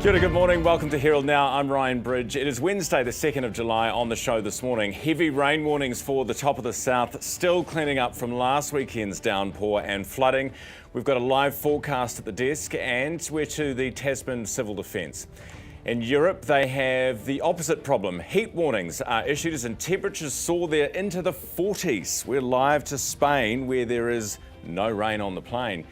Good morning. Welcome to Herald Now. I'm Ryan Bridge. It is Wednesday, the 2nd of July. On the show this morning, heavy rain warnings for the top of the south, still cleaning up from last weekend's downpour and flooding. We've got a live forecast at the desk, and we're to the Tasman Civil Defence. In Europe, they have the opposite problem. Heat warnings are issued as temperatures soar there into the 40s. We're live to Spain, where there is no rain on the plane.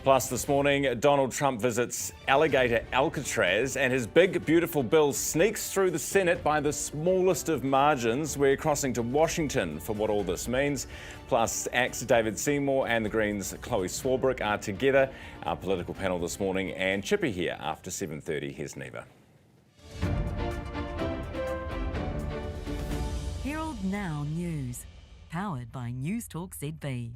Plus this morning, Donald Trump visits alligator Alcatraz and his big, beautiful bill sneaks through the Senate by the smallest of margins. We're crossing to Washington for what all this means. Plus, ACT's David Seymour and the Greens' Chloe Swarbrick are together. Our political panel this morning, and Chippy here after 7:30. Here's Neva. Herald Now News, powered by News Talk ZB.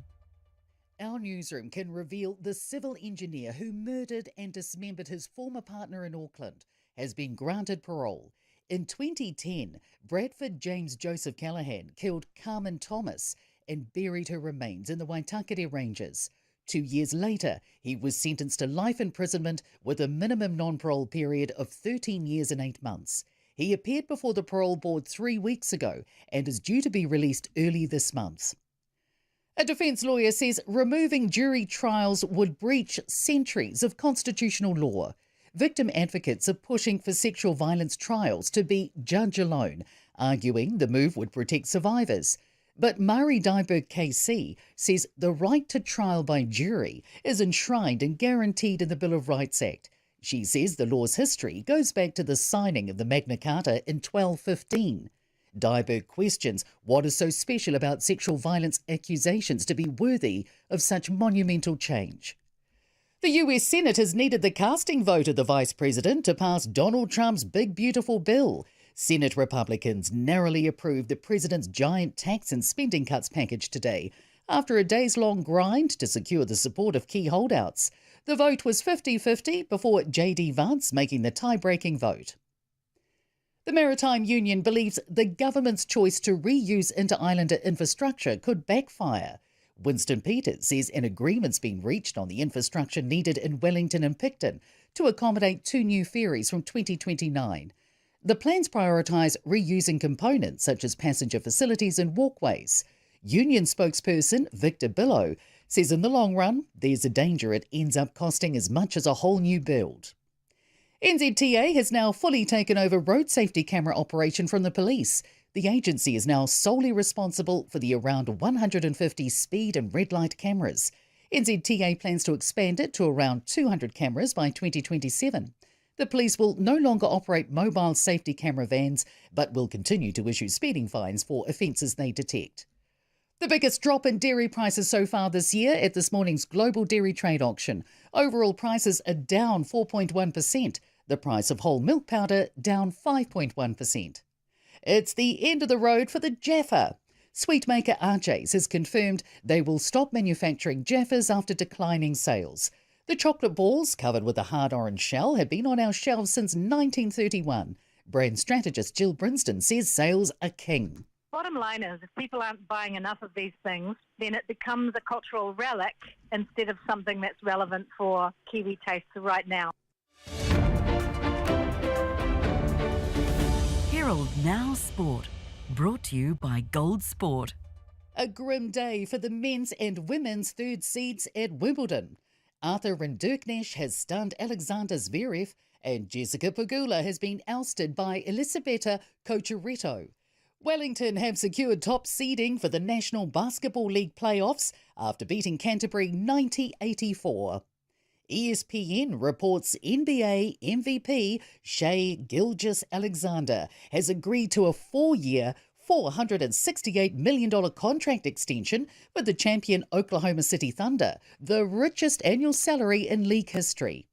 Our newsroom can reveal the civil engineer who murdered and dismembered his former partner in Auckland has been granted parole. In 2010, Bradford James Joseph Callaghan killed Carmen Thomas and buried her remains in the Waitakere Ranges. 2 years later, he was sentenced to life imprisonment with a minimum non-parole period of 13 years and 8 months. He appeared before the parole board 3 weeks ago and is due to be released early this month. A defence lawyer says removing jury trials would breach centuries of constitutional law. Victim advocates are pushing for sexual violence trials to be judge alone, arguing the move would protect survivors. But Mari Dyberg KC says the right to trial by jury is enshrined and guaranteed in the Bill of Rights Act. She says the law's history goes back to the signing of the Magna Carta in 1215. Dyberg questions what is so special about sexual violence accusations to be worthy of such monumental change. The US Senate has needed the casting vote of the Vice President to pass Donald Trump's big, beautiful bill. Senate Republicans narrowly approved the President's giant tax and spending cuts package today, after a days-long grind to secure the support of key holdouts. The vote was 50-50 before J.D. Vance making the tie-breaking vote. The Maritime Union believes the government's choice to reuse inter-islander infrastructure could backfire. Winston Peters says an agreement's been reached on the infrastructure needed in Wellington and Picton to accommodate 2 new ferries from 2029. The plans prioritise reusing components such as passenger facilities and walkways. Union spokesperson Victor Billow says in the long run, there's a danger it ends up costing as much as a whole new build. NZTA has now fully taken over road safety camera operation from the police. The agency is now solely responsible for the around 150 speed and red light cameras. NZTA plans to expand it to around 200 cameras by 2027. The police will no longer operate mobile safety camera vans, but will continue to issue speeding fines for offences they detect. The biggest drop in dairy prices so far this year at this morning's global dairy trade auction. Overall prices are down 4.1%. The price of whole milk powder down 5.1%. It's the end of the road for the Jaffa. Sweetmaker RJ's has confirmed they will stop manufacturing Jaffas after declining sales. The chocolate balls, covered with a hard orange shell, have been on our shelves since 1931. Brand strategist Jill Brinston says sales are king. Bottom line is, if people aren't buying enough of these things, then it becomes a cultural relic instead of something that's relevant for Kiwi tastes right now. Herald Now Sport, brought to you by Gold Sport. A grim day for the men's and women's third seeds at Wimbledon. Arthur Rinderknecht has stunned Alexander Zverev, and Jessica Pegula has been ousted by Elisabetta Cocciaretto. Wellington have secured top seeding for the National Basketball League playoffs after beating Canterbury 90-84. ESPN reports NBA MVP Shai Gilgeous-Alexander has agreed to a 4-year, $468 million contract extension with the champion Oklahoma City Thunder, the richest annual salary in league history.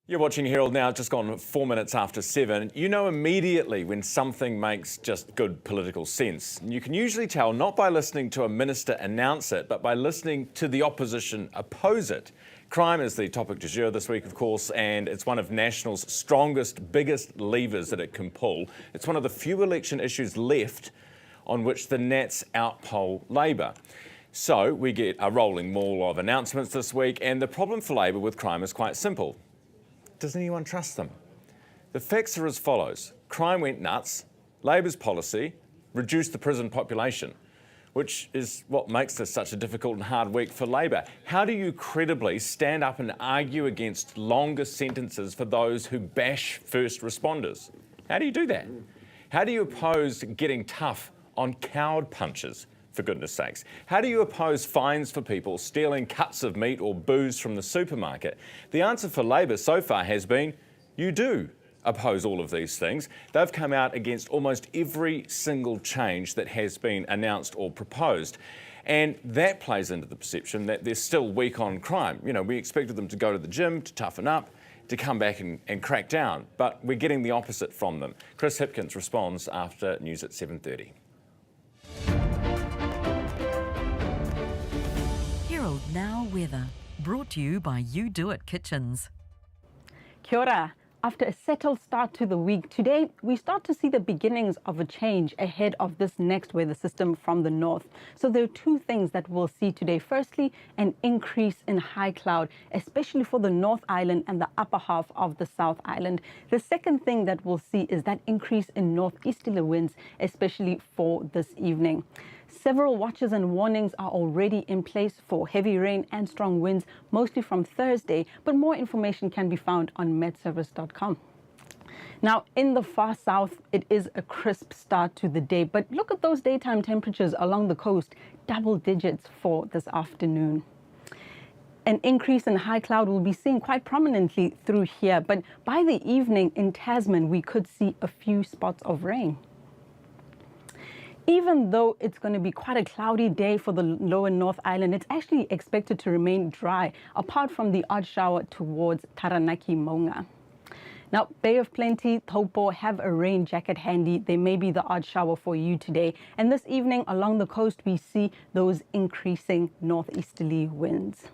You're watching Herald Now, just gone 4 minutes after 7. You know immediately when something makes just good political sense. And you can usually tell not by listening to a minister announce it, but by listening to the opposition oppose it. Crime is the topic du jour this week, of course, and it's one of National's strongest, biggest levers that it can pull. It's one of the few election issues left on which the Nats outpoll Labor. So we get a rolling maul of announcements this week, and the problem for Labor with crime is quite simple. does anyone trust them? The facts are as follows. Crime went nuts. Labor's policy reduced the prison population, which is what makes this such a difficult and hard week for Labor. How do you credibly stand up and argue against longer sentences for those who bash first responders? How do you do that? How do you oppose getting tough on cowed punchers, for goodness sakes? How do you oppose fines for people stealing cuts of meat or booze from the supermarket? The answer for Labor so far has been, you do oppose all of these things. They've come out against almost every single change that has been announced or proposed. And that plays into the perception that they're still weak on crime. You know, we expected them to go to the gym, to toughen up, to come back and crack down, but we're getting the opposite from them. Chris Hipkins responds after news at 7:30. Herald Now weather, brought to you by You Do It Kitchens. Kia ora. After a settled start to the week, today we start to see the beginnings of a change ahead of this next weather system from the north. So there are two things that we'll see today. Firstly, an increase in high cloud, especially for the North Island and the upper half of the South Island. The second thing that we'll see is that increase in northeasterly winds, especially for this evening. Several watches and warnings are already in place for heavy rain and strong winds, mostly from Thursday, but more information can be found on metservice.com. Now, in the far south, it is a crisp start to the day, but look at those daytime temperatures along the coast, double digits for this afternoon. An increase in high cloud will be seen quite prominently through here, but by the evening in Tasman, we could see a few spots of rain. Even though it's going to be quite a cloudy day for the lower North Island, it's actually expected to remain dry, apart from the odd shower towards Taranaki, Maunga. Now, Bay of Plenty, Taupo, have a rain jacket handy. There may be the odd shower for you today. And this evening along the coast, we see those increasing northeasterly winds.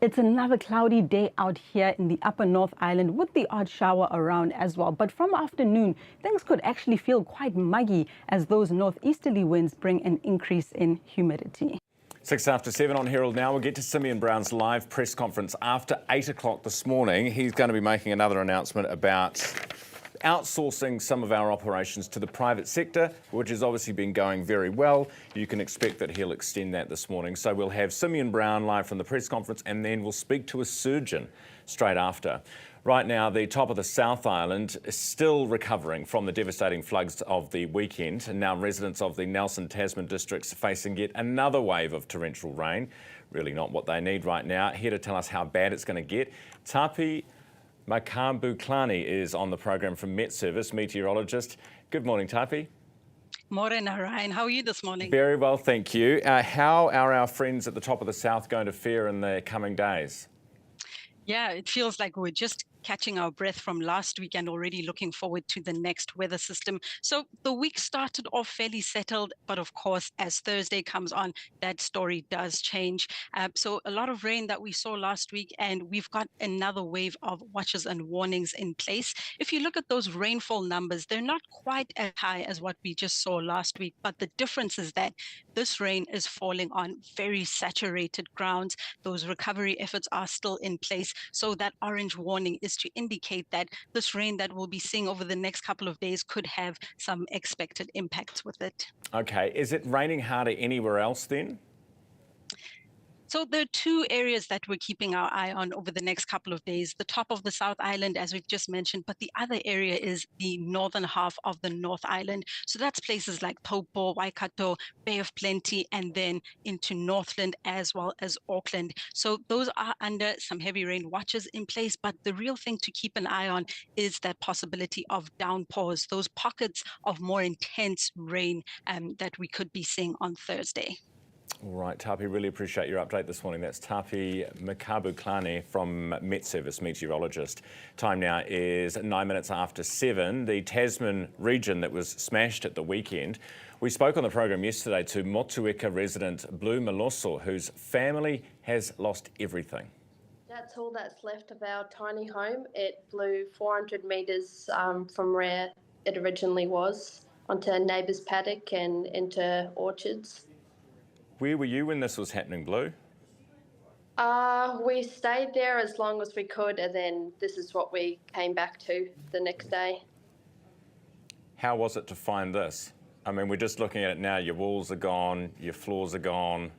It's another cloudy day out here in the upper North Island with the odd shower around as well. But from afternoon, things could actually feel quite muggy as those northeasterly winds bring an increase in humidity. 7:06 on Herald Now. We'll get to Simeon Brown's live press conference after 8 o'clock this morning. He's going to be making another announcement about outsourcing some of our operations to the private sector, which has obviously been going very well. You can expect that he'll extend that this morning. So we'll have Simeon Brown live from the press conference, and then we'll speak to a surgeon straight after. Right now, the top of the South Island is still recovering from the devastating floods of the weekend, and now residents of the Nelson Tasman districts are facing yet another wave of torrential rain. Really not what they need right now. Here to tell us how bad it's going to get, Tapi Makabuklani is on the program from Met Service, meteorologist. Good morning, Tapi. Morena, Ryan. How are you this morning? Very well, thank you. How are our friends at the top of the south going to fare in the coming days? Yeah, it feels like we're just catching our breath from last week and already looking forward to the next weather system. So the week started off fairly settled, but of course, as Thursday comes on, that story does change. So a lot of rain that we saw last week, and we've got another wave of watches and warnings in place. If you look at those rainfall numbers, they're not quite as high as what we just saw last week, but the difference is that this rain is falling on very saturated grounds. Those recovery efforts are still in place. So that orange warning is to indicate that this rain that we'll be seeing over the next couple of days could have some expected impacts with it. Okay, is it raining harder anywhere else then? So there are two areas that we're keeping our eye on over the next couple of days. The top of the South Island, as we've just mentioned, but the other area is the northern half of the North Island. So that's places like Taupo, Waikato, Bay of Plenty, and then into Northland as well as Auckland. So those are under some heavy rain watches in place, but the real thing to keep an eye on is that possibility of downpours, those pockets of more intense rain that we could be seeing on Thursday. All right, Tapi, really appreciate your update this morning. That's Tapi Makabuklani from Met Service, meteorologist. Time now is 9 minutes after 7. The Tasman region that was smashed at the weekend. We spoke on the program yesterday to Motueka resident Blue Maloso, whose family has lost everything. That's all that's left of our tiny home. It blew 400 metres from where it originally was onto a neighbour's paddock and into orchards. Where were you when this was happening, Blue? We stayed there as long as we could, and then this is what we came back to the next day. How was it to find this? I mean, we're just looking at it now. Your walls are gone, your floors are gone.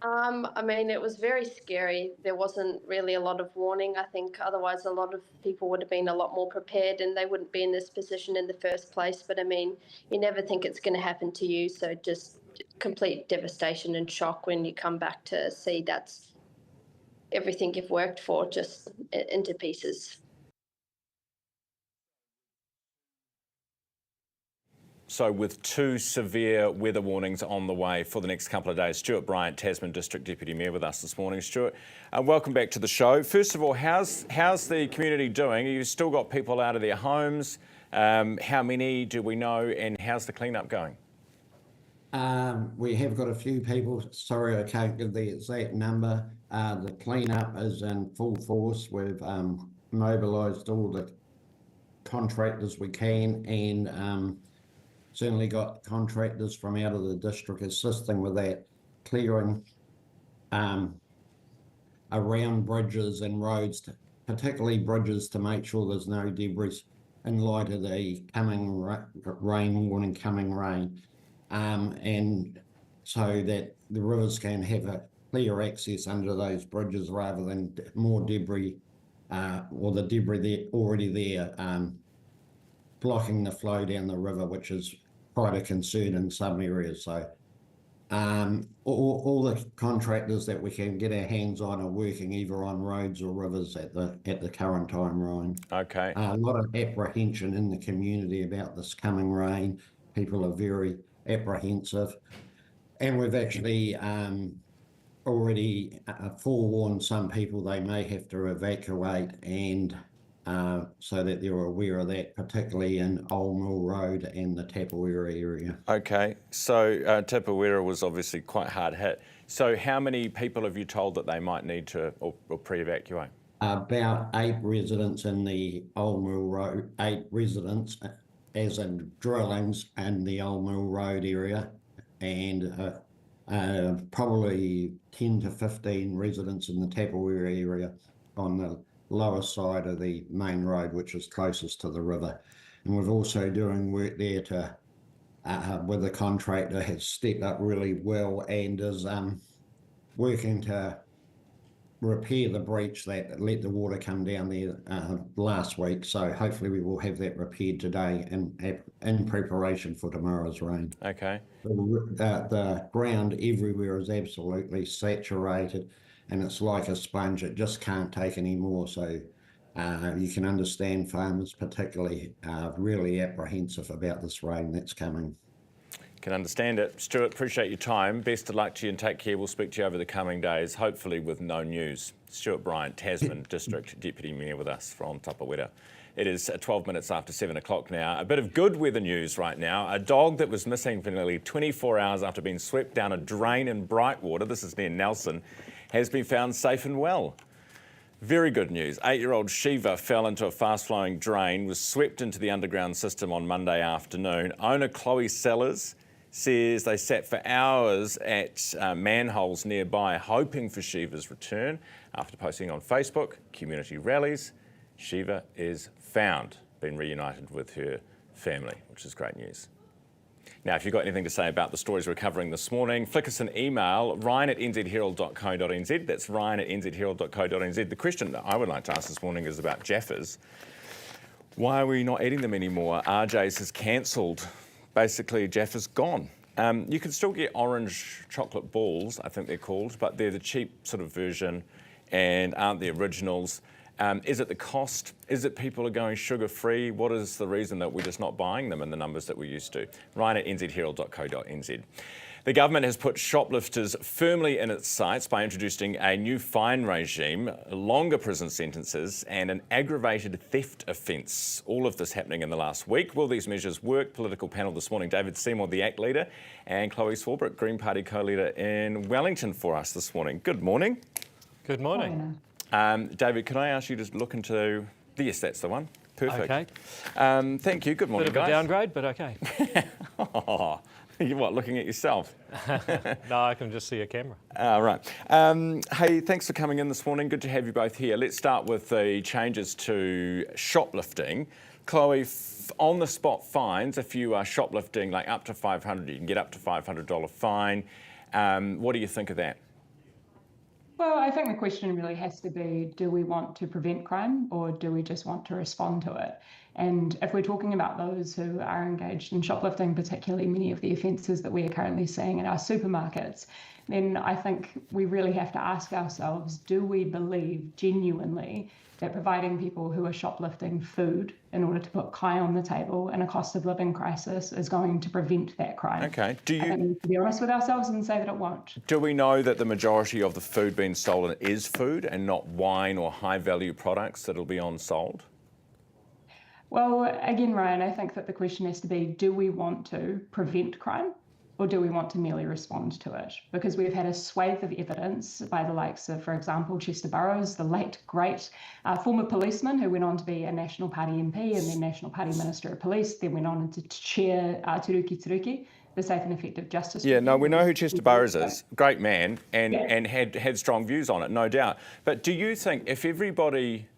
I mean, it was very scary. There wasn't really a lot of warning. I think otherwise a lot of people would have been a lot more prepared and they wouldn't be in this position in the first place. But I mean, you never think it's going to happen to you. So just complete devastation and shock when you come back to see that's everything you've worked for just into pieces. So with 2 severe weather warnings on the way for the next couple of days, Stuart Bryant, Tasman District Deputy Mayor, with us this morning. Stuart, welcome back to the show. First of all, how's the community doing? You've still got people out of their homes. How many do we know, and how's the clean-up going? We have got a few people. Sorry, I can't give the exact number. The clean-up is in full force. We've mobilised all the contractors we can, and certainly got contractors from out of the district assisting with that, clearing around bridges and roads, particularly bridges, to make sure there's no debris in light of the coming rain warning, and so that the rivers can have a clear access under those bridges rather than more debris or the debris already there blocking the flow down the river, which is quite a concern in some areas. So all the contractors that we can get our hands on are working either on roads or rivers at the current time, Ryan. Okay. A lot of apprehension in the community about this coming rain. People are very apprehensive, and we've actually already forewarned some people they may have to evacuate, and so that they're aware of that, particularly in Old Mill Road and the Tapawera area. Okay, so Tapawera was obviously quite hard hit. So how many people have you told that they might need to or pre-evacuate? About 8 residents in the Old Mill Road, 8 residents as in drillings in the Old Mill Road area, and probably 10 to 15 residents in the Tapawera area on the lower side of the main road, which is closest to the river. And we're also doing work there to where the contractor has stepped up really well and is working to repair the breach that let the water come down there last week. So hopefully we will have that repaired today in preparation for tomorrow's rain. Okay. The ground everywhere is absolutely saturated, and it's like a sponge. It just can't take any more. So you can understand farmers particularly are really apprehensive about this rain that's coming. Can understand it. Stuart, appreciate your time. Best of luck to you and take care. We'll speak to you over the coming days, hopefully with no news. Stuart Bryant, Tasman District Deputy Mayor, with us from Tapawera. It is 12 minutes after 7 o'clock now. A bit of good weather news right now. A dog that was missing for nearly 24 hours after being swept down a drain in Brightwater, this is near Nelson, has been found safe and well. Very good news. 8-year-old Shiva fell into a fast-flowing drain, was swept into the underground system on Monday afternoon. Owner Chloe Sellers says they sat for hours at manholes nearby hoping for Shiva's return. After posting on Facebook, community rallies, Shiva is found, been reunited with her family, which is great news. Now, if you've got anything to say about the stories we're covering this morning, flick us an email, ryan@nzherald.co.nz. That's ryan@nzherald.co.nz. The question that I would like to ask this morning is about Jaffas. Why are we not eating them anymore? RJ's has cancelled. Basically, Jaffa's gone. You can still get orange chocolate balls, I think they're called, but they're the cheap sort of version and aren't the originals. Is it the cost? Is it people are going sugar-free? What is the reason that we're just not buying them in the numbers that we used to? Ryan@nzherald.co.nz. The government has put shoplifters firmly in its sights by introducing a new fine regime, longer prison sentences and an aggravated theft offence. All of this happening in the last week. Will these measures work? Political panel this morning. David Seymour, the ACT leader, and Chloe Swarbrick, Green Party co-leader in Wellington for us this morning. Good morning. Good morning. David, can I ask you to look into... Yes, that's the one. Perfect. Okay. Thank you. Good morning, Bit of guys. a downgrade, but okay. Oh, You're what, looking at yourself? No, I can just see a camera. Right. Hey, thanks for coming in this morning. Good to have you both here. Let's start with the changes to shoplifting. Chloe, on-the-spot fines, if you are shoplifting like up to $500, you can get up to $500 fine. What do you think of that? Well, I think the question really has to be, do we want to prevent crime or do we just want to respond to it? And if we're talking about those who are engaged in shoplifting, particularly many of the offences that we are currently seeing in our supermarkets, then I think we really have to ask ourselves, do we believe genuinely that providing people who are shoplifting food in order to put kai on the table in a cost of living crisis is going to prevent that crime? Okay. I think we need to be honest with ourselves and say that it won't. Do we know that the majority of the food being stolen is food and not wine or high-value products that'll be on-sold? Well, again, Ryan, I think that the question has to be, do we want to prevent crime or do we want to merely respond to it? Because we've had a swathe of evidence by the likes of, for example, Chester Burrows, the late, great former policeman who went on to be a National Party MP and then National Party Minister of Police, then went on to chair Turuki, the Safe and Effective Justice. Yeah, no, we know who Chester Burrows is. Great man and had strong views on it, no doubt. But do you think if everybody...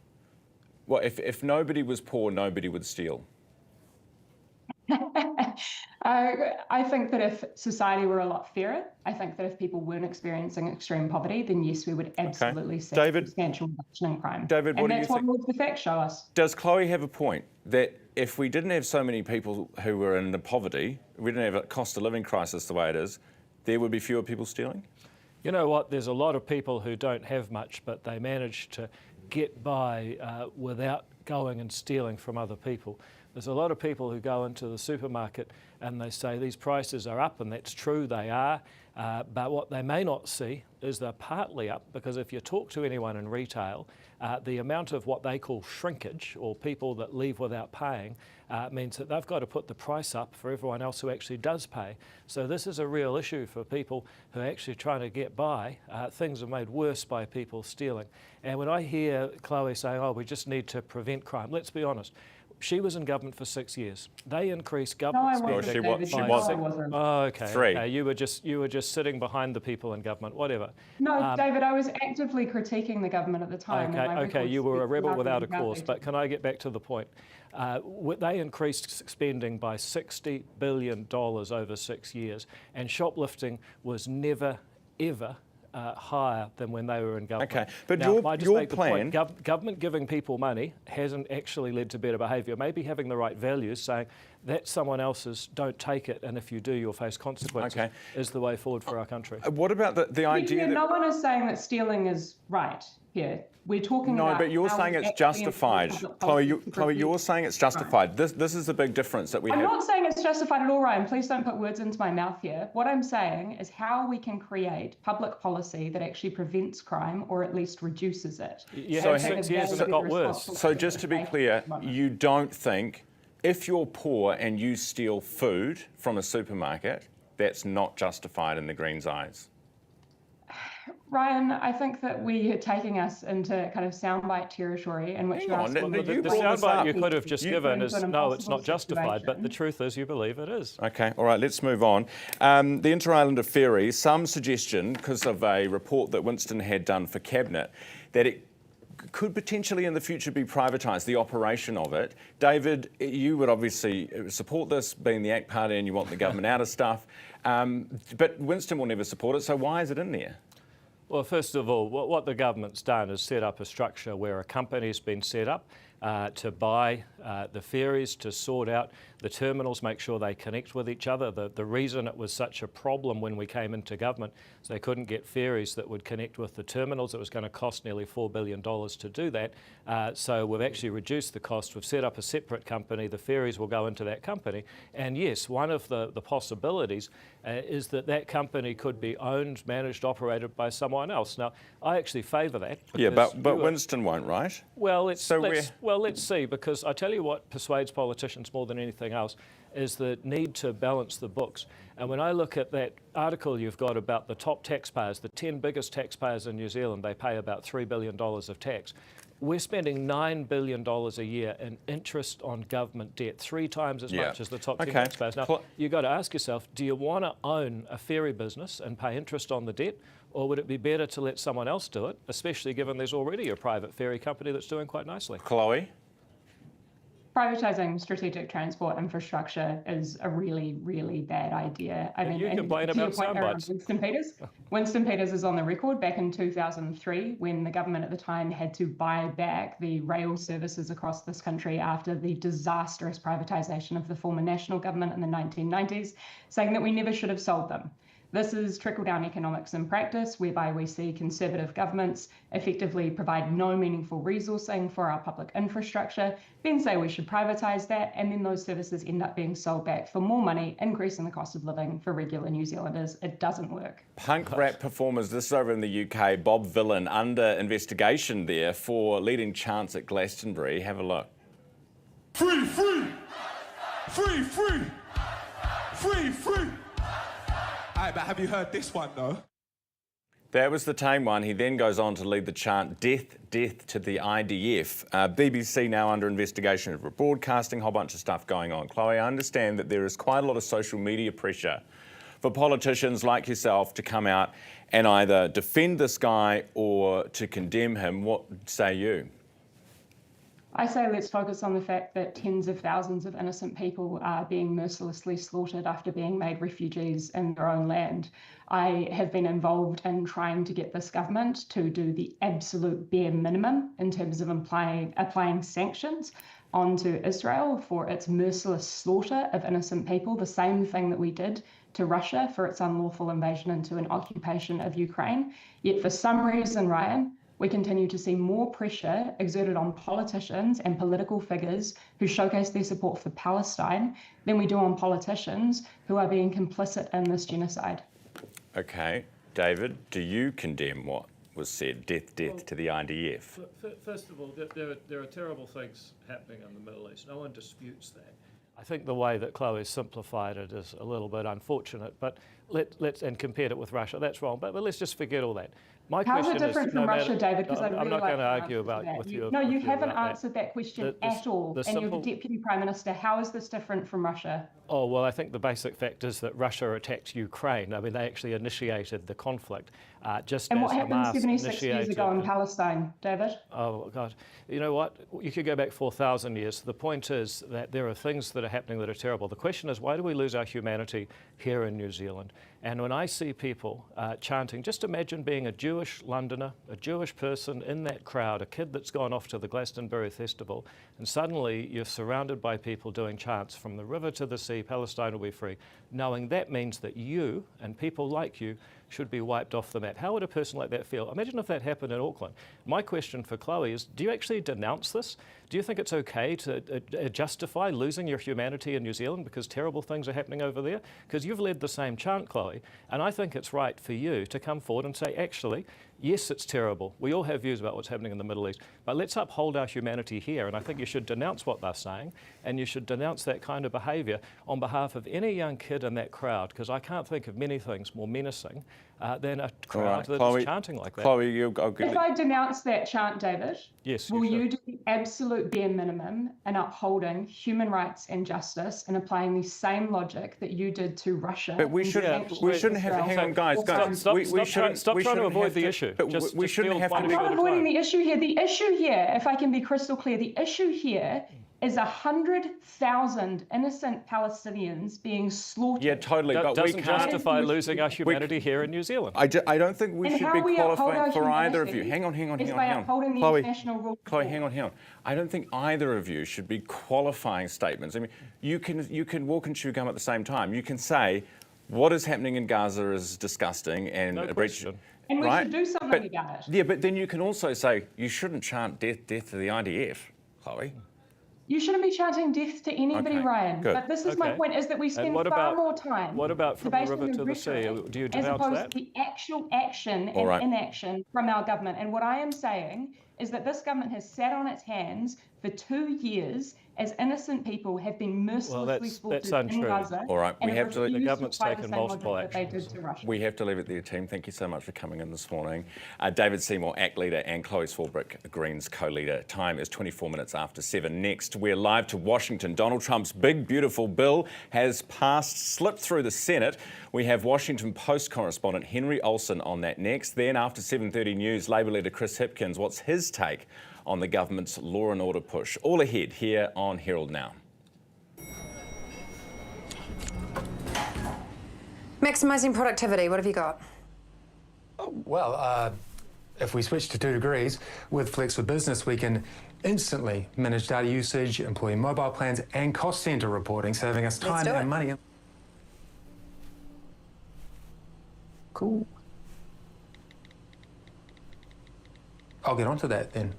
Well, if nobody was poor, nobody would steal? I think that if society were a lot fairer, I think that if people weren't experiencing extreme poverty, then yes, we would absolutely see substantial reduction in crime. David, what do you think? And that's what the facts show us. Does Chloe have a point that if we didn't have so many people who were in the poverty, we didn't have a cost of living crisis the way it is, there would be fewer people stealing? You know what? There's a lot of people who don't have much, but they manage to get by without going and stealing from other people. There's a lot of people who go into the supermarket and they say these prices are up, and that's true, they are. But what they may not see is they're partly up, because if you talk to anyone in retail, the amount of what they call shrinkage, or people that leave without paying, means that they've got to put the price up for everyone else who actually does pay. So this is a real issue for people who are actually trying to get by. Things are made worse by people stealing. And when I hear Chloe saying, oh, we just need to prevent crime, let's be honest. She was in government for 6 years. They increased government spending. She wasn't. Oh, okay. 3. You were just sitting behind the people in government. Whatever. No, David, I was actively critiquing the government at the time. Okay. You were a rebel without a cause. But can I get back to the point? They increased spending by $60 billion over 6 years, and shoplifting was never, ever higher than when they were in government. Okay, but now, your plan... Government giving people money hasn't actually led to better behaviour. Maybe having the right values, saying that's someone else's, don't take it, and if you do, you'll face consequences, is the way forward for our country. What about the idea that... No one is saying that stealing is right here. We're talking about... No, but you're saying it's justified. Chloe, you're saying it's justified. This is the big difference that we have. I'm not saying it's justified at all, Ryan. Please don't put words into my mouth here. What I'm saying is how we can create public policy that actually prevents crime, or at least reduces it. Yeah, so 6 years and it got worse. So just to be clear, you don't think if you're poor and you steal food from a supermarket, that's not justified in the Greens' eyes? Ryan, I think that we are taking us into kind of soundbite territory in which Hang on, the soundbite you could have just given is, no, it's not justified, but the truth is you believe it is. Okay, all right, let's move on. The Inter-Islander ferry, some suggestion, because of a report that Winston had done for Cabinet, that it could potentially in the future be privatised, the operation of it. David, you would obviously support this, being the ACT Party, and you want the government out of stuff. But Winston will never support it, so why is it in there? Well, first of all, what the government's done is set up a structure where a company's been set up to buy the ferries, to sort out the terminals, make sure they connect with each other. The reason it was such a problem when we came into government is they couldn't get ferries that would connect with the terminals. It was going to cost nearly $4 billion to do that. So we've actually reduced the cost. We've set up a separate company. The ferries will go into that company. And yes, one of the possibilities is that company could be owned, managed, operated by someone else. Now, I actually favour that. Yeah, but Winston won't, right? Well, let's see, because I tell you what persuades politicians more than anything else is the need to balance the books. And when I look at that article you've got about the top taxpayers, the 10 biggest taxpayers in New Zealand, they pay about $3 billion of tax. We're spending $9 billion a year in interest on government debt, 3 times as much as the top 10 taxpayers. Now, you've got to ask yourself, do you want to own a ferry business and pay interest on the debt, or would it be better to let someone else do it, especially given there's already a private ferry company that's doing quite nicely? Chloe? Privatising strategic transport infrastructure is a really, really bad idea. I mean, you complain about soundbites. Winston Peters. Winston Peters is on the record back in 2003 when the government at the time had to buy back the rail services across this country after the disastrous privatisation of the former national government in the 1990s, saying that we never should have sold them. This is trickle-down economics in practice, whereby we see Conservative governments effectively provide no meaningful resourcing for our public infrastructure, then say we should privatise that, and then those services end up being sold back for more money, increasing the cost of living for regular New Zealanders. It doesn't work. Punk rap performers, this is over in the UK, Bob Villan, under investigation there for leading chants at Glastonbury. Have a look. Free, free! Free, free! Free, free! But have you heard this one, though? That was the tame one. He then goes on to lead the chant, death, death to the IDF. BBC now under investigation for broadcasting, a whole bunch of stuff going on. Chloe, I understand that there is quite a lot of social media pressure for politicians like yourself to come out and either defend this guy or to condemn him. What say you? I say let's focus on the fact that tens of thousands of innocent people are being mercilessly slaughtered after being made refugees in their own land. I have been involved in trying to get this government to do the absolute bare minimum in terms of applying sanctions onto Israel for its merciless slaughter of innocent people, the same thing that we did to Russia for its unlawful invasion into an occupation of Ukraine. Yet for some reason, Ryan, we continue to see more pressure exerted on politicians and political figures who showcase their support for Palestine than we do on politicians who are being complicit in this genocide. Okay. David, do you condemn what was said, death, death to the IDF? First of all, there are terrible things happening in the Middle East. No one disputes that. I think the way that Chloe simplified it is a little bit unfortunate, but let's and compared it with Russia, that's wrong. But let's just forget all that. My How's question it different is, from Russia, David? Because I'm not going to argue about with you. No, you haven't answered that question at all. And you're the simple, Deputy Prime Minister. How is this different from Russia? Oh, well, I think the basic fact is that Russia attacked Ukraine. I mean, they actually initiated the conflict. Just and as what happened Hamas 76 years ago in Palestine, David? Oh, God. You know what? You could go back 4,000 years. The point is that there are things that are happening that are terrible. The question is, why do we lose our humanity here in New Zealand? And when I see people chanting, just imagine being a Jewish Londoner, a Jewish person in that crowd, a kid that's gone off to the Glastonbury Festival, and suddenly you're surrounded by people doing chants from the river to the sea, Palestine will be free, knowing that means that you and people like you should be wiped off the map. How would a person like that feel? Imagine if that happened in Auckland. My question for Chloe is, do you actually denounce this? Do you think it's okay to justify losing your humanity in New Zealand because terrible things are happening over there? Because you've led the same chant, Chloe, and I think it's right for you to come forward and say, actually, yes, it's terrible. We all have views about what's happening in the Middle East, but let's uphold our humanity here. And I think you should denounce what they're saying, and you should denounce that kind of behaviour on behalf of any young kid in that crowd, because I can't think of many things more menacing than a crowd that is chanting like that. Chloe, if I denounce that chant, David, yes, will you do the absolute bare minimum in upholding human rights and justice and applying the same logic that you did to Russia? But we shouldn't have. Hang on, guys. Stop trying to avoid the issue. But we shouldn't have to. I'm not avoiding the issue here. The issue here, if I can be crystal clear, the issue here is 100,000 innocent Palestinians being slaughtered. Yeah, totally. But doesn't justify losing our humanity here in New Zealand. I don't think we should be qualifying for either of you. Hang on. Chloe, hang on. I don't think either of you should be qualifying statements. I mean, you can walk and chew gum at the same time. You can say what is happening in Gaza is disgusting and a breach. And we should do something about it. Yeah, but then you can also say you shouldn't chant death to the IDF, Chloe. You shouldn't be chanting death to anybody, Ryan. Good. But this is my point, is that we spend far more time. What about from the river to the sea? Do you denounce that? As opposed to the actual action and inaction from our government. And what I am saying is that this government has sat on its hands for 2 years as innocent people have been mercilessly slaughtered in Gaza. All right, we and have to. refuse The government's apply the taken same multiple logic that they actions. did to Russia. We have to leave it there, team. Thank you so much for coming in this morning. David Seymour, ACT leader, and Chloe Swarbrick, Greens co-leader. Time is 24 minutes after 7. Next, we're live to Washington. Donald Trump's big, beautiful bill has slipped through the Senate. We have Washington Post correspondent Henry Olsen on that next. Then, after 7:30 news, Labor leader Chris Hipkins, what's his take on the government's law and order push? All ahead here on Herald Now. Maximising productivity, what have you got? Well, if we switch to 2 degrees, with Flex for Business, we can instantly manage data usage, employee mobile plans, and cost centre reporting, saving us time and money. Cool. I'll get onto that then.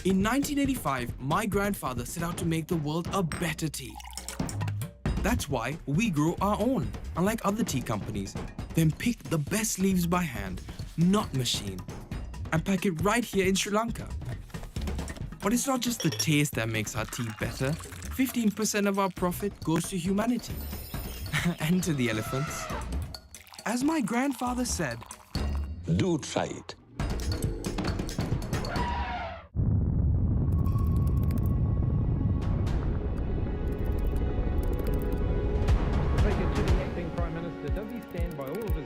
In 1985, my grandfather set out to make the world a better tea. That's why we grow our own, unlike other tea companies. Then pick the best leaves by hand, not machine, and pack it right here in Sri Lanka. But it's not just the taste that makes our tea better. 15% of our profit goes to humanity and to the elephants. As my grandfather said, do try it.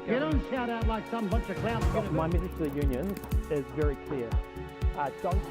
You don't shout out like some bunch of clowns. My message to the unions is very clear. Don't use...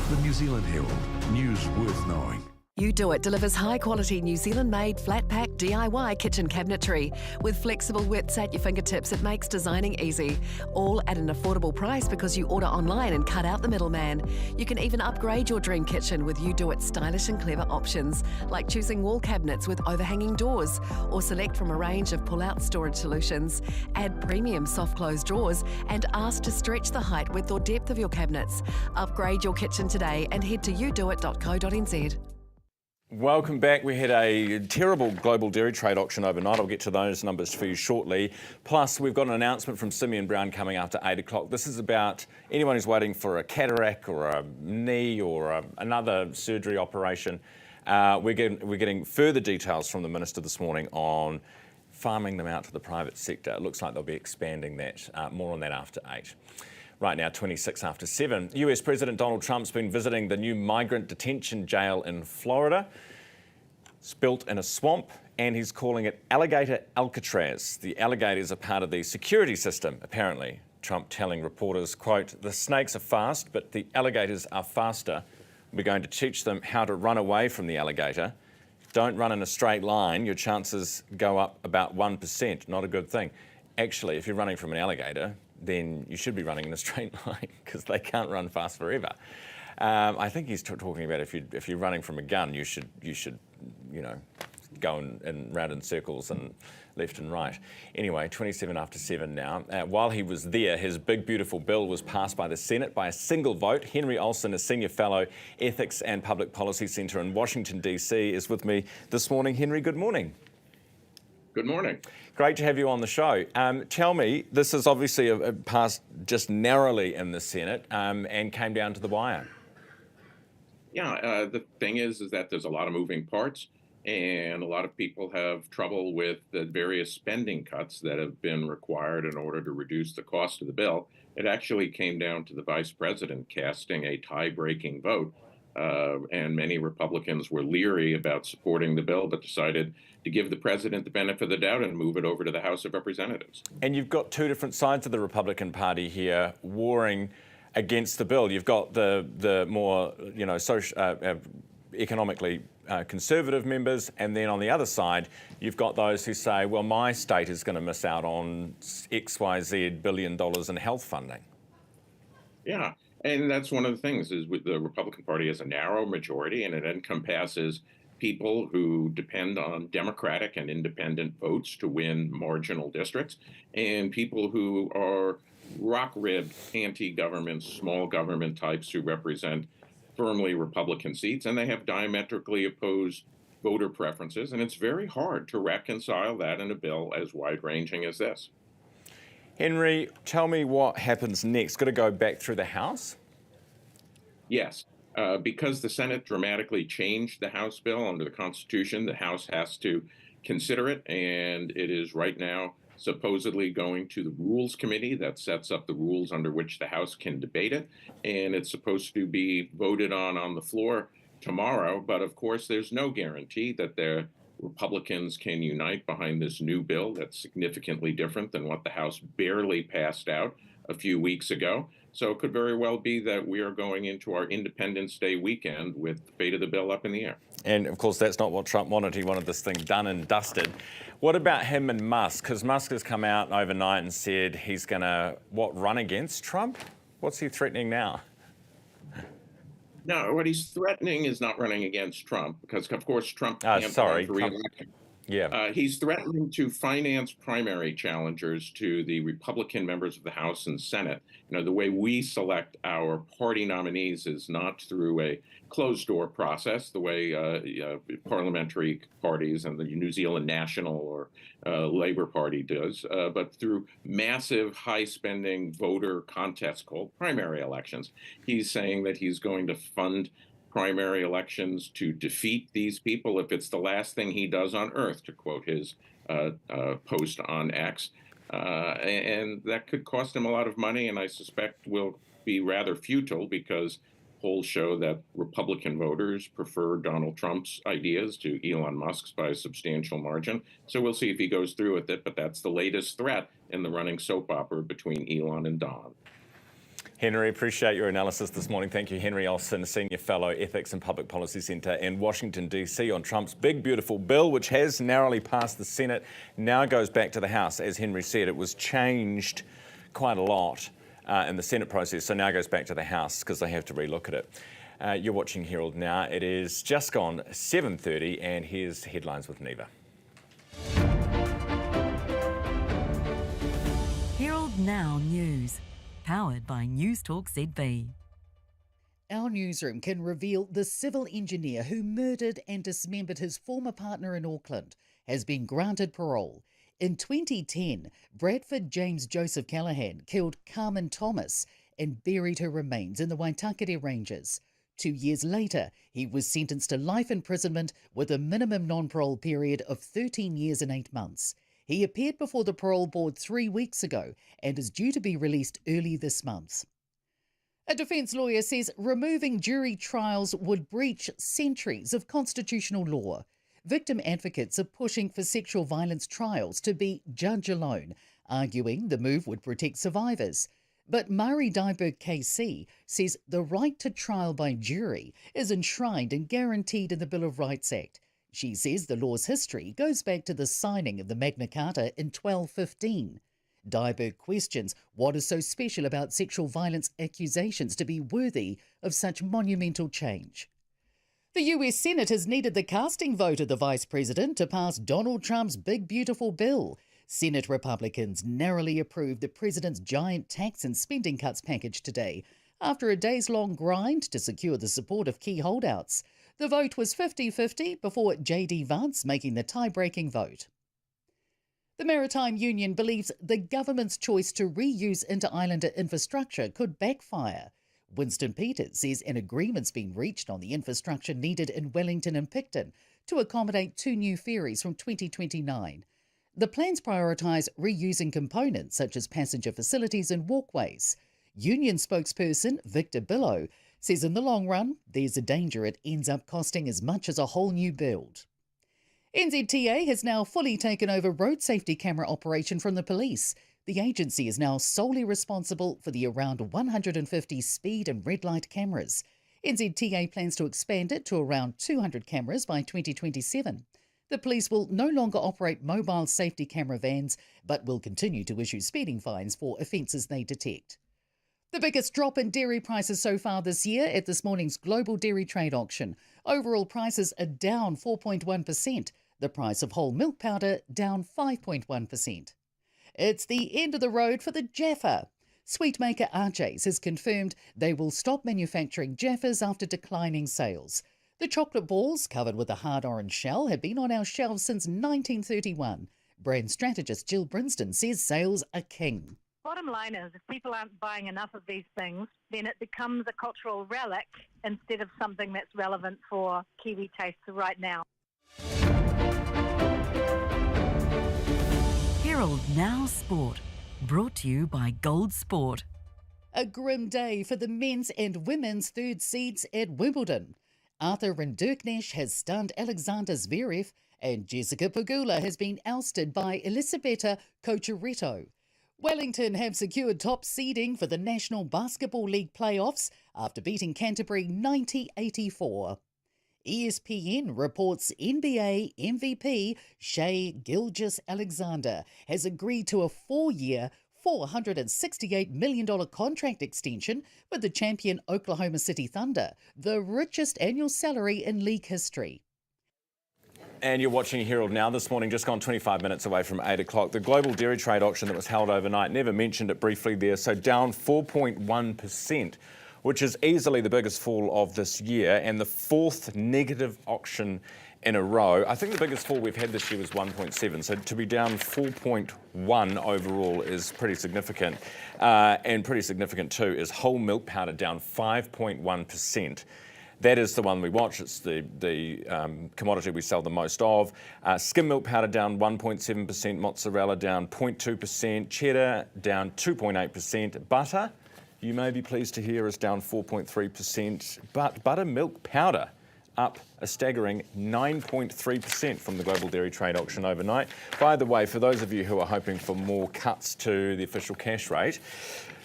The New Zealand Herald, news worth knowing. You Do It delivers high-quality New Zealand-made flat-pack DIY kitchen cabinetry. With flexible widths at your fingertips, it makes designing easy. All at an affordable price because you order online and cut out the middleman. You can even upgrade your dream kitchen with You Do It stylish and clever options, like choosing wall cabinets with overhanging doors, or select from a range of pull-out storage solutions. Add premium soft-close drawers and ask to stretch the height, width or depth of your cabinets. Upgrade your kitchen today and head to newsroom.co.nz. Welcome back. We had a terrible global dairy trade auction overnight. I'll get to those numbers for you shortly. Plus, we've got an announcement from Simeon Brown coming after 8 o'clock. This is about anyone who's waiting for a cataract or a knee or another surgery operation. We're getting further details from the Minister this morning on farming them out to the private sector. It looks like they'll be expanding that. More on that after 8. Right now, 26 after 7. US President Donald Trump's been visiting the new migrant detention jail in Florida. It's built in a swamp, and he's calling it Alligator Alcatraz. The alligators are part of the security system, apparently. Trump telling reporters, quote, "The snakes are fast, but the alligators are faster. We're going to teach them how to run away from the alligator. Don't run in a straight line. Your chances go up about 1%. Not a good thing." Actually, if you're running from an alligator, then you should be running in a straight line because they can't run fast forever. I think he's talking about if you're running from a gun, you should go round in circles and left and right. Anyway, 27 after 7 now. While he was there, his big, beautiful bill was passed by the Senate by a single vote. Henry Olsen, a senior fellow, Ethics and Public Policy Centre in Washington, D.C., is with me this morning. Henry, good morning. Good morning. Great to have you on the show. Tell me, this is obviously passed just narrowly in the Senate and came down to the wire. Yeah, the thing is that there's a lot of moving parts, and a lot of people have trouble with the various spending cuts that have been required in order to reduce the cost of the bill. It actually came down to the vice president casting a tie-breaking vote, and many Republicans were leery about supporting the bill, but decided to give the president the benefit of the doubt and move it over to the House of Representatives. And you've got two different sides of the Republican Party here warring against the bill. You've got the more, economically conservative members, and then on the other side, you've got those who say, well, my state is going to miss out on XYZ $1 billion in health funding. Yeah, and that's one of the things is with the Republican Party has a narrow majority, and it encompasses people who depend on Democratic and independent votes to win marginal districts, and people who are rock-ribbed anti-government, small government types who represent firmly Republican seats, and they have diametrically opposed voter preferences. And it's very hard to reconcile that in a bill as wide-ranging as this. Henry, tell me what happens next. Got to go back through the House? Yes. Because the Senate dramatically changed the House bill under the Constitution, the House has to consider it, and it is right now supposedly going to the Rules Committee that sets up the rules under which the House can debate it, and it's supposed to be voted on the floor tomorrow. But of course, there's no guarantee that the Republicans can unite behind this new bill that's significantly different than what the House barely passed out a few weeks ago. So it could very well be that we are going into our Independence Day weekend with the fate of the bill up in the air. And of course, that's not what Trump wanted. He wanted this thing done and dusted. What about him and Musk? Because Musk has come out overnight and said he's going to, run against Trump? What's he threatening now? No, what he's threatening is not running against Trump, because, of course, Trump can't run for re-election. Yeah. He's threatening to finance primary challengers to the Republican members of the House and Senate. You know, the way we select our party nominees is not through a closed-door process, the way parliamentary parties and the New Zealand National or Labour Party does, but through massive, high-spending voter contests called primary elections. He's saying that he's going to fund primary elections to defeat these people if it's the last thing he does on earth, to quote his post on X. And that could cost him a lot of money, and I suspect will be rather futile, because polls show that Republican voters prefer Donald Trump's ideas to Elon Musk's by a substantial margin. So we'll see if he goes through with it, but that's the latest threat in the running soap opera between Elon and Don. Henry, appreciate your analysis this morning. Thank you, Henry Olsen, Senior Fellow, Ethics and Public Policy Centre in Washington, D.C. on Trump's big, beautiful bill, which has narrowly passed the Senate, now goes back to the House. As Henry said, it was changed quite a lot in the Senate process, so now goes back to the House because they have to relook at it. You're watching Herald Now. It is just gone 7:30, and here's headlines with Neva. Herald Now News. Powered by Newstalk ZB. Our newsroom can reveal the civil engineer who murdered and dismembered his former partner in Auckland has been granted parole. In 2010, Bradford James Joseph Callaghan killed Carmen Thomas and buried her remains in the Waitakere Ranges. 2 years later, he was sentenced to life imprisonment with a minimum non-parole period of 13 years and 8 months. He appeared before the parole board 3 weeks ago and is due to be released early this month. A defence lawyer says removing jury trials would breach centuries of constitutional law. Victim advocates are pushing for sexual violence trials to be judge alone, arguing the move would protect survivors. But Mari Dyberg KC says the right to trial by jury is enshrined and guaranteed in the Bill of Rights Act. She says the law's history goes back to the signing of the Magna Carta in 1215. Dyberg questions what is so special about sexual violence accusations to be worthy of such monumental change. The US Senate has needed the casting vote of the Vice President to pass Donald Trump's big, beautiful bill. Senate Republicans narrowly approved the President's giant tax and spending cuts package today, after a days-long grind to secure the support of key holdouts. The vote was 50-50 before J.D. Vance making the tie-breaking vote. The Maritime Union believes the government's choice to reuse inter-islander infrastructure could backfire. Winston Peters says an agreement's been reached on the infrastructure needed in Wellington and Picton to accommodate 2 new ferries from 2029. The plans prioritise reusing components such as passenger facilities and walkways. Union spokesperson Victor Billow says in the long run, there's a danger it ends up costing as much as a whole new build. NZTA has now fully taken over road safety camera operation from the police. The agency is now solely responsible for the around 150 speed and red light cameras. NZTA plans to expand it to around 200 cameras by 2027. The police will no longer operate mobile safety camera vans, but will continue to issue speeding fines for offences they detect. The biggest drop in dairy prices so far this year at this morning's global dairy trade auction. Overall prices are down 4.1%. The price of whole milk powder down 5.1%. It's the end of the road for the Jaffa. Sweetmaker Arches has confirmed they will stop manufacturing Jaffas after declining sales. The chocolate balls, covered with a hard orange shell, have been on our shelves since 1931. Brand strategist Jill Brinston says sales are king. Bottom line is, if people aren't buying enough of these things, then it becomes a cultural relic instead of something that's relevant for Kiwi tastes right now. Herald Now Sport, brought to you by Gold Sport. A grim day for the men's and women's third seeds at Wimbledon. Arthur Rinderknecht has stunned Alexander Zverev, and Jessica Pegula has been ousted by Elisabetta Cocciaretto. Wellington have secured top seeding for the National Basketball League playoffs after beating Canterbury 90-84. ESPN reports NBA MVP Shai Gilgeous-Alexander has agreed to a 4-year, $468 million contract extension with the champion Oklahoma City Thunder, the richest annual salary in league history. And you're watching Herald Now this morning, just gone 25 minutes away from 8 o'clock. The global dairy trade auction that was held overnight, never mentioned it briefly there, so down 4.1%, which is easily the biggest fall of this year and the fourth negative auction in a row. I think the biggest fall we've had this year was 1.7, so to be down 4.1 overall is pretty significant. And pretty significant too is whole milk powder down 5.1%. That is the one we watch. It's the commodity we sell the most of. Skim milk powder down 1.7%, mozzarella down 0.2%, cheddar down 2.8%, butter, you may be pleased to hear, is down 4.3%, but buttermilk powder up a staggering 9.3% from the global dairy trade auction overnight. By the way, for those of you who are hoping for more cuts to the official cash rate,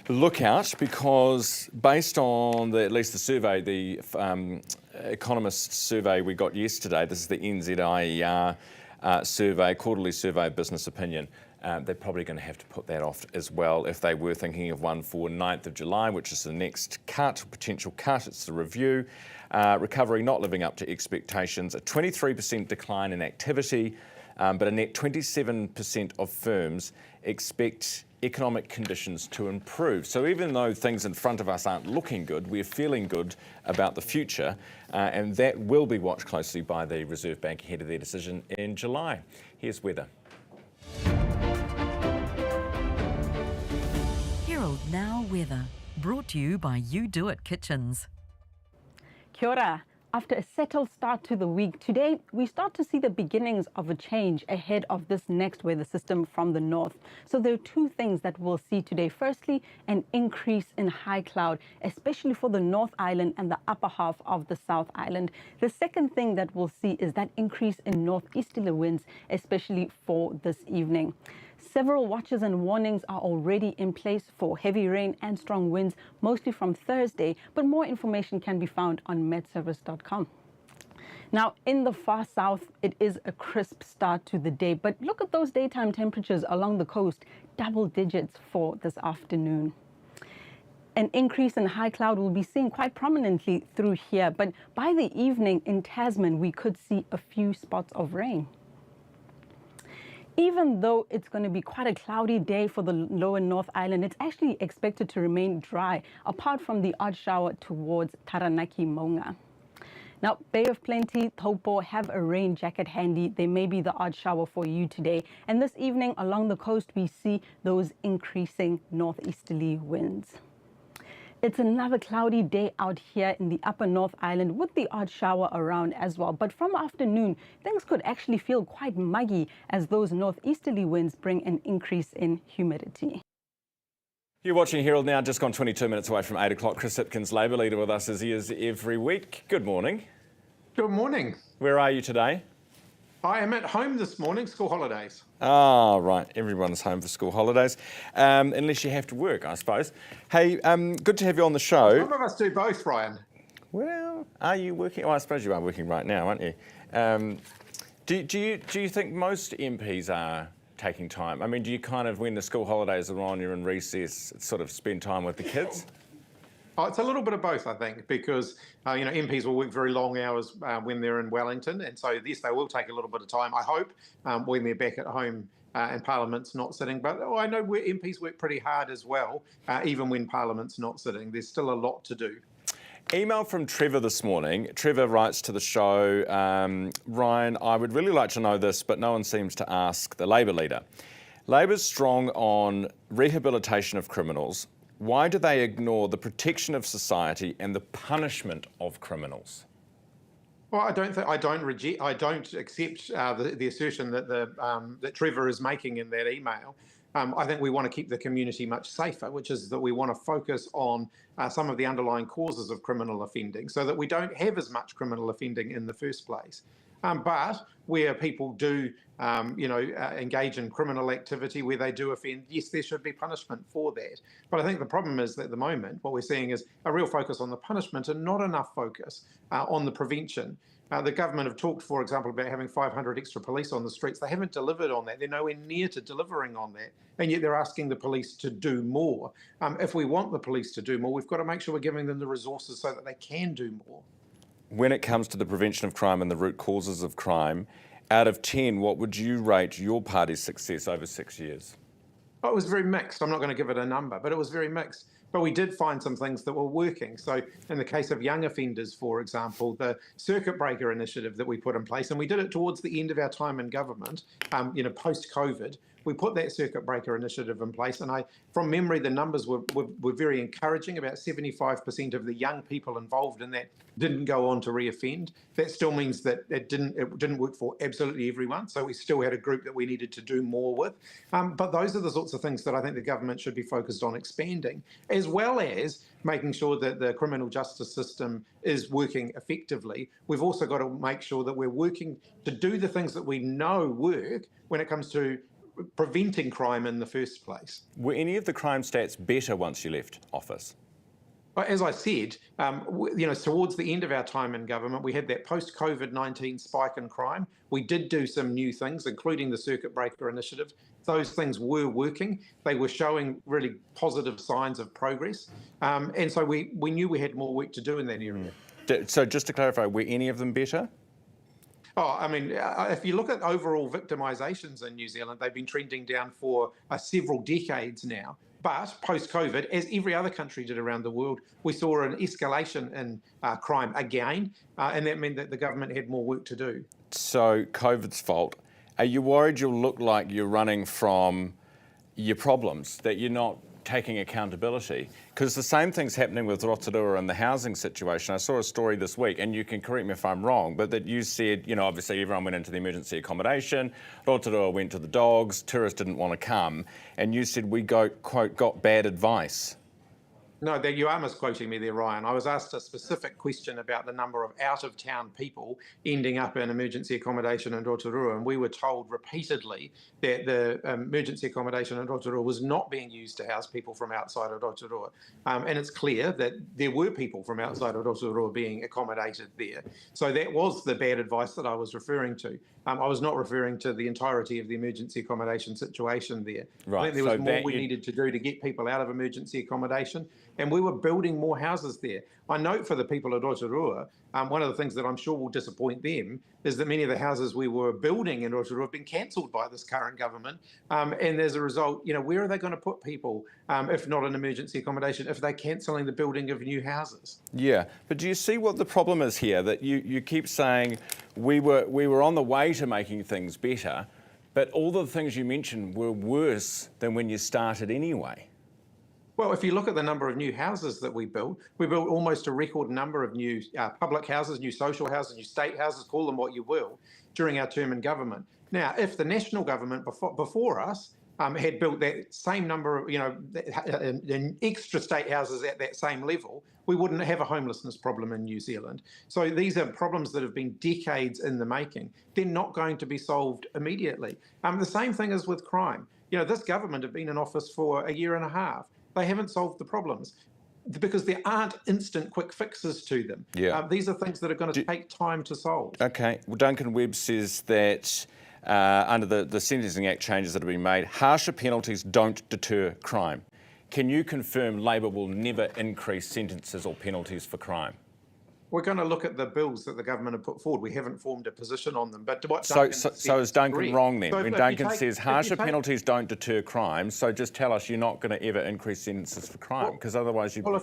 look out, because based on at least the survey, the Economist survey we got yesterday, this is the NZIER survey, quarterly survey of business opinion, they're probably going to have to put that off as well if they were thinking of one for 9th of July, which is the next cut, potential cut. It's the review. Recovery not living up to expectations, a 23% decline in activity, but a net 27% of firms expect economic conditions to improve. So even though things in front of us aren't looking good, we're feeling good about the future, and that will be watched closely by the Reserve Bank ahead of their decision in July. Here's weather. Herald Now Weather, brought to you by You Do It Kitchens. Kia ora. After a settled start to the week, today we start to see the beginnings of a change ahead of this next weather system from the north. So there are two things that we'll see today. Firstly, an increase in high cloud, especially for the North Island and the upper half of the South Island. The second thing that we'll see is that increase in northeasterly winds, especially for this evening. Several watches and warnings are already in place for heavy rain and strong winds, mostly from Thursday, but more information can be found on metservice.com. Now, in the far south, it is a crisp start to the day, but look at those daytime temperatures along the coast, double digits for this afternoon. An increase in high cloud will be seen quite prominently through here, but by the evening in Tasman, we could see a few spots of rain. Even though it's going to be quite a cloudy day for the lower North Island, it's actually expected to remain dry, apart from the odd shower towards Taranaki Maunga. Now, Bay of Plenty, Taupo have a rain jacket handy. There may be the odd shower for you today. And this evening along the coast, we see those increasing northeasterly winds. It's another cloudy day out here in the upper North Island with the odd shower around as well. But from afternoon, things could actually feel quite muggy as those northeasterly winds bring an increase in humidity. You're watching Herald Now, just gone 22 minutes away from 8 o'clock. Chris Hipkins, Labour leader, with us as he is every week. Good morning. Good morning. Where are you today? I am at home this morning, school holidays. Ah, right. Everyone's home for school holidays, unless you have to work, I suppose. Hey, good to have you on the show. Some of us do both, Ryan. Well, are you working? Oh, I suppose you are working right now, aren't you? Do you think most MPs are taking time? I mean, do you kind of, when the school holidays are on, you're in recess, sort of spend time with the kids? Oh, it's a little bit of both, I think, because MPs will work very long hours when they're in Wellington, and so yes, they will take a little bit of time. I hope when they're back at home and Parliament's not sitting. But I know MPs work pretty hard as well, even when Parliament's not sitting. There's still a lot to do. Email from Trevor this morning. Trevor writes to the show, Ryan, I would really like to know this, but no one seems to ask the Labor leader. Labor's strong on rehabilitation of criminals. Why do they ignore the protection of society and the punishment of criminals? Well, I don't accept the assertion that that Trevor is making in that email. I think we want to keep the community much safer, which is that we want to focus on some of the underlying causes of criminal offending so that we don't have as much criminal offending in the first place. But where people do, engage in criminal activity, where they do offend, yes, there should be punishment for that. But I think the problem is that at the moment, what we're seeing is a real focus on the punishment and not enough focus on the prevention. The government have talked, for example, about having 500 extra police on the streets. They haven't delivered on that. They're nowhere near to delivering on that. And yet they're asking the police to do more. If we want the police to do more, we've got to make sure we're giving them the resources so that they can do more. When it comes to the prevention of crime and the root causes of crime, out of 10, what would you rate your party's success over 6 years? It was very mixed. I'm not going to give it a number, but it was very mixed. But we did find some things that were working. So in the case of young offenders, for example, the circuit breaker initiative that we put in place, and we did it towards the end of our time in government, post-COVID, we put that circuit breaker initiative in place. And from memory, the numbers were very encouraging. About 75% of the young people involved in that didn't go on to reoffend. That still means that it didn't work for absolutely everyone. So we still had a group that we needed to do more with. But those are the sorts of things that I think the government should be focused on expanding, as well as making sure that the criminal justice system is working effectively. We've also got to make sure that we're working to do the things that we know work when it comes to preventing crime in the first place. Were any of the crime stats better once you left office? As I said, towards the end of our time in government, we had that post-COVID-19 spike in crime. We did do some new things, including the circuit breaker initiative. Those things were working. They were showing really positive signs of progress. And so we knew we had more work to do in that area. So just to clarify, were any of them better? If you look at overall victimisations in New Zealand, they've been trending down for several decades now. But post-COVID, as every other country did around the world, we saw an escalation in crime again, and that meant that the government had more work to do. So COVID's fault. Are you worried you'll look like you're running from your problems, that you're not taking accountability? Because the same thing's happening with Rotorua and the housing situation. I saw a story this week, and you can correct me if I'm wrong, but that you said, obviously everyone went into the emergency accommodation, Rotorua went to the dogs, tourists didn't want to come, and you said we quote, got bad advice. No, you are misquoting me there, Ryan. I was asked a specific question about the number of out-of-town people ending up in emergency accommodation in Rotorua, and we were told repeatedly that the emergency accommodation in Rotorua was not being used to house people from outside of Rotorua. And it's clear that there were people from outside of Rotorua being accommodated there. So that was the bad advice that I was referring to. I was not referring to the entirety of the emergency accommodation situation there. Right. I think there was more we needed to do to get people out of emergency accommodation, and we were building more houses there. I note for the people of Rotorua, one of the things that I'm sure will disappoint them is that many of the houses we were building in Rotorua have been cancelled by this current government. And as a result, where are they going to put people if not in emergency accommodation, if they're cancelling the building of new houses? Yeah, but do you see what the problem is here? That you keep saying we were on the way to making things better, but all the things you mentioned were worse than when you started anyway. Well, if you look at the number of new houses that we built almost a record number of new public houses, new social houses, new state houses, call them what you will, during our term in government. Now, if the national government before us had built that same number of, extra state houses at that same level, we wouldn't have a homelessness problem in New Zealand. So these are problems that have been decades in the making. They're not going to be solved immediately. The same thing is with crime. This government have been in office for a year and a half. They haven't solved the problems because there aren't instant quick fixes to them. Yeah. These are things that are going to take time to solve. Okay. Well, Duncan Webb says that under the Sentencing Act changes that have been made, harsher penalties don't deter crime. Can you confirm Labor will never increase sentences or penalties for crime? We're going to look at the bills that the government have put forward. We haven't formed a position on them. But what So Duncan is Duncan correct. wrong then? So When if Duncan you take- says if you harsher take- penalties don't deter crime, so just tell us you're not going to ever increase sentences for crime, because otherwise you... Well,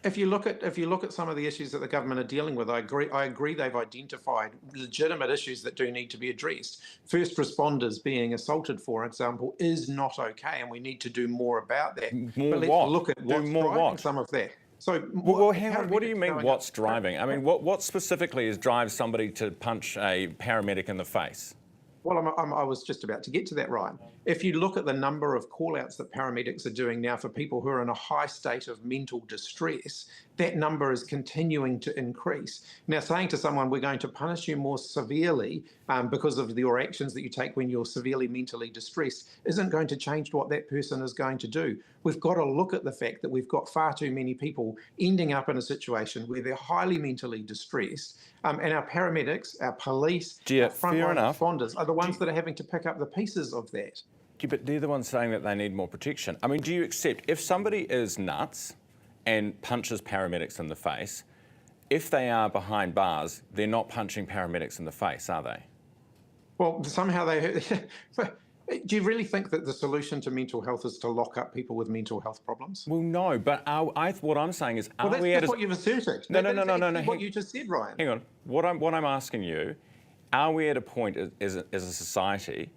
if you look at some of the issues that the government are dealing with, I agree they've identified legitimate issues that do need to be addressed. First responders being assaulted, for example, is not okay, and we need to do more about that. More but let's what? look at Do what's more driving what? some of that. So, Well, hang on. What do you mean, what's driving? I mean, what specifically drives somebody to punch a paramedic in the face? Well, I was just about to get to that, Ryan. If you look at the number of call-outs that paramedics are doing now for people who are in a high state of mental distress, that number is continuing to increase. Now, saying to someone, we're going to punish you more severely because of your actions that you take when you're severely mentally distressed, isn't going to change what that person is going to do. We've got to look at the fact that we've got far too many people ending up in a situation where they're highly mentally distressed, and our paramedics, our police, our frontline responders are the ones that are having to pick up the pieces of that. Yeah, but they're the ones saying that they need more protection. I mean, do you accept, if somebody is nuts and punches paramedics in the face, if they are behind bars, they're not punching paramedics in the face, are they? Well, somehow they... Do you really think that the solution to mental health is to lock up people with mental health problems? Well, no, but what I'm saying is, are that's, we that's what you've asserted. No. What you just said, Ryan. Hang on. What I'm asking you, are we at a point as a society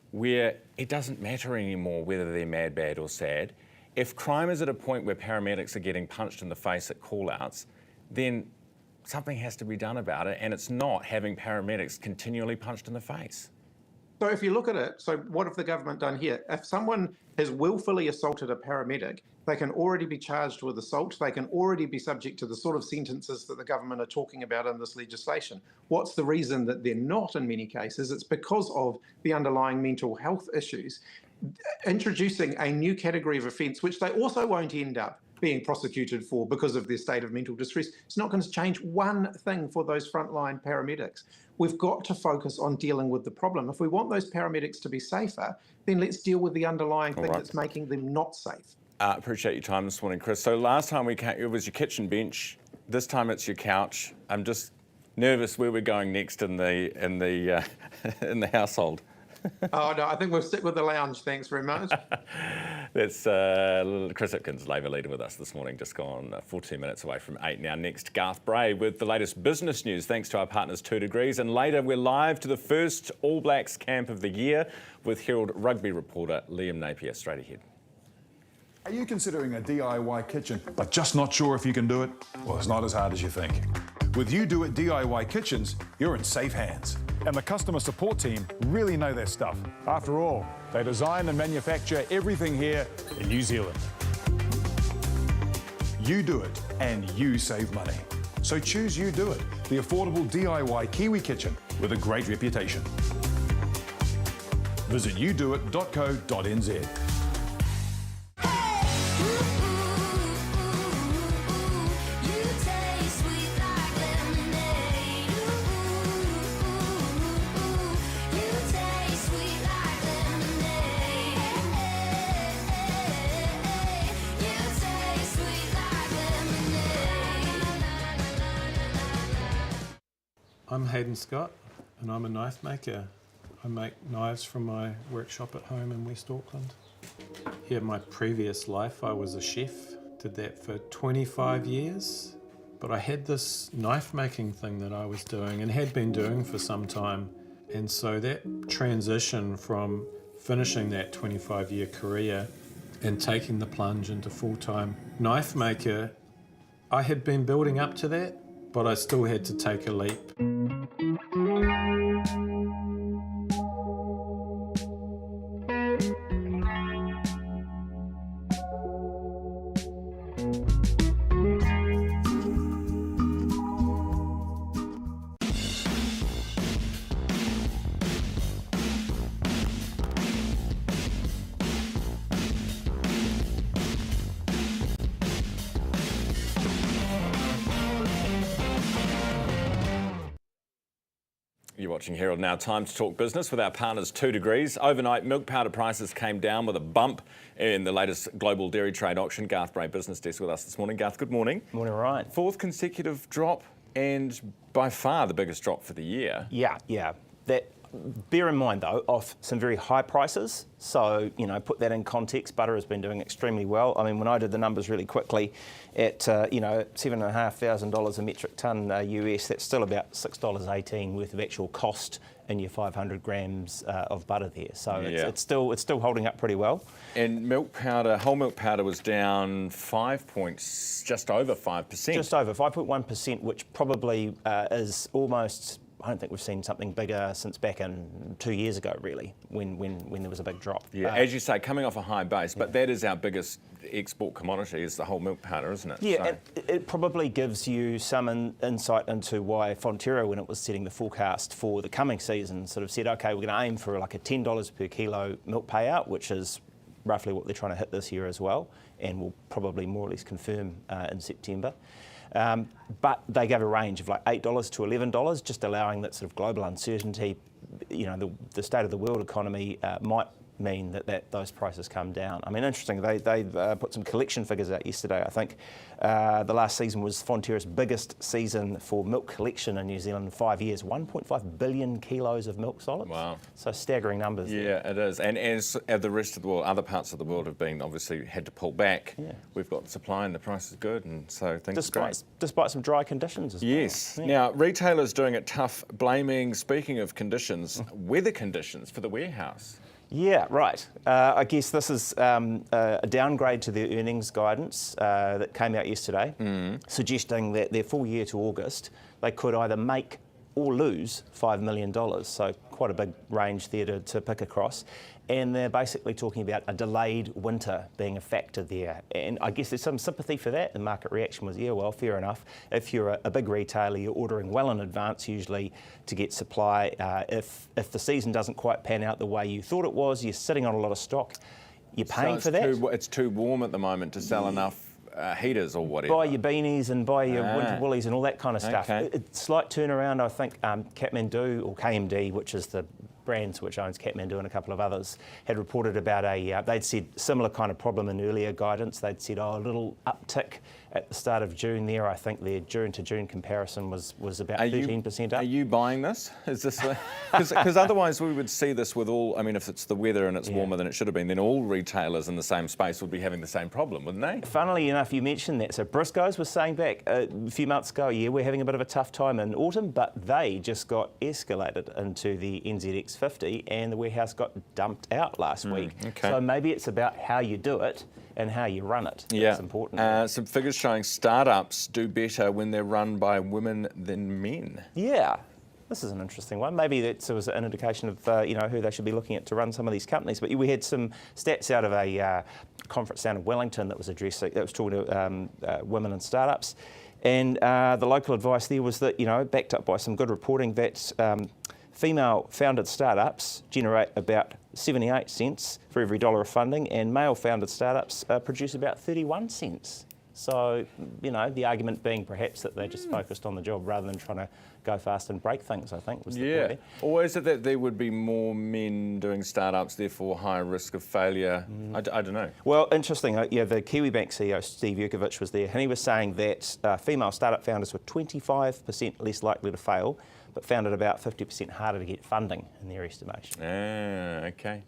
where it doesn't matter anymore whether they're mad, bad or sad? If crime is at a point where paramedics are getting punched in the face at call-outs, then something has to be done about it, and it's not having paramedics continually punched in the face. So if you look at it, so what have the government done here? If someone has willfully assaulted a paramedic, they can already be charged with assault. They can already be subject to the sort of sentences that the government are talking about in this legislation. What's the reason that they're not in many cases? It's because of the underlying mental health issues. Introducing a new category of offence, which they also won't end up being prosecuted for because of their state of mental distress, it's not going to change one thing for those frontline paramedics. We've got to focus on dealing with the problem. If we want those paramedics to be safer, then let's deal with the underlying thing that's making them not safe. Appreciate your time this morning, Chris. So last time we came, it was your kitchen bench. This time it's your couch. I'm just nervous where we're going next in the household. Oh no, I think we'll stick with the lounge. Thanks very much. That's Chris Hipkins, Labor leader, with us this morning, just gone 14 minutes away from 8 now. Next, Garth Bray with the latest business news, thanks to our partners 2 Degrees. And later, we're live to the first All Blacks camp of the year with Herald rugby reporter Liam Napier. Straight ahead. Are you considering a DIY kitchen, but just not sure if you can do it? Well, it's not as hard as you think. With You Do It DIY Kitchens, you're in safe hands. And the customer support team really know their stuff. After all, they design and manufacture everything here in New Zealand. You do it, and you save money. So choose You Do It, the affordable DIY Kiwi kitchen with a great reputation. Visit newsroom.co.nz. I'm Hayden Scott, and I'm a knife maker. I make knives from my workshop at home in West Auckland. Here, in my previous life, I was a chef. Did that for 25 years. But I had this knife making thing that I was doing and had been doing for some time. And so that transition from finishing that 25-year career and taking the plunge into full-time knife maker, I had been building up to that, but I still had to take a leap. You're watching Herald Now. Time to talk business with our partners 2 Degrees. Overnight, milk powder prices came down with a bump in the latest global dairy trade auction. Garth Bray, Business Desk, with us this morning. Garth, good morning. Morning, Ryan. Fourth consecutive drop And by far the biggest drop for the year. Yeah. That, bear in mind though, off some very high prices. So, put that in context, butter has been doing extremely well. I mean, when I did the numbers really quickly at, $7,500 a metric tonne US, that's still about $6.18 worth of actual cost in your 500 grams of butter there. So it's still holding up pretty well. And milk powder, whole milk powder was down 5 points, just over 5%. Just over 5.1%, which probably is almost, I don't think we've seen something bigger since back in 2 years ago, really, when there was a big drop. Yeah, as you say, coming off a high base, but that is our biggest export commodity, is the whole milk powder, isn't it? Yeah, so it probably gives you some insight into why Fonterra, when it was setting the forecast for the coming season, sort of said, okay, we're going to aim for like a $10 per kilo milk payout, which is roughly what they're trying to hit this year as well, and will probably more or less confirm in September. But they gave a range of like $8 to $11, just allowing that sort of global uncertainty. The state of the world economy might mean that those prices come down. I mean, interesting, they put some collection figures out yesterday. I think the last season was Fonterra's biggest season for milk collection in New Zealand in 5 years, 1.5 billion kilos of milk solids. Wow. So staggering numbers. Yeah, it is. And as the rest of the world, other parts of the world have been obviously had to pull back, we've got the supply and the price is good, and so things are great. Despite some dry conditions as well. Yes. Yeah. Now, retailers doing it tough, blaming, speaking of conditions, weather conditions for the warehouse. Yeah, right. I guess this is a downgrade to their earnings guidance that came out yesterday, suggesting that their full year to August, they could either make or lose $5 million. So quite a big range there to pick across. And they're basically talking about a delayed winter being a factor there. And I guess there's some sympathy for that. The market reaction was, yeah, well, fair enough. If you're a big retailer, you're ordering well in advance usually to get supply. If the season doesn't quite pan out the way you thought it was, you're sitting on a lot of stock, you're paying for that. It's too warm at the moment to sell enough heaters or whatever. Buy your beanies and buy your winter woolies and all that kind of stuff. Slight turnaround, I think Kathmandu, or KMD, which is the brands which owns Kathmandu and a couple of others, had reported about they'd said similar kind of problem in earlier guidance. They'd said, a little uptick at the start of June there. I think their June to June comparison was about 13% up. Are you buying this? Is this because otherwise we would see this with all, I mean, if it's the weather and it's warmer than it should have been, then all retailers in the same space would be having the same problem, wouldn't they? Funnily enough, you mentioned that. So Briscoe's was saying back a few months ago, we're having a bit of a tough time in autumn, but they just got escalated into the NZX50 and the warehouse got dumped out last week. Okay. So maybe it's about how you do it and how you run it. That's important. Some figures showing startups do better when they're run by women than men. Yeah. This is an interesting one. Maybe that was an indication of who they should be looking at to run some of these companies. But we had some stats out of a conference down in Wellington that was talking to women and startups, and the local advice there was that backed up by some good reporting that female-founded startups generate about 78 cents for every dollar of funding, and male-founded startups produce about 31 cents. So, the argument being perhaps that they're just focused on the job rather than trying to go fast and break things, I think, was the point. Or is it that there would be more men doing startups, therefore higher risk of failure? I don't know. Well, interesting. The KiwiBank CEO, Steve Yurkovich, was there, and he was saying that female startup founders were 25% less likely to fail, but found it about 50% harder to get funding in their estimation. Okay.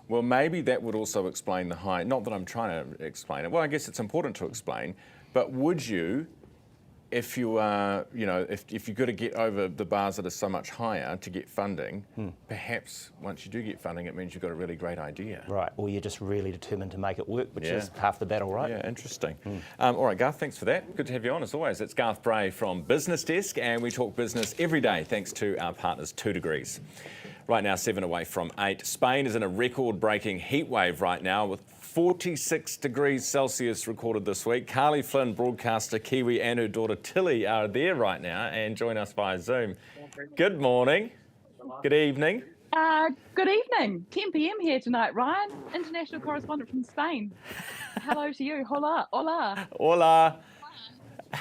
Well, maybe that would also explain the high, not that I'm trying to explain it, well, I guess it's important to explain, but would you, if you are, if you've got to get over the bars that are so much higher to get funding, perhaps once you do get funding, it means you've got a really great idea. Right, or you're just really determined to make it work, which is half the battle, right? Yeah, interesting. All right, Garth, thanks for that. Good to have you on as always. It's Garth Bray from Business Desk, and we talk business every day thanks to our partners 2 Degrees. Right now, 7 away from 8. Spain is in a record-breaking heat wave right now with 46 degrees Celsius recorded this week. Carly Flynn, broadcaster, Kiwi, and her daughter Tilly are there right now and join us via Zoom. Good morning. Good evening. Good evening. 10 p.m. here tonight, Ryan, international correspondent from Spain. Hello to you. Hola. Hola. Hola.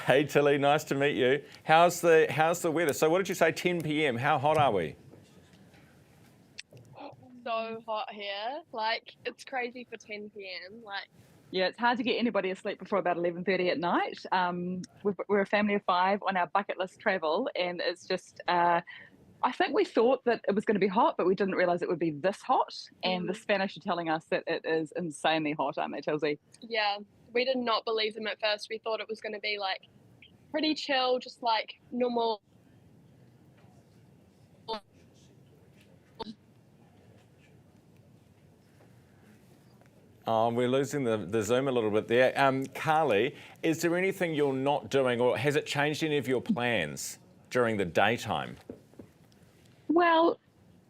Hey, Tilly, nice to meet you. How's the weather? So what did you say, 10 p.m.? How hot are we? So hot here, like it's crazy for 10 p.m. Like Yeah, it's hard to get anybody asleep before about 11:30 at night. We're a family of 5 on our bucket list travel, and it's just, I think we thought that it was going to be hot, but we didn't realise it would be this hot. And the Spanish are telling us that it is insanely hot, aren't they, Tilsey? Yeah, we did not believe them at first. We thought it was going to be like pretty chill, just like normal. Oh, we're losing the Zoom a little bit there. Carly, is there anything you're not doing, or has it changed any of your plans during the daytime? Well,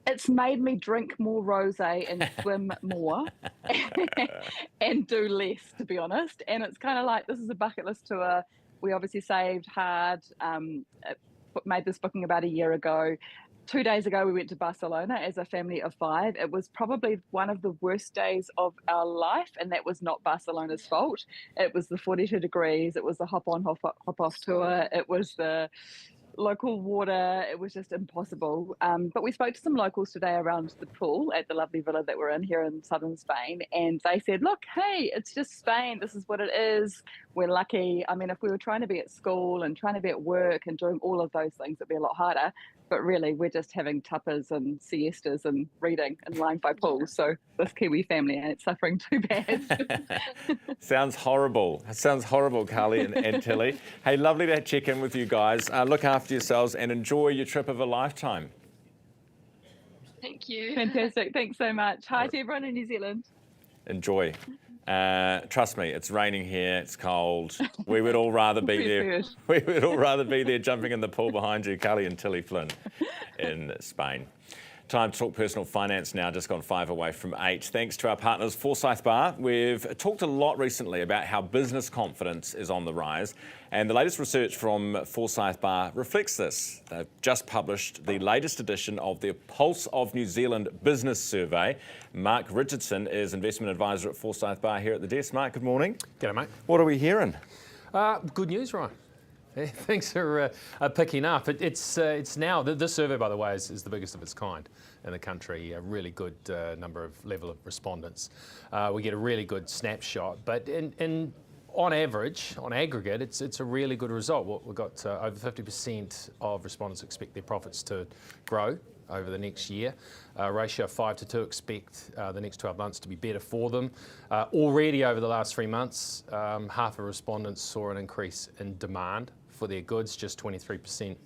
it's made me drink more rosé and swim more and do less, to be honest. And it's kind of like, this is a bucket list tour. We obviously saved hard, made this booking about a year ago. 2 days ago, we went to Barcelona as a family of 5. It was probably one of the worst days of our life, and that was not Barcelona's fault. It was the 42 degrees. It was the hop-on, hop-off tour. It was the local water. It was just impossible. But we spoke to some locals today around the pool at the lovely villa that we're in here in southern Spain, and they said, look, hey, it's just Spain. This is what it is. We're lucky. I mean, if we were trying to be at school and trying to be at work and doing all of those things, it'd be a lot harder. But really, we're just having tapas and siestas and reading and lying by pools. So this Kiwi family ain't suffering too bad. Sounds horrible. It sounds horrible, Carly and Tilly. Hey, lovely to check in with you guys. Look after yourselves and enjoy your trip of a lifetime. Thank you. Fantastic. Thanks so much. Hi to everyone in New Zealand. Enjoy. Trust me, it's raining here, it's cold. We would all rather be there. We would all rather be there jumping in the pool behind you, Carly and Tilly Flynn in Spain. Time to talk personal finance now, just gone 5 away from 8. Thanks to our partners, Forsyth Bar. We've talked a lot recently about how business confidence is on the rise, and the latest research from Forsyth Bar reflects this. They've just published the latest edition of their Pulse of New Zealand Business Survey. Mark Richardson is investment advisor at Forsyth Bar here at the desk. Mark, good morning. G'day, mate. What are we hearing? Good news, Ryan. Things are picking up. It's now, this survey, by the way, is the biggest of its kind in the country. A really good level of respondents. We get a really good snapshot, but on average, on aggregate, it's a really good result. We've got over 50% of respondents expect their profits to grow over the next year. Ratio of 5 to 2, expect the next 12 months to be better for them. Already over the last 3 months, half of respondents saw an increase in demand for their goods, just 23%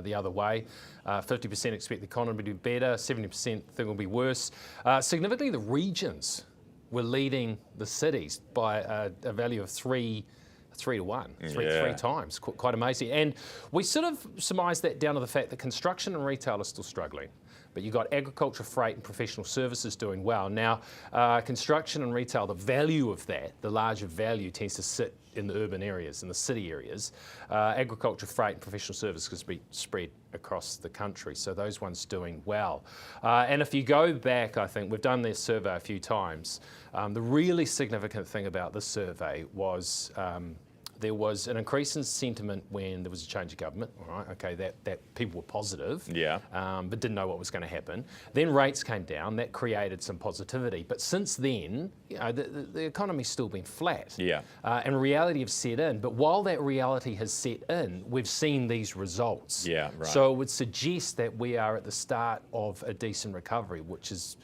the other way. 50% expect the economy to be better, 70% think it'll be worse. Significantly, the regions were leading the cities by a value of 3 to 1, three times, quite amazing. And we sort of surmise that down to the fact that construction and retail are still struggling. But you've got agriculture, freight and professional services doing well. Now, construction and retail, the value of that, the larger value tends to sit in the urban areas, in the city areas. Agriculture, freight and professional services can be spread across the country, so those ones doing well. And if you go back, I think, we've done this survey a few times, the really significant thing about this survey was there was an increase in sentiment when there was a change of government, all right, okay, that people were positive, but didn't know what was going to happen. Then rates came down, that created some positivity. But since then, you know, the economy's still been flat. And reality has set in. But while that reality has set in, we've seen these results. So it would suggest that we are at the start of a decent recovery, which is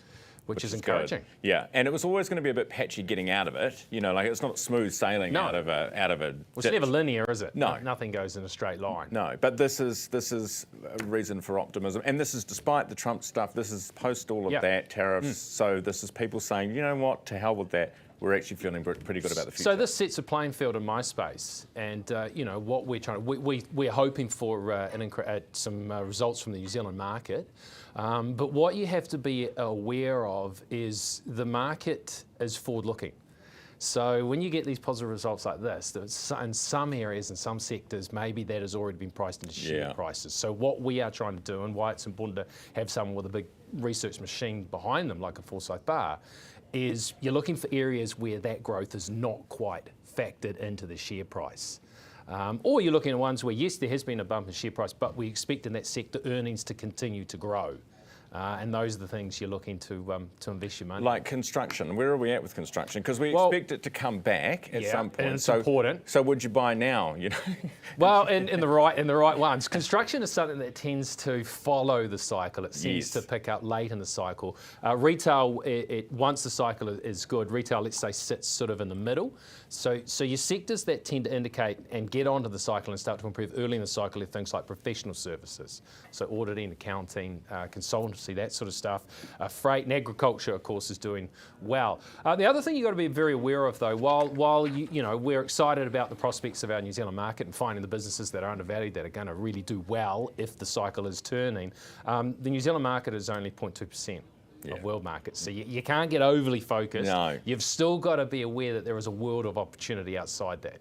encouraging. Good. Yeah, and it was always going to be a bit patchy getting out of it. You know, like it's not smooth sailing out of a. It's never linear, is it? No, nothing goes in a straight line. No, but this is a reason for optimism, and this is despite the Trump stuff. This is post all of that tariffs. So this is people saying, you know what, to hell with that. We're actually feeling pretty good about the future. So this sets a playing field in my space, and you know what we're trying. We're hoping for some results from the New Zealand market, but what you have to be aware of is the market is forward-looking. So when you get these positive results like this, in some areas and some sectors, maybe that has already been priced into share prices. So what we are trying to do, and why it's important to have someone with a big research machine behind them, like a Forsyth Bar, is you're looking for areas where that growth is not quite factored into the share price. Or you're looking at ones where, yes, there has been a bump in share price, but we expect in that sector earnings to continue to grow. And those are the things you're looking to invest your money. Like construction. Where are we at with construction? Because we expect it to come back at some point. And it's important. So would you buy now? You know. Well, in the right ones. Construction is something that tends to follow the cycle. It seems to pick up late in the cycle. Retail, once the cycle is good, retail, let's say, sits sort of in the middle. So your sectors that tend to indicate and get onto the cycle and start to improve early in the cycle are things like professional services, so auditing, accounting, consultancy, that sort of stuff. Freight and agriculture, of course, is doing well. The other thing you've got to be very aware of, though, while we're excited about the prospects of our New Zealand market and finding the businesses that are undervalued that are going to really do well if the cycle is turning, the New Zealand market is only 0.2%. Of world markets. So you can't get overly focused. No. You've still got to be aware that there is a world of opportunity outside that.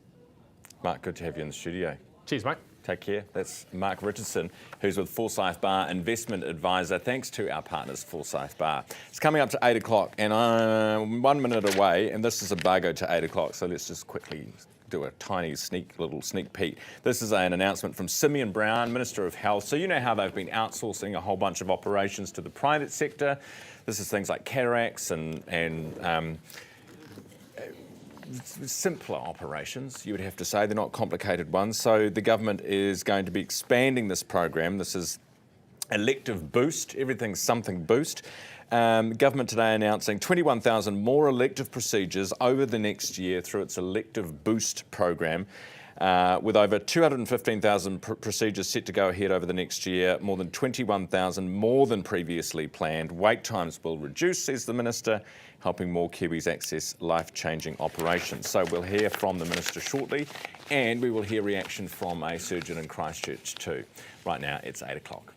Mark, good to have you in the studio. Cheers, mate. Take care. That's Mark Richardson, who's with Forsyth Bar Investment Advisor. Thanks to our partners, Forsyth Bar. It's coming up to 8 o'clock, and I'm 1 minute away, and this is a bugger to 8 o'clock, so let's just quickly do a tiny little sneak peek. This is an announcement from Simeon Brown, Minister of Health. So you know how they've been outsourcing a whole bunch of operations to the private sector. This is things like cataracts and simpler operations, you would have to say. They're not complicated ones. So the government is going to be expanding this program. This is elective boost, everything's something boost. Government today announcing 21,000 more elective procedures over the next year through its elective boost program. With over 215,000 procedures set to go ahead over the next year, more than 21,000 more than previously planned. Wait times will reduce, says the Minister, helping more Kiwis access life-changing operations. So we'll hear from the Minister shortly, and we will hear reaction from a surgeon in Christchurch too. Right now, it's 8 o'clock.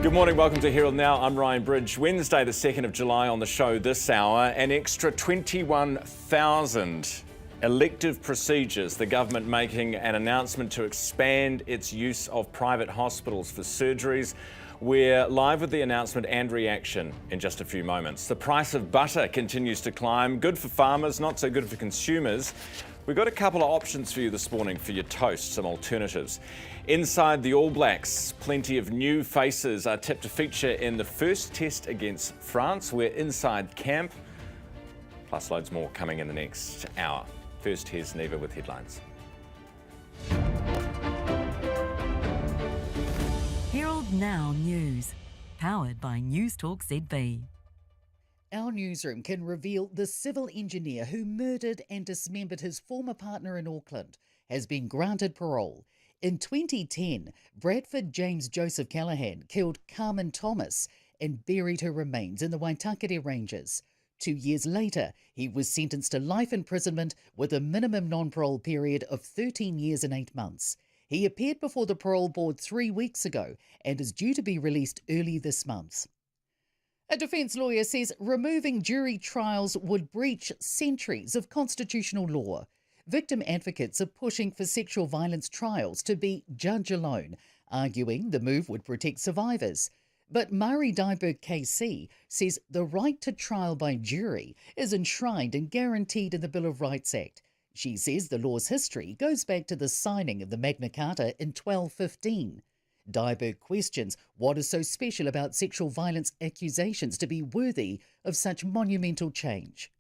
Good morning, welcome to Herald Now. I'm Ryan Bridge. Wednesday, the 2nd of July on the show this hour, an extra 21,000 elective procedures. The government making an announcement to expand its use of private hospitals for surgeries. We're live with the announcement and reaction in just a few moments. The price of butter continues to climb. Good for farmers, not so good for consumers. We've got a couple of options for you this morning for your toast, some alternatives. Inside the All Blacks, plenty of new faces are tipped to feature in the first test against France. We're inside camp, plus loads more coming in the next hour. First, here's Neva with headlines. Herald Now News, powered by Newstalk ZB. Our newsroom can reveal the civil engineer who murdered and dismembered his former partner in Auckland has been granted parole. In 2010, Bradford James Joseph Callahan killed Carmen Thomas and buried her remains in the Waitakere Ranges. 2 years later, he was sentenced to life imprisonment with a minimum non-parole period of 13 years and 8 months. He appeared before the parole board 3 weeks ago and is due to be released early this month. A defence lawyer says removing jury trials would breach centuries of constitutional law. Victim advocates are pushing for sexual violence trials to be judge alone, arguing the move would protect survivors. But Mari Dyberg KC says the right to trial by jury is enshrined and guaranteed in the Bill of Rights Act. She says the law's history goes back to the signing of the Magna Carta in 1215. Dyberg questions what is so special about sexual violence accusations to be worthy of such monumental change.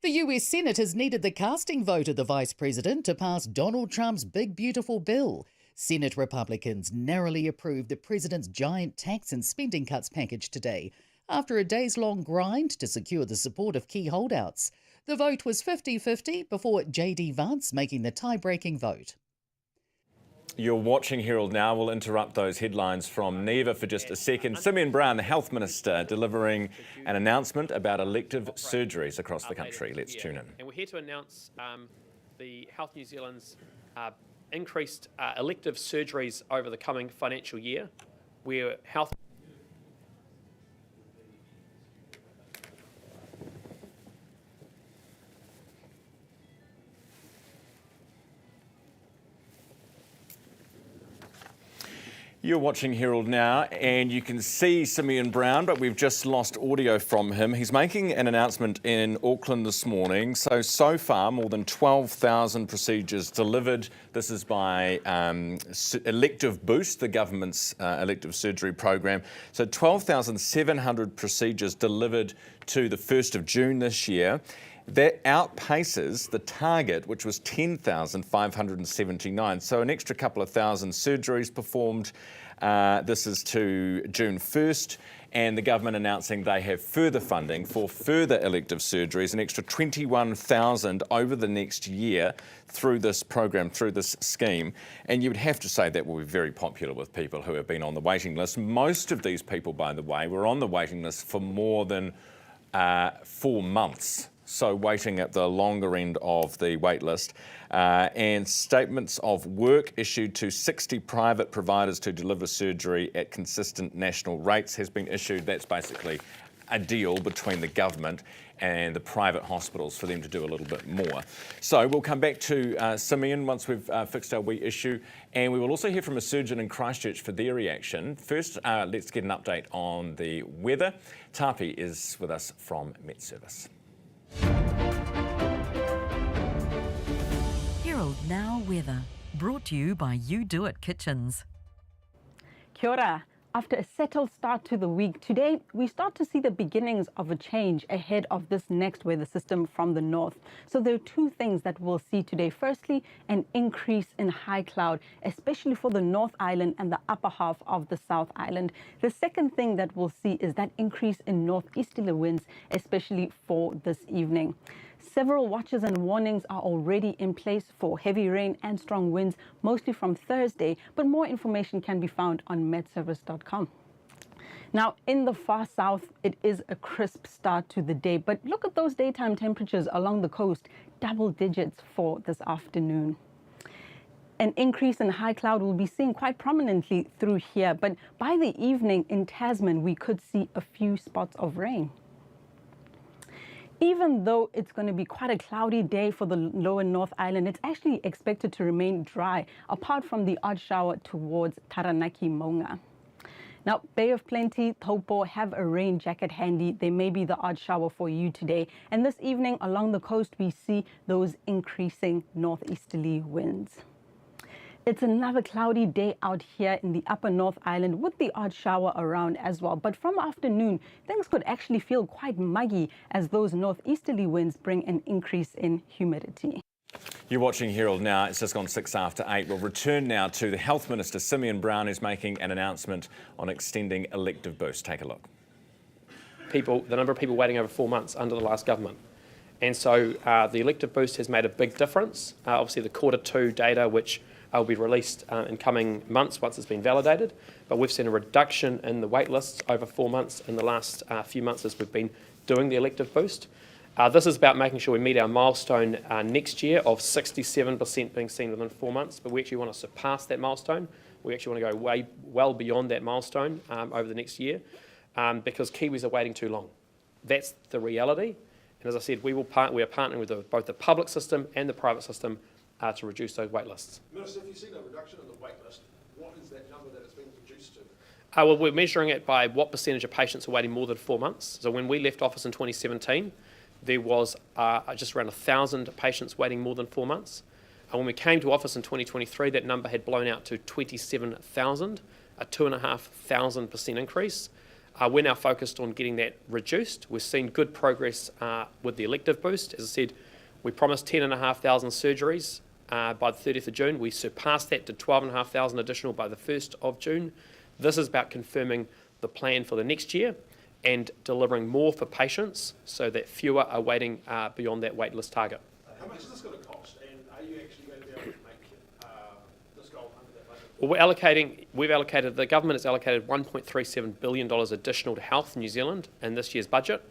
The US Senate has needed the casting vote of the Vice President to pass Donald Trump's big, beautiful bill. Senate Republicans narrowly approved the President's giant tax and spending cuts package today, after a days-long grind to secure the support of key holdouts. The vote was 50-50 before J.D. Vance making the tie-breaking vote. You're watching Herald Now. We'll interrupt those headlines from Neva for just a second. Simeon Brown, the Health Minister, delivering an announcement about elective surgeries across the country. Let's tune in. And we're here to announce the Health New Zealand's increased elective surgeries over the coming financial year, where health... You're watching Herald Now, and you can see Simeon Brown, but we've just lost audio from him. He's making an announcement in Auckland this morning. So far, more than 12,000 procedures delivered. This is by Elective Boost, the government's elective surgery program. So 12,700 procedures delivered to the 1st of June this year. That outpaces the target, which was 10,579. So an extra couple of thousand surgeries performed. This is to June 1st, and the government announcing they have further funding for further elective surgeries, an extra 21,000 over the next year through this program, through this scheme. And you would have to say that will be very popular with people who have been on the waiting list. Most of these people, by the way, were on the waiting list for more than 4 months. So waiting at the longer end of the wait list. And statements of work issued to 60 private providers to deliver surgery at consistent national rates has been issued. That's basically a deal between the government and the private hospitals for them to do a little bit more. So we'll come back to Simeon once we've fixed our wee issue, and we will also hear from a surgeon in Christchurch for their reaction. First, let's get an update on the weather. Tapi is with us from Met Service. Herald Now weather, brought to you by You Do It Kitchens. Kia ora. After a settled start to the week, today we start to see the beginnings of a change ahead of this next weather system from the north. So there are two things that we'll see today. Firstly, an increase in high cloud, especially for the North Island and the upper half of the South Island. The second thing that we'll see is that increase in northeasterly winds, especially for this evening. Several watches and warnings are already in place for heavy rain and strong winds, mostly from Thursday, but more information can be found on metservice.com. Now, in the far south, it is a crisp start to the day, but look at those daytime temperatures along the coast, double digits for this afternoon. An increase in high cloud will be seen quite prominently through here, but by the evening in Tasman, we could see a few spots of rain. Even though it's going to be quite a cloudy day for the lower North Island, it's actually expected to remain dry, apart from the odd shower towards Taranaki Maunga. Now, Bay of Plenty, Taupo have a rain jacket handy. There may be the odd shower for you today. And this evening along the coast, we see those increasing northeasterly winds. It's another cloudy day out here in the upper North Island with the odd shower around as well. But from afternoon, things could actually feel quite muggy as those northeasterly winds bring an increase in humidity. You're watching Herald Now. It's just gone 6 after 8. We'll return now to the Health Minister, Simeon Brown, who's making an announcement on extending elective boost. Take a look. The number of people waiting over 4 months under the last government. And so the elective boost has made a big difference. Obviously, the Q2 data, which will be released in coming months once it's been validated. But we've seen a reduction in the wait lists over 4 months in the last few months as we've been doing the elective boost. This is about making sure we meet our milestone next year of 67% being seen within 4 months, but we actually want to surpass that milestone. We actually want to go well beyond that milestone over the next year because Kiwis are waiting too long. That's the reality. And as I said, we are partnering with both the public system and the private system to reduce those wait lists. Minister, if you've seen a reduction in the wait list, what is that number that it's been reduced to? Well, we're measuring it by what percentage of patients are waiting more than 4 months. So when we left office in 2017, there was just around 1,000 patients waiting more than 4 months. And when we came to office in 2023, that number had blown out to 27,000, a 2,500% increase. We're now focused on getting that reduced. We've seen good progress with the elective boost. As I said, we promised 10,500 surgeries by the 30th of June. We surpassed that to 12,500 additional by the 1st of June. This is about confirming the plan for the next year and delivering more for patients so that fewer are waiting beyond that wait list target. How much is this going to cost, and are you actually going to be able to make this goal under that budget? Well, the government has allocated $1.37 billion additional to health in New Zealand in this year's budget.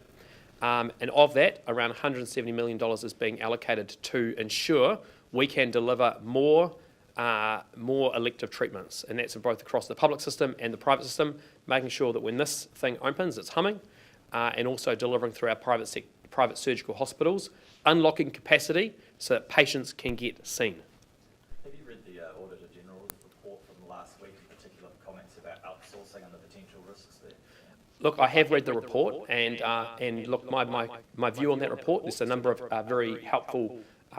And of that, around $170 million is being allocated to ensure we can deliver more elective treatments. And that's both across the public system and the private system, making sure that when this thing opens, it's humming, and also delivering through our private surgical hospitals, unlocking capacity so that patients can get seen. Have you read the Auditor General's report from last week, in particular the comments focusing on the potential risks there? Look, I have read the report, and look, my view on that report, there's a number of very helpful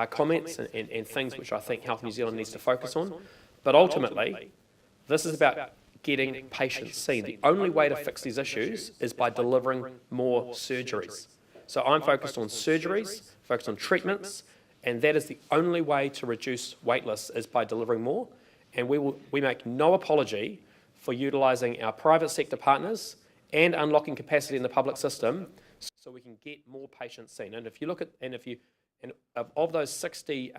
comments and things which I think Health New Zealand needs to focus on. But ultimately, this is about getting patients seen. The only way to fix these issues is by delivering more surgeries. So I'm focused on surgeries, focused on treatments, and that is the only way to reduce wait lists is by delivering more. And we make no apology for utilising our private sector partners and unlocking capacity in the public system so we can get more patients seen. And if you look at, of those 60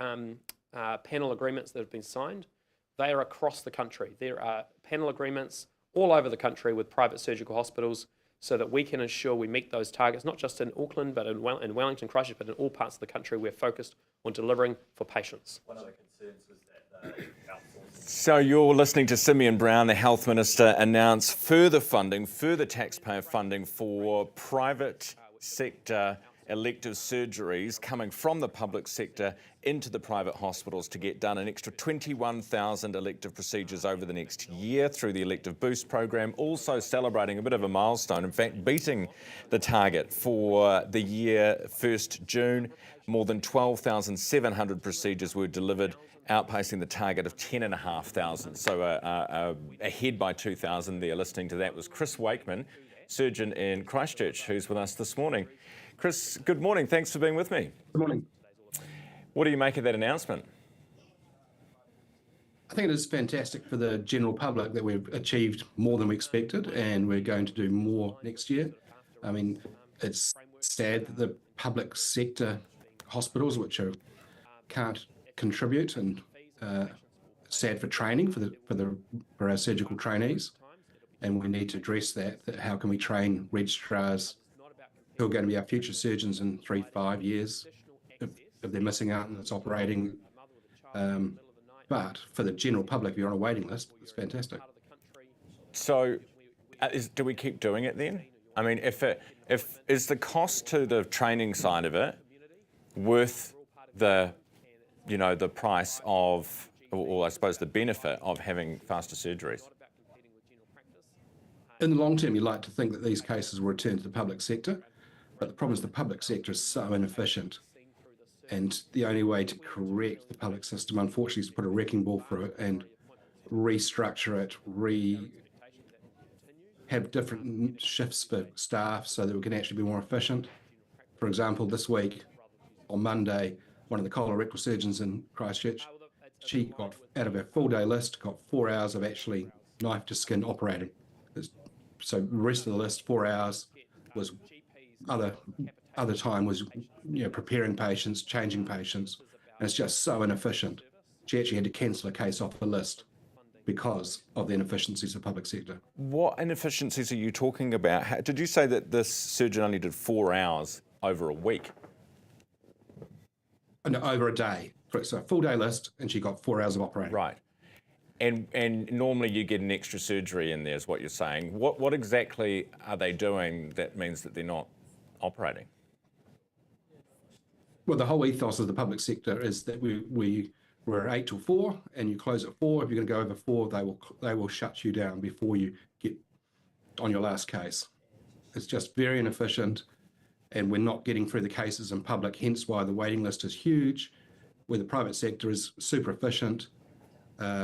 panel agreements that have been signed, they are across the country. There are panel agreements all over the country with private surgical hospitals so that we can ensure we meet those targets, not just in Auckland, but in Wellington, Christchurch, but in all parts of the country. We're focused on delivering for patients. One of the concerns was that outsourcing. So you're listening to Simeon Brown, the Health Minister, announce further funding, further taxpayer funding for private sector elective surgeries coming from the public sector into the private hospitals to get done. An extra 21,000 elective procedures over the next year through the Elective Boost program, also celebrating a bit of a milestone, in fact beating the target for the year 1st June. More than 12,700 procedures were delivered, outpacing the target of 10,500. So ahead by 2,000 there. Listening to that was Chris Wakeman, surgeon in Christchurch, who's with us this morning. Chris, good morning. Thanks for being with me. Good morning. What do you make of that announcement? I think it is fantastic for the general public that we've achieved more than we expected, and we're going to do more next year. I mean, it's sad that the public sector hospitals, which can't contribute, and sad for training for our surgical trainees, and we need to address that. How can we train registrars who are going to be our future surgeons in 3-5 years if they're missing out and it's operating? But for the general public, if you're on a waiting list, it's fantastic. So do we keep doing it then? I mean, if is the cost to the training side of it worth the price of, or I suppose the benefit of having faster surgeries? In the long term, you'd like to think that these cases will return to the public sector, but the problem is the public sector is so inefficient. And the only way to correct the public system, unfortunately, is to put a wrecking ball through it and restructure it, have different shifts for staff so that we can actually be more efficient. For example, this week, on Monday, one of the colorectal surgeons in Christchurch, she got, out of her full day list, got 4 hours of actually knife to skin operating. So the rest of the list, 4 hours, was other time was preparing patients, changing patients, and it's just so inefficient. She actually had to cancel a case off the list because of the inefficiencies of the public sector. What inefficiencies are you talking about? Did you say that this surgeon only did 4 hours over a week? No, over a day. So a full day list, and she got 4 hours of operating. Right. And normally you get an extra surgery in there, is what you're saying. What exactly are they doing that means that they're not operating? Well, the whole ethos of the public sector is that we're 8 till 4, and you close at 4. If you're going to go over 4, they will shut you down before you get on your last case. It's just very inefficient, and we're not getting through the cases in public, hence why the waiting list is huge, where the private sector is super efficient.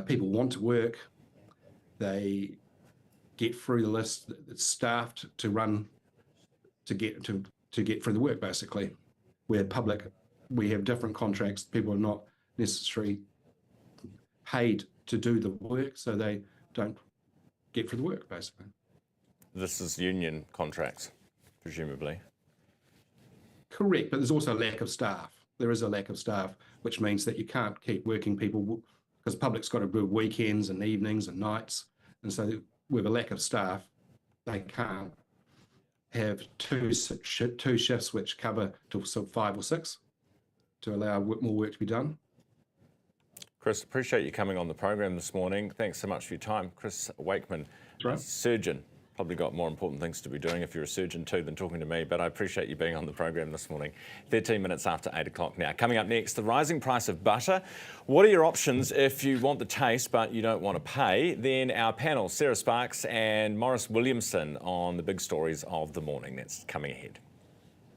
People want to work. They get through the list. It's staffed to run to get through the work, basically. Where public, we have different contracts. People are not necessarily paid to do the work, so they don't get through the work, basically. This is union contracts, presumably. Correct, but there's also a lack of staff. There is a lack of staff, which means that you can't keep working people because the public's got to do weekends and evenings and nights. And so with a lack of staff, they can't have two shifts which cover till 5 or 6 to allow more work to be done. Chris, appreciate you coming on the program this morning. Thanks so much for your time. Chris Wakeman, surgeon Probably got more important things to be doing if you're a surgeon too than talking to me, but I appreciate you being on the program this morning. 13 minutes after 8 o'clock now. Coming up next, the rising price of butter. What are your options if you want the taste but you don't want to pay? Then our panel, Sarah Sparks and Morris Williamson, on the big stories of the morning. That's coming ahead.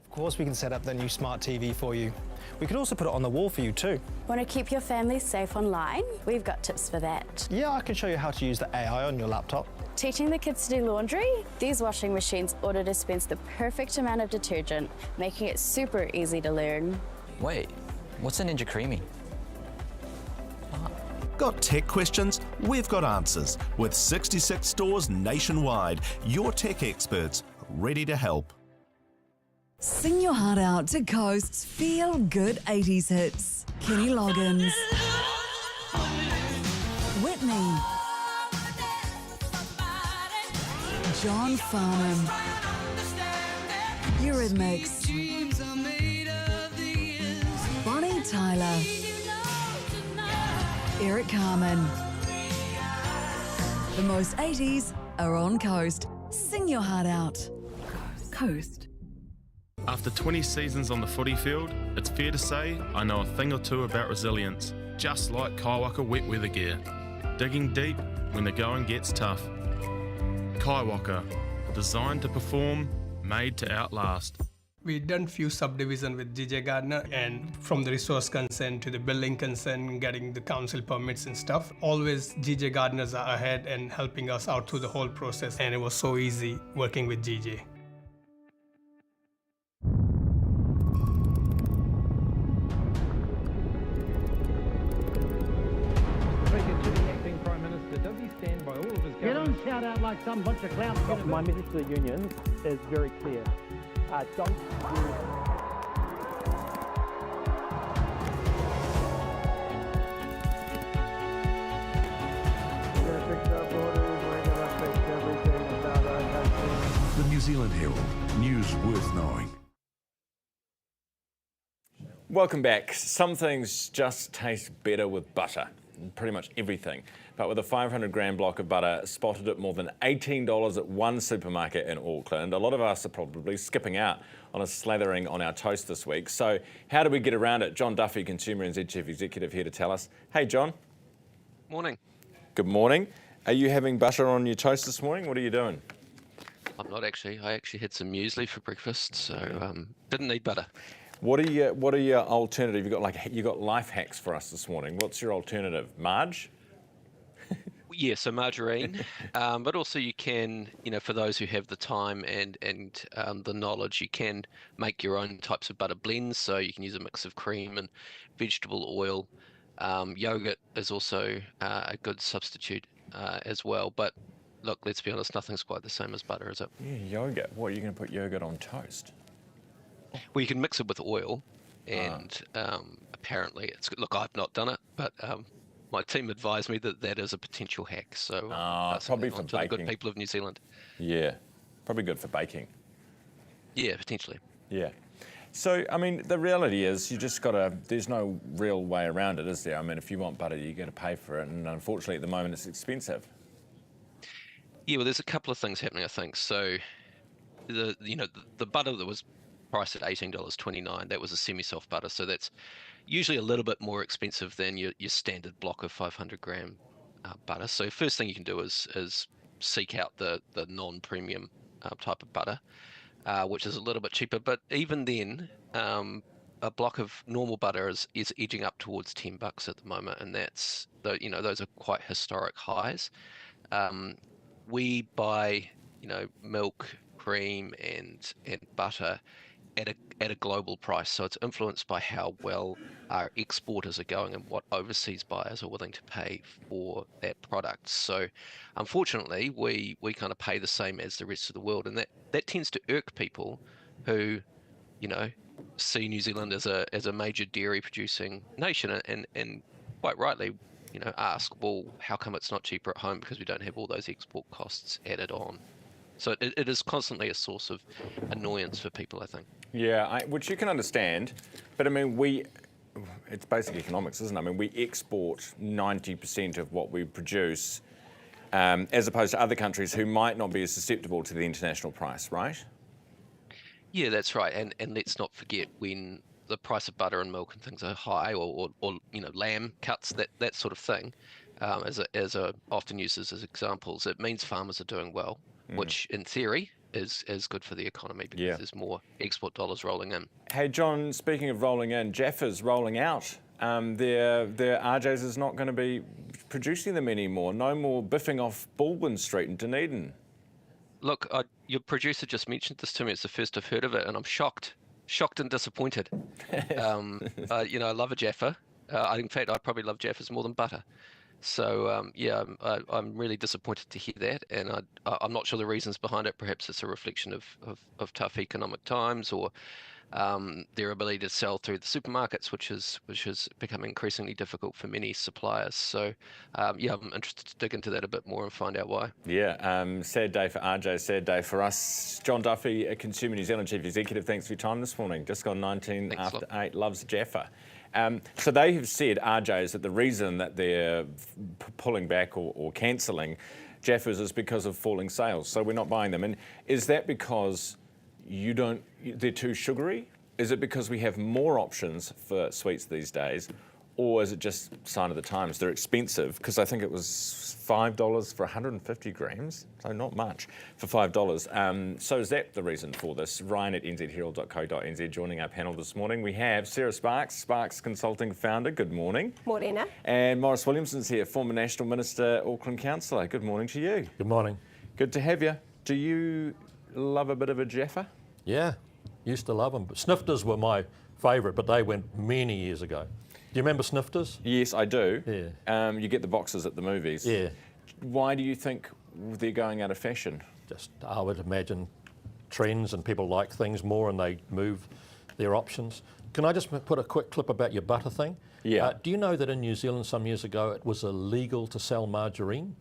Of course we can set up the new smart TV for you. We can also put it on the wall for you too. Want to keep your family safe online? We've got tips for that. Yeah, I can show you how to use the AI on your laptop. Teaching the kids to do laundry? These washing machines auto-dispense the perfect amount of detergent, making it super easy to learn. Wait, what's a Ninja Creamy? Got tech questions? We've got answers. With 66 stores nationwide, your tech experts ready to help. Sing your heart out to Coast's feel-good 80s hits. Kenny Loggins. Whitney. John Farnham. Eurythmics. Bonnie Tyler. Eric Carmen. The most 80s are on Coast. Sing your heart out. Coast. After 20 seasons on the footy field, it's fair to say I know a thing or two about resilience, just like Kaiwaka wet weather gear. Digging deep when the going gets tough. Kaiwaka, designed to perform, made to outlast. We've done few subdivisions with GJ Gardner, and from the resource consent to the building consent, getting the council permits and stuff, always GJ Gardners are ahead and helping us out through the whole process, and it was so easy working with GJ. You don't shout out like some bunch of clowns. My message to the unions is very clear. Don't use... The New Zealand Herald, news worth knowing. Welcome back. Some things just taste better with butter. Pretty much everything. But with a 500 gram block of butter spotted at more than $18 at one supermarket in Auckland, a lot of us are probably skipping out on a slathering on our toast this week. So how do we get around it? John Duffy, Consumer NZ Chief Executive, here to tell us. Hey, John. Morning. Good morning. Are you having butter on your toast this morning? What are you doing? I'm not actually. I actually had some muesli for breakfast, so didn't need butter. What are your alternative? You got life hacks for us this morning. What's your alternative? Marge? Yeah, so margarine, but also you can, for those who have the time and the knowledge, you can make your own types of butter blends. So you can use a mix of cream and vegetable oil. Yogurt is also a good substitute as well. But look, let's be honest, nothing's quite the same as butter, is it? Yeah, yogurt. What, are you going to put yogurt on toast? Well, you can mix it with oil, and apparently it's good. Look, I've not done it, but my team advised me that is a potential hack. So probably for to baking. the good people of New Zealand. Yeah, probably good for baking. Yeah, potentially. Yeah. So, I mean, the reality is there's no real way around it, is there? I mean, if you want butter, you got to pay for it. And unfortunately, at the moment, it's expensive. Yeah, well, there's a couple of things happening, I think. So, the butter that was priced at $18.29, that was a semi-soft butter. So that's usually a little bit more expensive than your standard block of 500 gram butter. So first thing you can do is seek out the non-premium type of butter, which is a little bit cheaper. But even then, a block of normal butter is edging up towards $10 at the moment, and that's those are quite historic highs. We buy milk, cream, and butter at a global price, so it's influenced by how well our exporters are going and what overseas buyers are willing to pay for that product. So unfortunately, we kind of pay the same as the rest of the world, and that tends to irk people who see New Zealand as a major dairy producing nation, and quite rightly ask, well, how come it's not cheaper at home because we don't have all those export costs added on? So it is constantly a source of annoyance for people, I think. Yeah, which you can understand, but I mean, it's basic economics, isn't it? I mean, we export 90% of what we produce. as opposed to other countries who might not be as susceptible to the international price, right? Yeah, that's right. And let's not forget, when the price of butter and milk and things are high, or lamb cuts, that sort of thing, as often used as examples, it means farmers are doing well, which in theory is good for the economy because there's more export dollars rolling in. Hey John, speaking of rolling in, Jaffa's rolling out. Their RJ's is not going to be producing them anymore. No more biffing off Baldwin Street in Dunedin. Look, your producer just mentioned this to me. It's the first I've heard of it, and I'm shocked and disappointed. I love a Jaffa. In fact, I probably love Jaffas more than butter. So I'm really disappointed to hear that, and I'm not sure the reasons behind it. Perhaps it's a reflection of tough economic times, or their ability to sell through the supermarkets, which is becoming increasingly difficult for many suppliers. So I'm interested to dig into that a bit more and find out why. Sad day for RJ, sad day for us. John Duffy, a Consumer New Zealand Chief Executive, thanks for your time this morning. Just gone 19 after 8, loves Jaffa. So they have said, RJ's, that the reason that they're pulling back or cancelling Jaffas is because of falling sales. So we're not buying them. And is that because they're too sugary? Is it because we have more options for sweets these days? Or is it just sign of the times? They're expensive, because I think it was $5 for 150 grams, so not much for $5. So is that the reason for this? Ryan at nzherald.co.nz joining our panel this morning. We have Sarah Sparks, Sparks Consulting founder. Good morning. Morning. And Maurice Williamson's here, former National Minister, Auckland Councillor. Good morning to you. Good morning. Good to have you. Do you love a bit of a Jaffa? Yeah, used to love them. But Snifters were my favourite, but they went many years ago. Do you remember Snifters? Yes, I do. Yeah. You get the boxes at the movies. Yeah. Why do you think they're going out of fashion? Just, I would imagine, trends, and people like things more and they move their options. Can I just put a quick clip about your butter thing? Yeah. Do you know that in New Zealand some years ago it was illegal to sell margarine?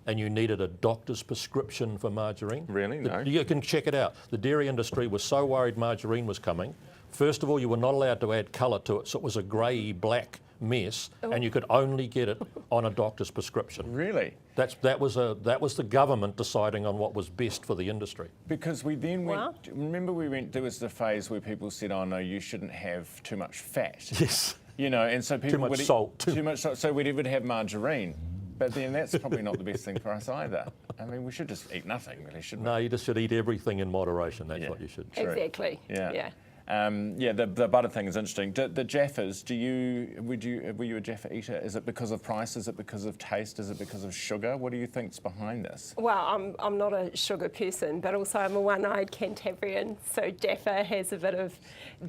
And you needed a doctor's prescription for margarine? Really? No. You can check it out. The dairy industry was so worried margarine was coming. First of all, you were not allowed to add colour to it, so it was a grey black mess, and you could only get it on a doctor's prescription. Really? That was the government deciding on what was best for the industry. Because we then went, there was the phase where people said, oh no, you shouldn't have too much fat. Yes. And so people too much salt. Too much salt, so we would have margarine. But then that's probably not the best thing for us either. I mean, we should just eat nothing, really, shouldn't we? No, you just should eat everything in moderation. That's what you should. Exactly. Yeah. The butter thing is interesting. The Jaffas, were you a Jaffa eater? Is it because of price? Is it because of taste? Is it because of sugar? What do you think's behind this? Well, I'm not a sugar person, but also I'm a one-eyed Cantabrian, so Jaffa has a bit of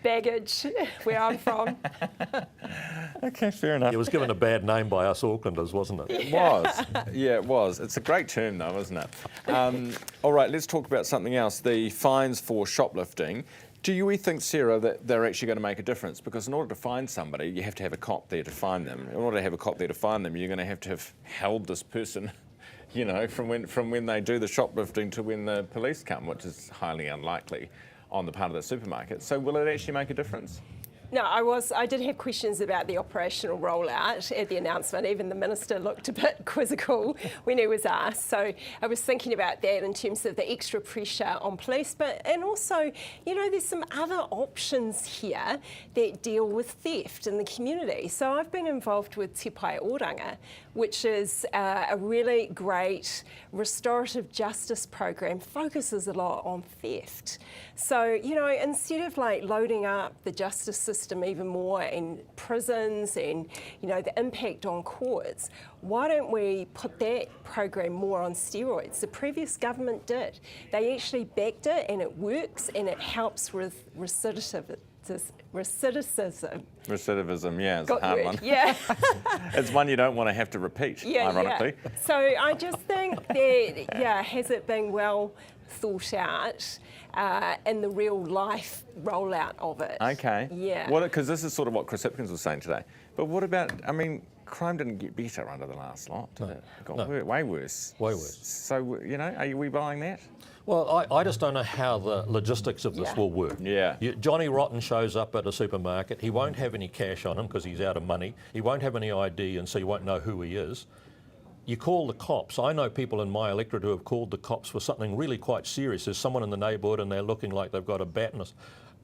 baggage where I'm from. Okay, fair enough. It was given a bad name by us Aucklanders, wasn't it? It was. Yeah, it was. It's a great term though, isn't it? All right, let's talk about something else. The fines for shoplifting. Do you think, Sarah, that they're actually going to make a difference? Because in order to find somebody, you have to have a cop there to find them. In order to have a cop there to find them, you're going to have held this person, from when they do the shoplifting to when the police come, which is highly unlikely on the part of the supermarket. So will it actually make a difference? No, I did have questions about the operational rollout at the announcement. Even the minister looked a bit quizzical when he was asked. So I was thinking about that in terms of the extra pressure on police, and also, there's some other options here that deal with theft in the community. So I've been involved with Te Pai Oranga, which is a really great restorative justice program, focuses a lot on theft. So, instead of loading up the justice system even more in prisons and, the impact on courts, why don't we put that program more on steroids? The previous government did. They actually backed it, and it works, and it helps with recidivism. Recidivism, yeah, it's a hard one. Yeah. It's one you don't want to have to repeat, ironically. Yeah. So I just think that, has it been well thought out in the real life rollout of it? Okay. Yeah. Because this is sort of what Chris Hipkins was saying today. But what about, crime didn't get better under the last lot, did it? It got way worse. Way worse. So, are we buying that? Well, I just don't know how the logistics of this will work. Yeah. Johnny Rotten shows up at a supermarket. He won't have any cash on him because he's out of money. He won't have any ID, and so you won't know who he is. you call the cops. I know people in my electorate who have called the cops for something really quite serious. There's someone in the neighbourhood and they're looking like they've got a bat and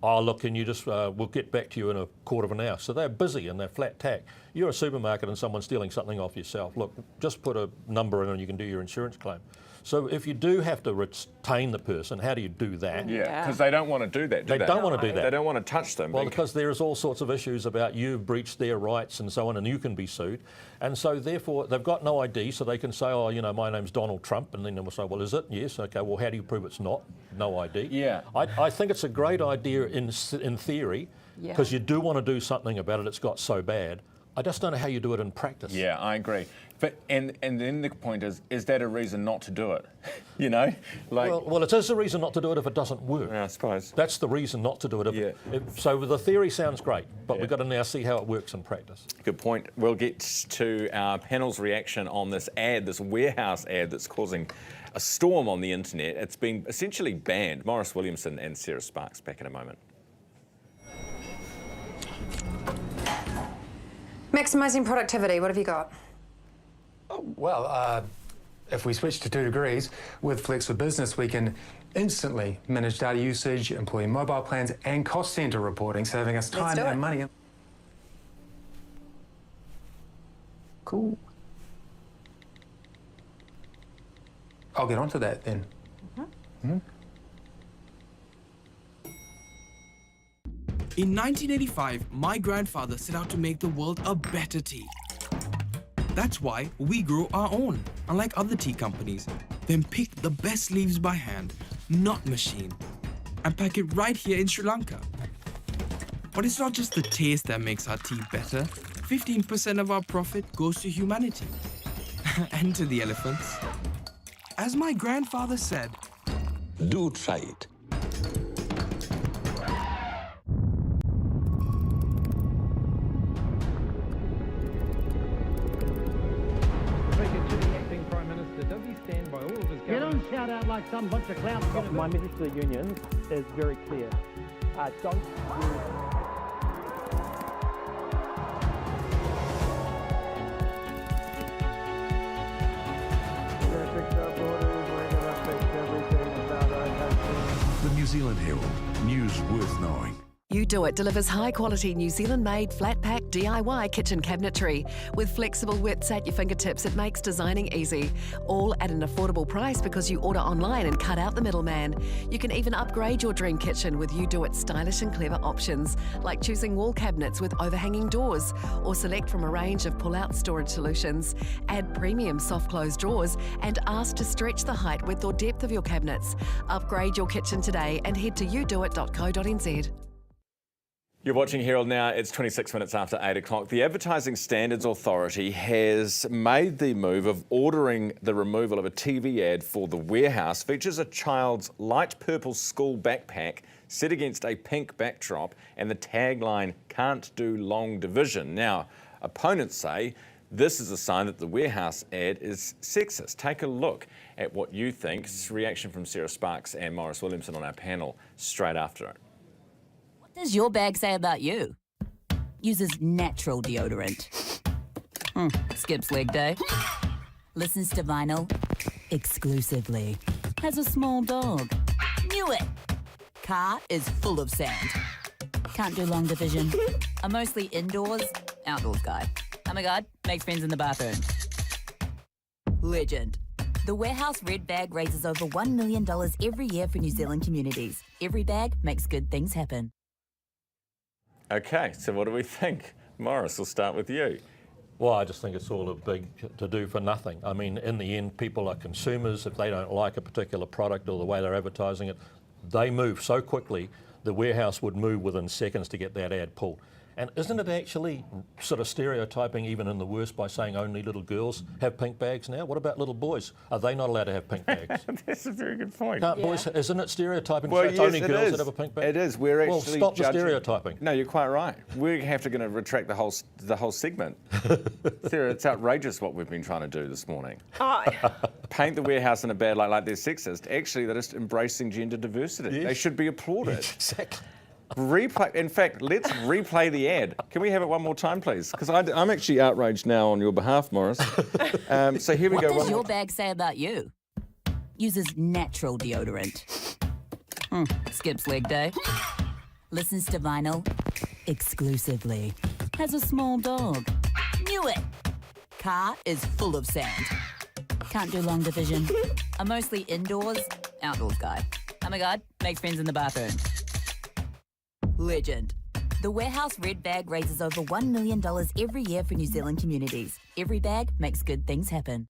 oh, look, can you just, we'll get back to you in a quarter of an hour. So they're busy and they're flat tack. You're a supermarket and someone's stealing something off yourself. Look, just put a number in and you can do your insurance claim. So if you do have to retain the person, how do you do that? Yeah, because they don't want to do that, do they? They don't want to do that. They don't want to touch them. Well, because there's all sorts of issues about you've breached their rights and so on, and you can be sued. And so therefore, they've got no ID, so they can say, oh, you know, my name's Donald Trump, and then they'll say, well, is it? Yes, okay, well, how do you prove it's not? No ID. Yeah. I think it's a great idea in theory, because you do want to do something about it. It's got so bad. I just don't know how you do it in practice. Yeah, I agree. But and then the point is that a reason not to do it? You know, like well, it is a reason not to do it if it doesn't work. Yeah, I suppose that's the reason not to do it. So the theory sounds great, but we've got to now see how it works in practice. Good point. We'll get to our panel's reaction on this ad, this warehouse ad that's causing a storm on the internet. It's been essentially banned. Maurice Williamson and Sarah Sparks back in a moment. Maximising productivity, what have you got? Oh, well, if we switch to 2 degrees, with Flex for Business, we can instantly manage data usage, employee mobile plans, and cost centre reporting, saving us time and money. Cool. I'll get onto that then. In 1985, my grandfather set out to make the world a better tea. That's why we grow our own, unlike other tea companies. Then pick the best leaves by hand, not machine, and pack it right here in Sri Lanka. But it's not just the taste that makes our tea better. 15% of our profit goes to humanity and to the elephants. As my grandfather said, do try it. You don't shout out like some bunch of clowns. My message to the unions is very clear. Don't The New Zealand Herald, news worth knowing. You Do It delivers high-quality New Zealand-made flat-pack DIY kitchen cabinetry. With flexible widths at your fingertips, it makes designing easy. All at an affordable price because you order online and cut out the middleman. You can even upgrade your dream kitchen with You Do It stylish and clever options, like choosing wall cabinets with overhanging doors, or select from a range of pull-out storage solutions. Add premium soft-close drawers and ask to stretch the height, width or depth of your cabinets. Upgrade your kitchen today and head to newsroom.co.nz. You're watching Herald Now. It's 26 minutes after 8 o'clock. The Advertising Standards Authority has made the move of ordering the removal of a TV ad for The Warehouse. Features a child's light purple school backpack set against a pink backdrop and the tagline, "Can't do long division." Now, opponents say this is a sign that The Warehouse ad is sexist. Take a look at what you think. It's a reaction from Sarah Sparks and Maurice Williamson on our panel straight after it. What does your bag say about you? Uses natural deodorant. Skips leg day. Listens to vinyl exclusively. Has a small dog. Knew it. Car is full of sand. Can't do long division. A mostly indoors, outdoors guy. Oh my God, makes friends in the bathroom. Legend. The Warehouse Red Bag raises over $1 million every year for New Zealand communities. Every bag makes good things happen. Okay, so what do we think? Maurice, we'll start with you. Well, I just think it's all a big to do for nothing. I mean, in the end, people are consumers. If they don't like a particular product or the way they're advertising it, they move so quickly, the Warehouse would move within seconds to get that ad pulled. And isn't it actually sort of stereotyping even in the worst by saying only little girls have pink bags now? What about little boys? Are they not allowed to have pink bags? That's a very good point. Can't boys, isn't it stereotyping to say it's only girls that have a pink bag? It is. We're actually stop the judging. stereotyping. No, you're quite right. We're going to retract the whole segment. Sarah, it's outrageous what we've been trying to do this morning. Paint the Warehouse in a bad light like they're sexist. Actually, they're just embracing gender diversity. Yes. They should be applauded. Exactly. Replay. In fact, let's replay the ad. Can we have it one more time, please? Because I'm actually outraged now on your behalf, Morris. So here we What go. does your bag say about you? Uses natural deodorant. Skips leg day. Listens to vinyl exclusively. Has a small dog. Knew it. Car is full of sand. Can't do long division. I'm mostly indoors, outdoors guy. Oh my God, makes friends in the bathroom. Legend. The Warehouse Red Bag raises over $1 million every year for New Zealand communities. Every bag makes good things happen.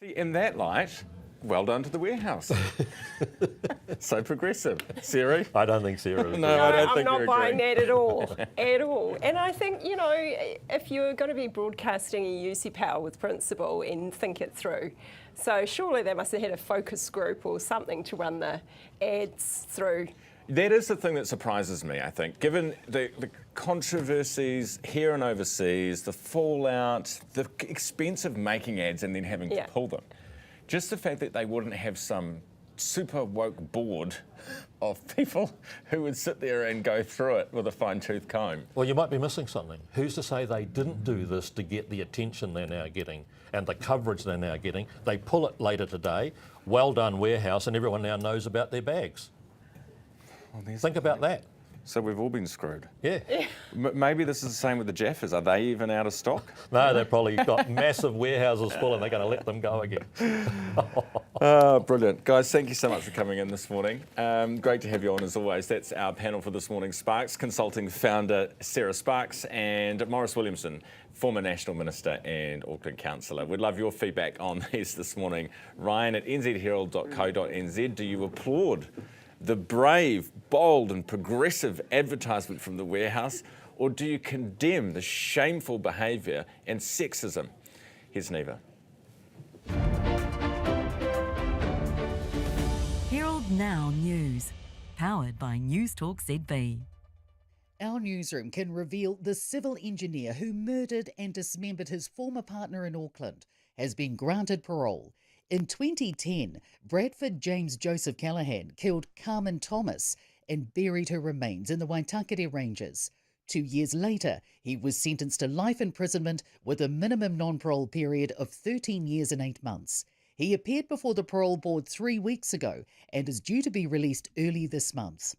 See, in that light, well done to the Warehouse. So progressive. Siri? I don't think Sarah is. No, I don't think I'm you're not buying agreeing. that at all, at all. And I think, you know, if you're going to be broadcasting, you use your power with principle and think it through. So surely they must have had a focus group or something to run the ads through. That is the thing that surprises me, I think. Given the controversies here and overseas, the fallout, the expense of making ads and then having to pull them. Just the fact that they wouldn't have some super woke board of people who would sit there and go through it with a fine-tooth comb. Well, you might be missing something. Who's to say they didn't do this to get the attention they're now getting and the coverage they're now getting? They pull it later today. Well done, Warehouse, and everyone now knows about their bags. Well, think about that. So we've all been screwed. Yeah. Maybe this is the same with the Jaffas. Are they even out of stock? No, they've probably got massive warehouses full and they're going to let them go again. Oh, brilliant. Guys, thank you so much for coming in this morning. Great to have you on as always. That's our panel for this morning. Sparks Consulting founder Sarah Sparks and Morris Williamson, former National Minister and Auckland Councillor. We'd love your feedback on these this morning. Ryan at nzherald.co.nz. Do you applaud the brave, bold and progressive advertisement from the Warehouse, or do you condemn the shameful behaviour and sexism? Here's Neva. Herald Now News, powered by News Talk ZB. Our newsroom can reveal the civil engineer who murdered and dismembered his former partner in Auckland has been granted parole. In 2010, Bradford James Joseph Callaghan killed Carmen Thomas and buried her remains in the Waitakere Ranges. 2 years later, he was sentenced to life imprisonment with a minimum non-parole period of 13 years and 8 months. He appeared before the parole board 3 weeks ago and is due to be released early this month.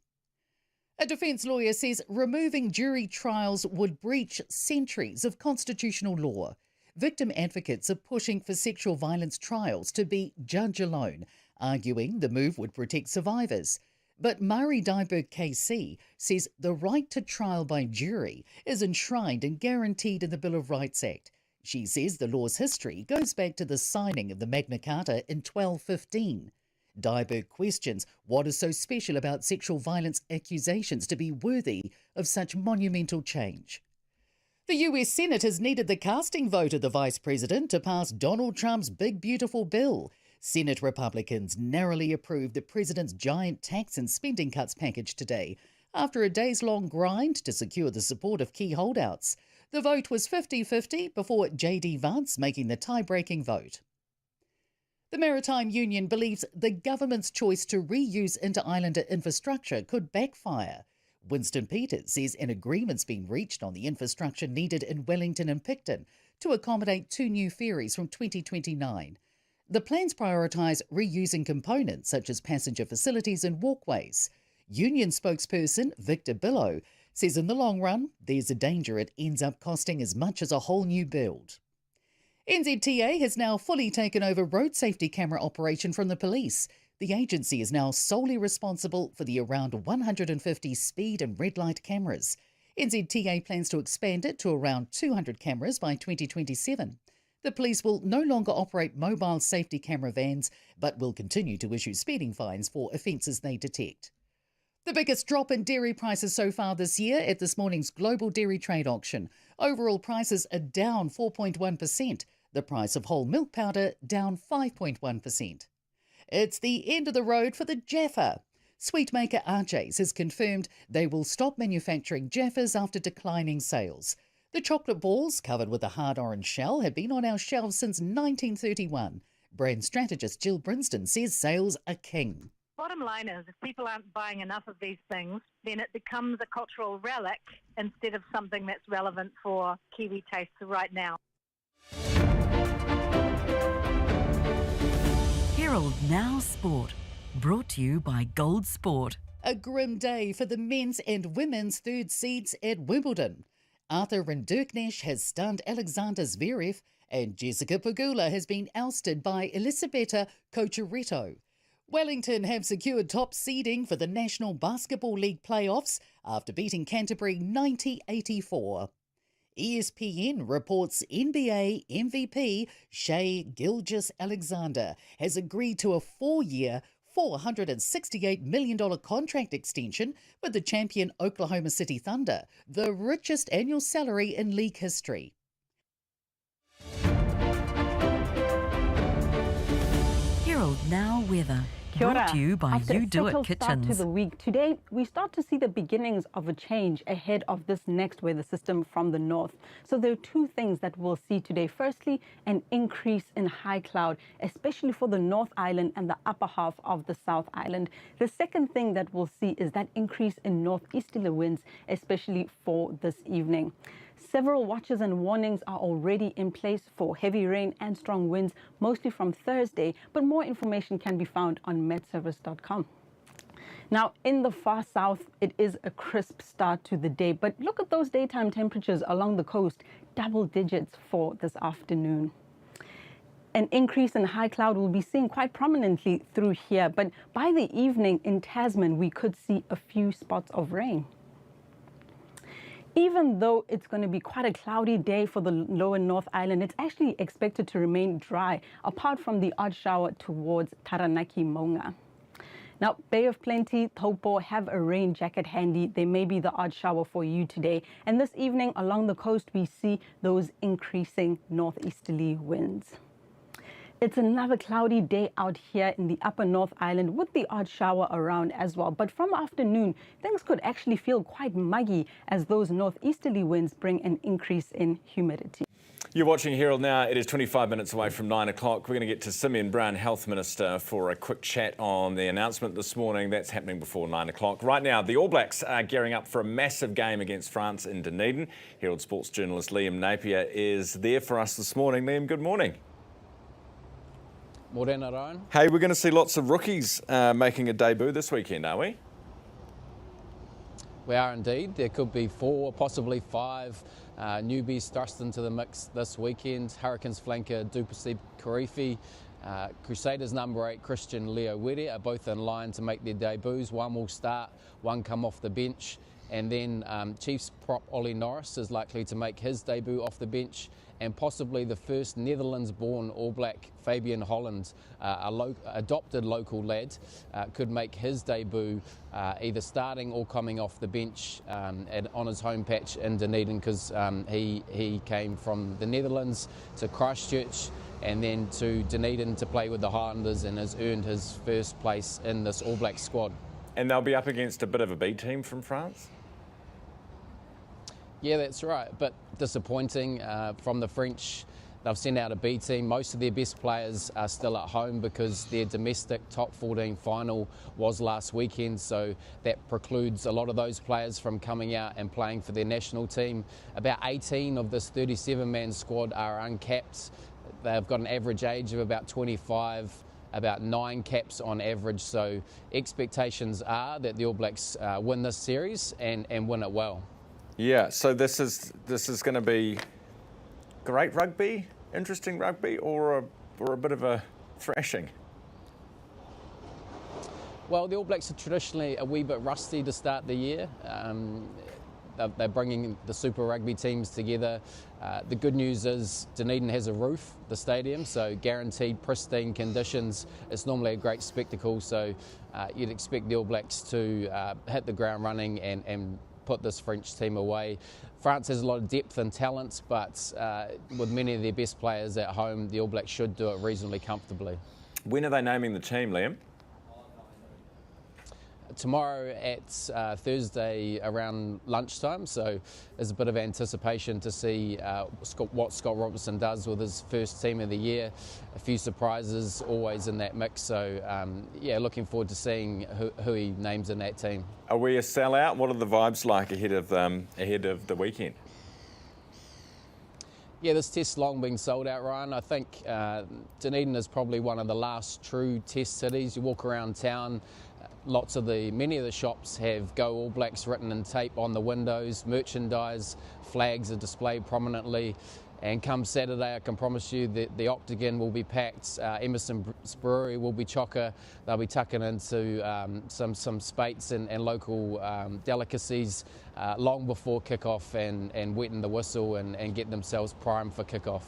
A defence lawyer says removing jury trials would breach centuries of constitutional law. Victim advocates are pushing for sexual violence trials to be judge alone, arguing the move would protect survivors. But Mari Dyberg KC says the right to trial by jury is enshrined and guaranteed in the Bill of Rights Act. She says the law's history goes back to the signing of the Magna Carta in 1215. Dyberg questions what is so special about sexual violence accusations to be worthy of such monumental change. The US Senate has needed the casting vote of the Vice President to pass Donald Trump's big, beautiful bill. Senate Republicans narrowly approved the President's giant tax and spending cuts package today after a days-long grind to secure the support of key holdouts. The vote was 50-50 before J.D. Vance making the tie-breaking vote. The Maritime Union believes the government's choice to reuse inter-islander infrastructure could backfire. Winston Peters says an agreement's been reached on the infrastructure needed in Wellington and Picton to accommodate 2 new ferries from 2029. The plans prioritise reusing components such as passenger facilities and walkways. Union spokesperson Victor Billow says in the long run, there's a danger it ends up costing as much as a whole new build. NZTA has now fully taken over road safety camera operation from the police. The agency is now solely responsible for the around 150 speed and red light cameras. NZTA plans to expand it to around 200 cameras by 2027. The police will no longer operate mobile safety camera vans, but will continue to issue speeding fines for offences they detect. The biggest drop in dairy prices so far this year at this morning's global dairy trade auction. Overall prices are down 4.1%. The price of whole milk powder down 5.1%. It's the end of the road for the Jaffa. Sweetmaker RJ's has confirmed they will stop manufacturing Jaffas after declining sales. The chocolate balls, covered with a hard orange shell, have been on our shelves since 1931. Brand strategist Jill Brinston says sales are king. Bottom line is, if people aren't buying enough of these things, then it becomes a cultural relic instead of something that's relevant for Kiwi tastes right now. Herald Now Sport, brought to you by Gold Sport. A grim day for the men's and women's third seeds at Wimbledon. Arthur Rinderknecht has stunned Alexander Zverev, and Jessica Pegula has been ousted by Elisabetta Cocheretto. Wellington have secured top seeding for the National Basketball League playoffs after beating Canterbury 90-84. ESPN reports NBA MVP Shai Gilgeous-Alexander has agreed to a 4-year, $468 million contract extension with the champion Oklahoma City Thunder, the richest annual salary in league history. Herald Now Weather. Brought to you by After You a Do It settled start Kitchens. to the week, today we start to see the beginnings of a change ahead of this next weather system from the north. So there are two things that we'll see today. Firstly, an increase in high cloud, especially for the North Island and the upper half of the South Island. The second thing that we'll see is that increase in northeasterly winds, especially for this evening. Several watches and warnings are already in place for heavy rain and strong winds, mostly from Thursday, but more information can be found on metservice.com. Now, in the far south, it is a crisp start to the day, but look at those daytime temperatures along the coast, double digits for this afternoon. An increase in high cloud will be seen quite prominently through here, but by the evening in Tasman, we could see a few spots of rain. Even though it's going to be quite a cloudy day for the lower North Island, it's actually expected to remain dry, apart from the odd shower towards Taranaki Maunga. Now, Bay of Plenty, Taupo have a rain jacket handy. There may be the odd shower for you today. And this evening along the coast, we see those increasing northeasterly winds. It's another cloudy day out here in the upper North Island with the odd shower around as well. But from afternoon, things could actually feel quite muggy as those northeasterly winds bring an increase in humidity. You're watching Herald Now. It is 25 minutes away from 9 o'clock. We're going to get to Simeon Brown, Health Minister, for a quick chat on the announcement this morning. That's happening before 9 o'clock. Right now, the All Blacks are gearing up for a massive game against France in Dunedin. Herald sports journalist Liam Napier is there for us this morning. Liam, good morning. Morena, Ryan. Hey, we're going to see lots of rookies making a debut this weekend, are we? We are indeed. There could be 4, possibly 5 newbies thrust into the mix this weekend. Hurricanes flanker Duplessis Karifi, Crusaders number 8 Christian Leo Were are both in line to make their debuts. One will start, one come off the bench. And then Chiefs prop Ollie Norris is likely to make his debut off the bench, and possibly the first Netherlands-born All Black, Fabian Holland, adopted local lad, could make his debut either starting or coming off the bench on his home patch in Dunedin, because he came from the Netherlands to Christchurch and then to Dunedin to play with the Highlanders and has earned his first place in this All Black squad. And they'll be up against a bit of a B team from France? Yeah, that's right. But disappointing from the French. They've sent out a B team. Most of their best players are still at home because their domestic top 14 final was last weekend. So that precludes a lot of those players from coming out and playing for their national team. About 18 of this 37-man squad are uncapped. They've got an average age of about 25. About 9 caps on average, so expectations are that the All Blacks win this series and win it well. Yeah, so this is going to be great rugby, interesting rugby, or a bit of a thrashing? Well, the All Blacks are traditionally a wee bit rusty to start the year. They're bringing the Super Rugby teams together. The good news is Dunedin has a roof, the stadium, so guaranteed pristine conditions. It's normally a great spectacle, so you'd expect the All Blacks to hit the ground running and put this French team away. France has a lot of depth and talent, but with many of their best players at home, the All Blacks should do it reasonably comfortably. When are they naming the team, Liam? tomorrow at Thursday around lunchtime, so there's a bit of anticipation to see what Scott Robertson does with his first team of the year. A few surprises always in that mix, so yeah, looking forward to seeing who he names in that team. Are we a sellout? What are the vibes like ahead of the weekend? Yeah, this test's long been sold out, Ryan. I think Dunedin is probably one of the last true test cities. You walk around town, many of the shops have Go All Blacks written in tape on the windows, merchandise, flags are displayed prominently. And come Saturday, I can promise you that the Octagon will be packed. Emerson's Brewery will be chocker. They'll be tucking into some spates and local delicacies long before kickoff and wetting the whistle and getting themselves primed for kickoff.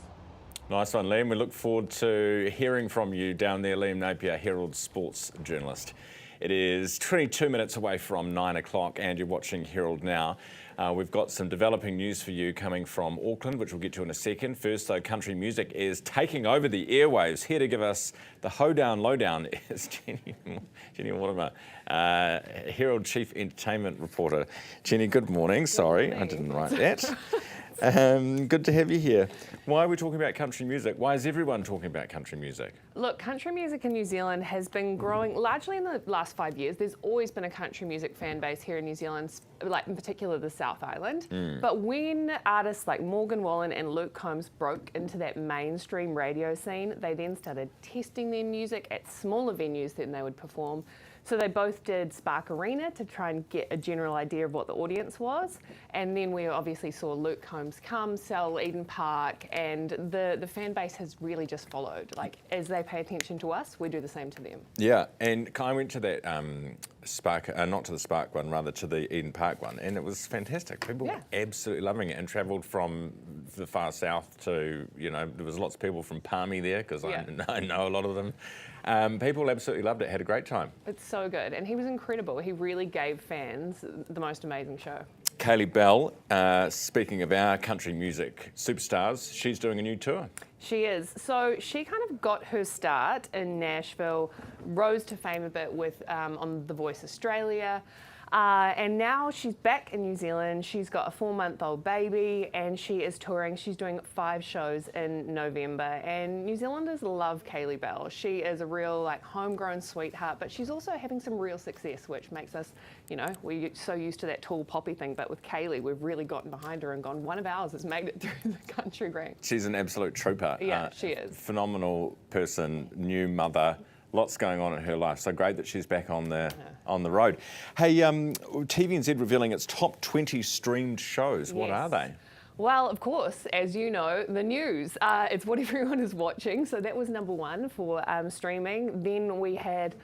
Nice one, Liam. We look forward to hearing from you down there, Liam Napier, Herald sports journalist. It is 22 minutes away from 9 o'clock and you're watching Herald Now. We've got some developing news for you coming from Auckland, which we'll get to in a second. First, though, country music is taking over the airwaves. Here to give us the hoedown lowdown is Jenny Mortimer, Herald Chief Entertainment Reporter. Jenny, good morning. Sorry, I didn't write that. Good to have you here. Why are we talking about country music? Why is everyone talking about country music? Look, country music in New Zealand has been growing largely in the last 5 years. There's always been a country music fan base here in New Zealand, like in particular the South Island. But when artists like Morgan Wallen and Luke Combs broke into that mainstream radio scene, they then started testing their music at smaller venues than they would perform. So they both did Spark Arena to try and get a general idea of what the audience was. And then we obviously saw Luke Combs come, sell Eden Park, and the fan base has really just followed. Like, as they pay attention to us, we do the same to them. Yeah, and I went to that Spark, not to the Spark one, rather to the Eden Park one, and it was fantastic. People were absolutely loving it and travelled from the far south to, there was lots of people from Palmy there, because I know a lot of them. People absolutely loved it, had a great time. It's so good, and he was incredible. He really gave fans the most amazing show. Kaylee Bell, speaking of our country music superstars, she's doing a new tour. She is. So she kind of got her start in Nashville, rose to fame a bit with on The Voice Australia. And now she's back in New Zealand. She's got a 4-month-old baby and she is touring. She's doing 5 shows in November. And New Zealanders love Kaylee Bell. She is a real homegrown sweetheart, but she's also having some real success, which makes us, we're so used to that tall poppy thing. But with Kaylee, we've really gotten behind her and gone, one of ours has made it through the country ranks. She's an absolute trooper. Yeah, she is. Phenomenal person, new mother. Lots going on in her life, so great that she's back on the road. Hey, TVNZ revealing its top 20 streamed shows. What are they? Well, of course, as you know, the news. It's what everyone is watching, so that was number 1 for streaming. Then we had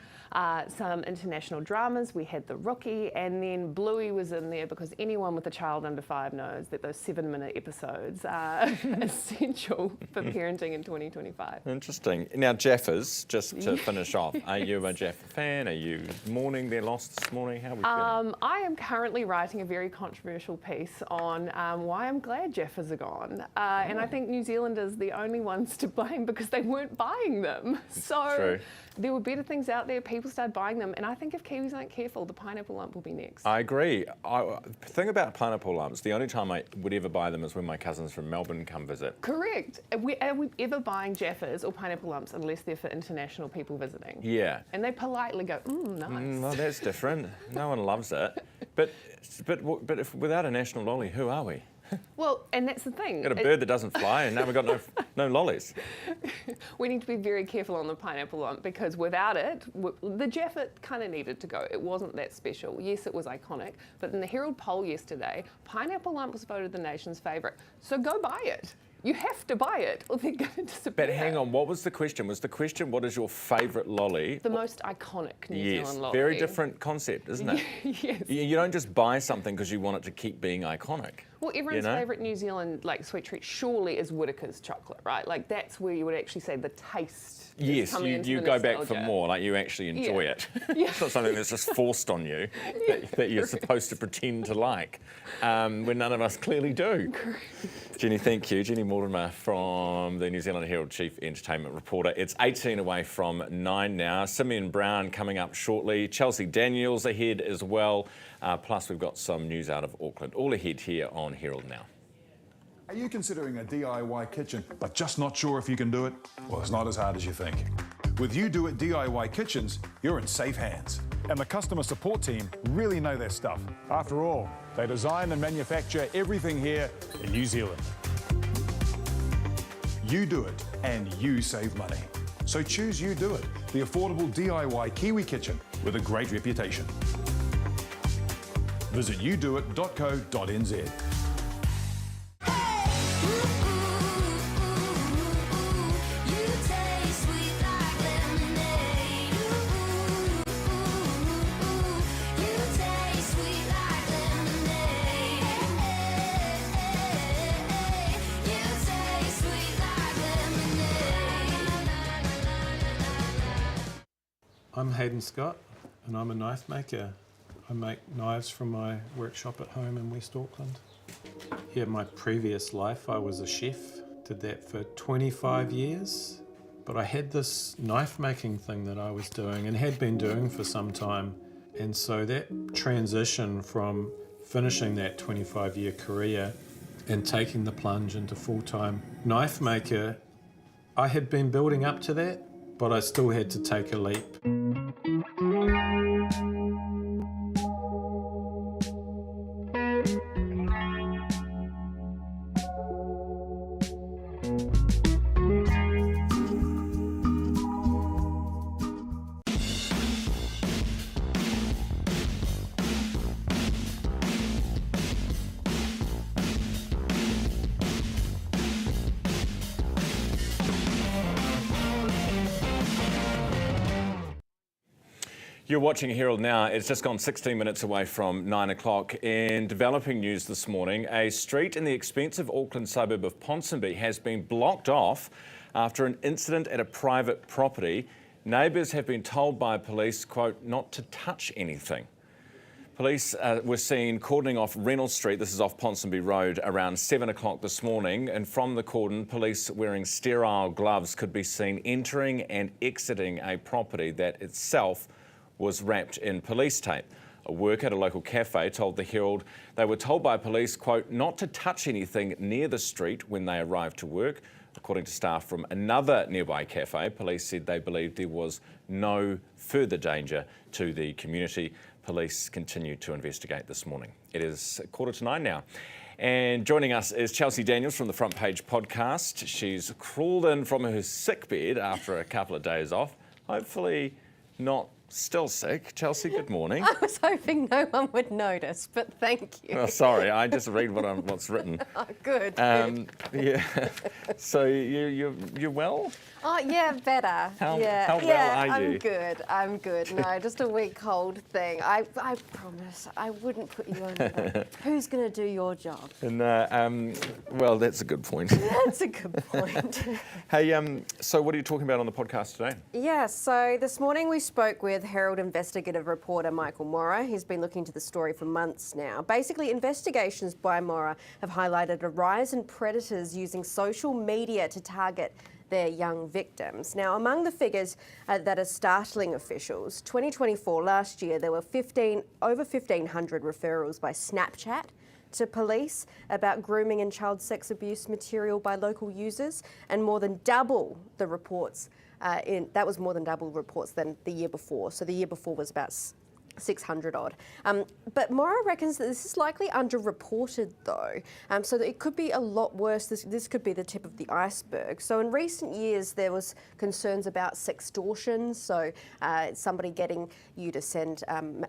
some international dramas. We had The Rookie, and then Bluey was in there because anyone with a child under 5 knows that those 7-minute episodes are essential for parenting in 2025. Interesting. Now, Jaffers, just to finish off, are you a Jaffa fan? Are you mourning their loss this morning? How are we feeling? I am currently writing a very controversial piece on why I'm glad Jaffers are gone. And I think New Zealand is the only ones to blame because they weren't buying them. So there were better things out there. People started buying them. And I think if Kiwis aren't careful, the pineapple lump will be next. I agree. The thing about pineapple lumps, the only time I would ever buy them is when my cousins from Melbourne come visit. Correct. Are we ever buying Jaffas or pineapple lumps unless they're for international people visiting? Yeah. And they politely go, nice. Well, that's different. No one loves it. But if without a national lolly, who are we? Well, and that's the thing. Got a bird that doesn't fly, and now we've got no lollies. We need to be very careful on the pineapple lump because without it, the Jaffa kind of needed to go. It wasn't that special. Yes, it was iconic, but in the Herald poll yesterday, pineapple lump was voted the nation's favourite. So go buy it. You have to buy it or they're going to disappear. But hang on, what was the question? Was the question, what is your favourite lolly? The most iconic New Zealand lolly. Very different concept, isn't it? Yes. You don't just buy something because you want it to keep being iconic. Well, everyone's favourite New Zealand sweet treat surely is Whittaker's chocolate, right? Like that's where you would actually say the taste. Yes, you go back for more. Like you actually enjoy it. It's not something that's just forced on you that you're supposed to pretend to like, when none of us clearly do. Jenny, thank you. Jenny Mortimer from the New Zealand Herald Chief Entertainment Reporter. It's 18 away from 9 now. Simeon Brown coming up shortly. Chelsea Daniels ahead as well. Plus we've got some news out of Auckland. All ahead here on Herald Now. Are you considering a DIY kitchen, but just not sure if you can do it? Well, it's not as hard as you think. With You Do It DIY Kitchens, you're in safe hands. And the customer support team really know their stuff. After all, they design and manufacture everything here in New Zealand. You do it, and you save money. So choose You Do It, the affordable DIY Kiwi kitchen with a great reputation. Visit newsroom.co.nz. I'm Hayden Scott and I'm a knife maker. I make knives from my workshop at home in West Auckland. Yeah, my previous life I was a chef, did that for 25 years. But I had this knife making thing that I was doing and had been doing for some time. And so that transition from finishing that 25-year career and taking the plunge into full-time knife maker, I had been building up to that, but I still had to take a leap. You're watching Herald Now. It's just gone 16 minutes away from 9 o'clock. In developing news this morning, a street in the expensive Auckland suburb of Ponsonby has been blocked off after an incident at a private property. Neighbours have been told by police, quote, not to touch anything. Police were seen cordoning off Reynolds Street, this is off Ponsonby Road, around 7 o'clock this morning. And from the cordon, police wearing sterile gloves could be seen entering and exiting a property that itself was wrapped in police tape. A worker at a local cafe told the Herald they were told by police, quote, not to touch anything near the street when they arrived to work. According to staff from another nearby cafe, police said they believed there was no further danger to the community. Police continue to investigate this morning. It is 8:45 now. And joining us is Chelsea Daniels from the Front Page podcast. She's crawled in from her sick bed after a couple of days off. Hopefully not still sick. Chelsea, good morning. I was hoping no one would notice, but thank you. Oh, sorry, I just read what's written. Oh, good. Yeah. So you're well? Oh, yeah, better. How yeah, well are you? I'm good. No, just a week cold thing. I promise I wouldn't put you on. Who's going to do your job? And well, that's a good point. That's a good point. Hey, so what are you talking about on the podcast today? Yeah, so this morning we spoke with Herald investigative reporter Michael Morra. He's been looking into the story for months now. Basically, investigations by Morra have highlighted a rise in predators using social media to target their young victims. Now, among the figures that are startling officials, 2024, last year, there were over 1,500 referrals by Snapchat to police about grooming and child sex abuse material by local users, and more than double the reports. That was more than double reports than the year before. So the year before was about 600 odd. But Morra reckons that this is likely underreported though, so that it could be a lot worse. This could be the tip of the iceberg. So in recent years there was concerns about sextortion, so somebody getting you to send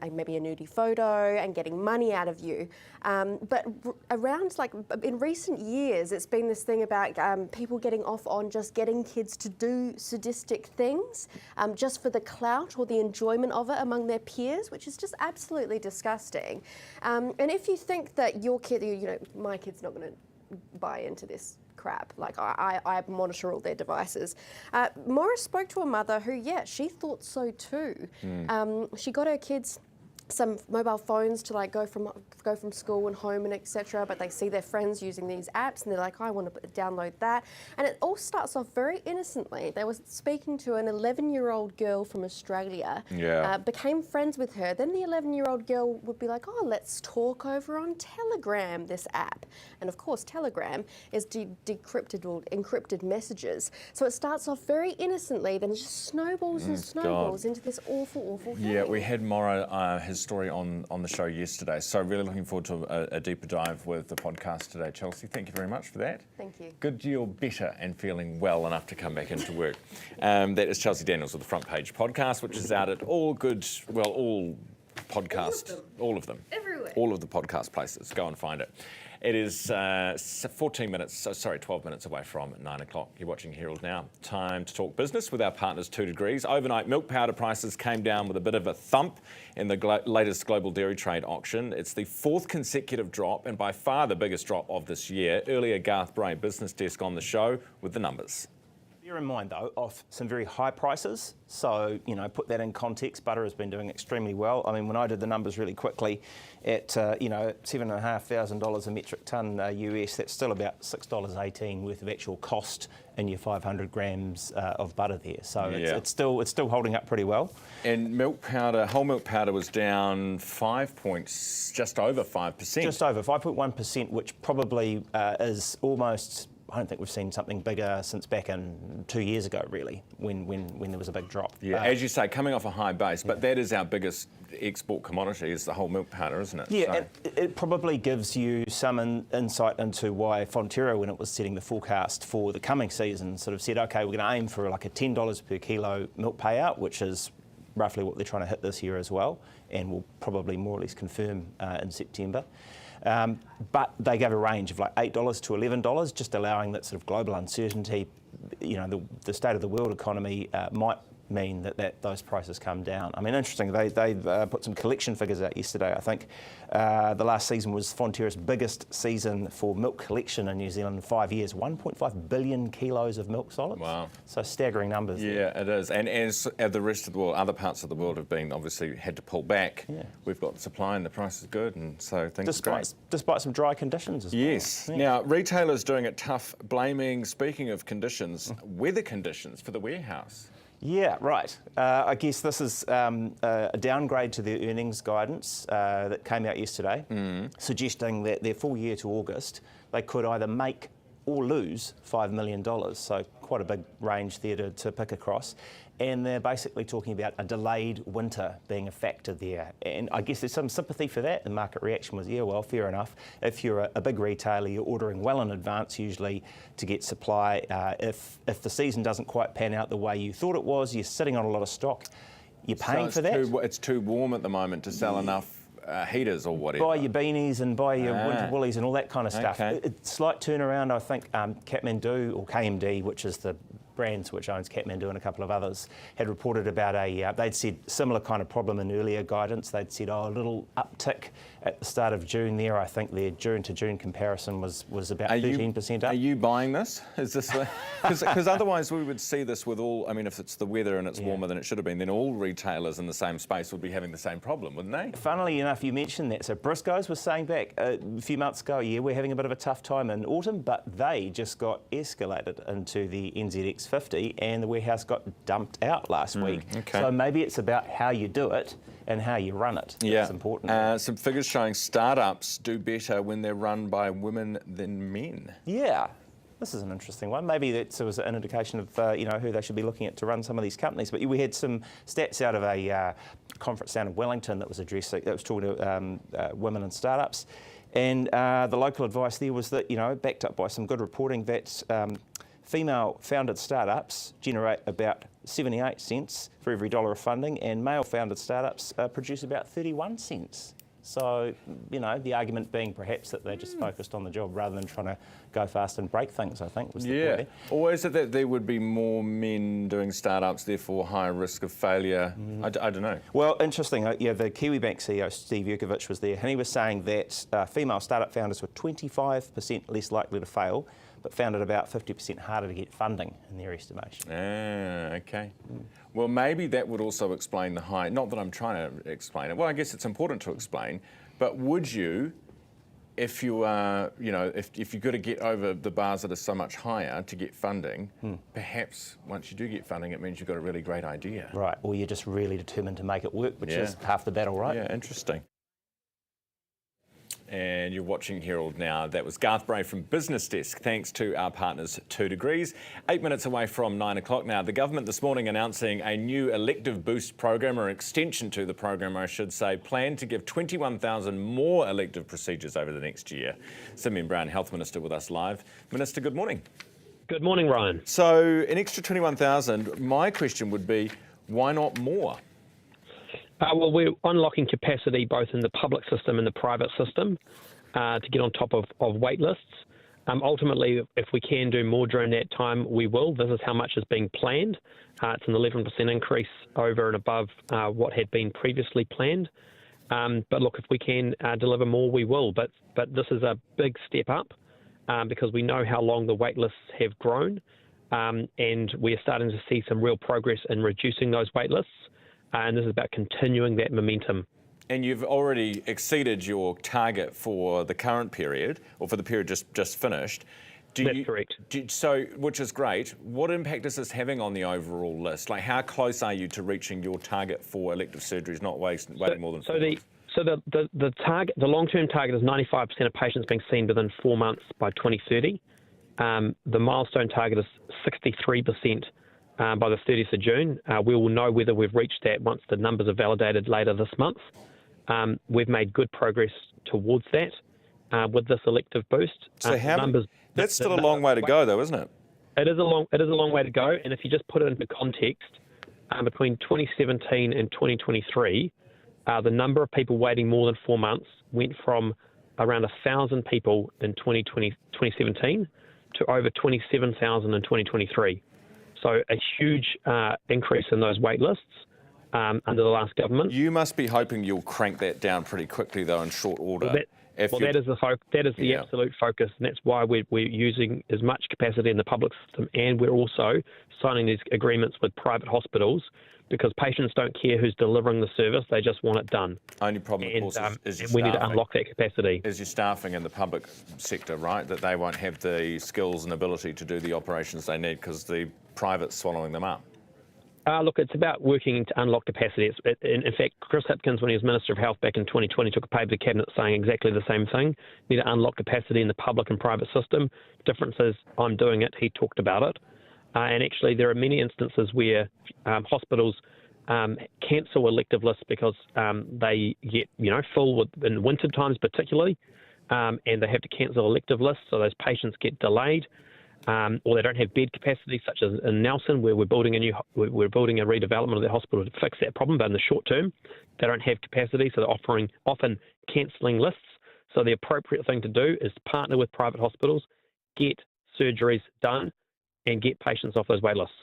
maybe a nudie photo and getting money out of you. But around in recent years it's been this thing about people getting off on just getting kids to do sadistic things just for the clout or the enjoyment of it among their peers, which is just absolutely disgusting. And if you think that your kid, my kid's not going to buy into this crap. Like, I monitor all their devices. Maura spoke to a mother who, she thought so too. She got her kids some mobile phones to like go from school and home and etc. But they see their friends using these apps and they're like, I want to download that. And it all starts off very innocently. They were speaking to an 11-year-old girl from Australia. Became friends with her. Then the 11-year-old girl would be like, oh, let's talk over on Telegram, this app. And of course, Telegram is decrypted or encrypted messages. So it starts off very innocently, then it just snowballs and snowballs into this awful thing. Yeah, we had Maura, his story on the show yesterday. So really looking forward to a deeper dive with the podcast today, Chelsea. Thank you very much for that. Thank you. Good you're better and feeling well enough to come back into work. That is Chelsea Daniels with the Front Page podcast, which is out at all podcasts, all of them. Everywhere. All of the podcast places. Go and find it. It is 12 minutes away from 9 o'clock. You're watching Herald Now. Time to talk business with our partners 2 Degrees. Overnight milk powder prices came down with a bit of a thump in the latest global dairy trade auction. It's the 4th consecutive drop and by far the biggest drop of this year. Earlier, Garth Bray, Business Desk on the show with the numbers. Bear in mind, though, of some very high prices. So, put that in context. Butter has been doing extremely well. I mean, when I did the numbers really quickly, at, $7,500 a metric tonne US, that's still about $6.18 worth of actual cost in your 500 grams of butter there. So it's still holding up pretty well. And milk powder, whole milk powder was down 5 points, just over 5%. Just over 5.1%, which probably is almost... I don't think we've seen something bigger since back in 2 years ago, really, when there was a big drop. Yeah, as you say, coming off a high base, but that is our biggest export commodity, is the whole milk powder, isn't it? Yeah, it probably gives you some insight into why Fonterra, when it was setting the forecast for the coming season, sort of said, OK, we're going to aim for like a $10 per kilo milk payout, which is roughly what they're trying to hit this year as well, and will probably more or less confirm in September. But they gave a range of like $8 to $11, just allowing that sort of global uncertainty. The state of the world economy might mean that those prices come down. I mean, interesting, they put some collection figures out yesterday. I think the last season was Fonterra's biggest season for milk collection in New Zealand in 5 years, 1.5 billion kilos of milk solids. Wow. So staggering numbers. Yeah, it is. And as the rest of the world, other parts of the world have been obviously had to pull back, we've got the supply and the price is good, and so things are great. Despite some dry conditions as well. Yes. Now, retailers doing it tough, blaming, speaking of conditions, weather conditions for the warehouse. Yeah, right. I guess this is a downgrade to their earnings guidance that came out yesterday, suggesting that their full year to August, they could either make or lose $5 million. So quite a big range there to pick across. And they're basically talking about a delayed winter being a factor there. And I guess there's some sympathy for that. The market reaction was, yeah, well, fair enough. If you're a big retailer, you're ordering well in advance usually to get supply. If the season doesn't quite pan out the way you thought it was, you're sitting on a lot of stock, you're paying for that. It's too warm at the moment to sell enough heaters or whatever. Buy your beanies and buy your winter woolies and all that kind of stuff. Slight turnaround, I think Kathmandu, or KMD, which is the brands which owns Kathmandu and a couple of others, had reported about they'd said similar kind of problem in earlier guidance. They'd said, a little uptick at the start of June there. I think their June to June comparison was about 13% up. Are you buying this? Is this because otherwise we would see this with all, I mean, if it's the weather and it's warmer than it should have been, then all retailers in the same space would be having the same problem, wouldn't they? Funnily enough, you mentioned that. So Briscoe's was saying back a few months ago, we're having a bit of a tough time in autumn, but they just got escalated into the NZX50 and the warehouse got dumped out last week. So maybe it's about how you do it and how you run it. That's important. Some figures showing startups do better when they're run by women than men. Yeah. This is an interesting one. Maybe that was an indication of who they should be looking at to run some of these companies. But we had some stats out of a conference down in Wellington that was talking to women and startups, and the local advice there was that backed up by some good reporting that female-founded startups generate about 78 cents for every dollar of funding, and male-founded startups produce about 31 cents. So, you know, the argument being perhaps that they're just focused on the job rather than trying to go fast and break things, I think, was the point. Or is it that there would be more men doing startups, therefore higher risk of failure? I don't know. Well, interesting. Yeah, the Kiwi Bank CEO, Steve Yurkovich, was there, and he was saying that female startup founders were 25% less likely to fail, but found it about 50% harder to get funding in their estimation. Okay. Well, maybe that would also explain the high, not that I'm trying to explain it, well, I guess it's important to explain, but would you, if you are, you know, if you've got to get over the bars that are so much higher to get funding, perhaps once you do get funding, it means you've got a really great idea. Right, or you're just really determined to make it work, which is half the battle, right? Yeah, interesting. And you're watching Herald Now. That was Garth Bray from Business Desk. Thanks to our partners 2 Degrees. 8 minutes away from 9 o'clock now. The government this morning announcing a new elective boost program, or extension to the program, I should say, planned to give 21,000 more elective procedures over the next year. Simeon Brown, Health Minister, with us live. Minister, good morning. Good morning, Ryan. So an extra 21,000. My question would be, why not more? Well, we're unlocking capacity both in the public system and the private system to get on top of wait lists. Ultimately, if we can do more during that time, we will. This is how much is being planned. It's an 11% increase over and above what had been previously planned. But look, if we can deliver more, we will. But this is a big step up because we know how long the wait lists have grown, and we're starting to see some real progress in reducing those wait lists. And this is about continuing that momentum. And you've already exceeded your target for the current period, or for the period just finished. That's correct. So, which is great. What impact is this having on the overall list? Like, how close are you to reaching your target for elective surgeries, not waiting more than 4 months? The target, the long-term target is 95% of patients being seen within 4 months by 2030. The milestone target is 63%. By the 30th of June. We will know whether we've reached that once the numbers are validated later this month. We've made good progress towards that with this elective boost. So that's still a long way to go, though, isn't it? It is a long way to go. And if you just put it into context, between 2017 and 2023, the number of people waiting more than 4 months went from around 1,000 people in 2017 to over 27,000 in 2023. So a huge increase in those wait lists under the last government. You must be hoping you'll crank that down pretty quickly, though, in short order. That is the absolute focus, and that's why we're using as much capacity in the public system, and we're also signing these agreements with private hospitals, because patients don't care who's delivering the service, they just want it done. Only problem, of course, is your we need to unlock that capacity. Is your staffing in the public sector, right? That they won't have the skills and ability to do the operations they need because the private's swallowing them up. Look, it's about working to unlock capacity. In fact, Chris Hipkins, when he was Minister of Health back in 2020, took a paper to Cabinet saying exactly the same thing. Need to unlock capacity in the public and private system. Difference is, I'm doing it, he talked about it. And actually, there are many instances where hospitals cancel elective lists because they get, full in winter times particularly, and they have to cancel elective lists, so those patients get delayed. Or they don't have bed capacity, such as in Nelson, where we're building a redevelopment of the hospital to fix that problem. But in the short term, they don't have capacity, so they're often cancelling lists. So the appropriate thing to do is partner with private hospitals, get surgeries done, and get patients off those wait lists.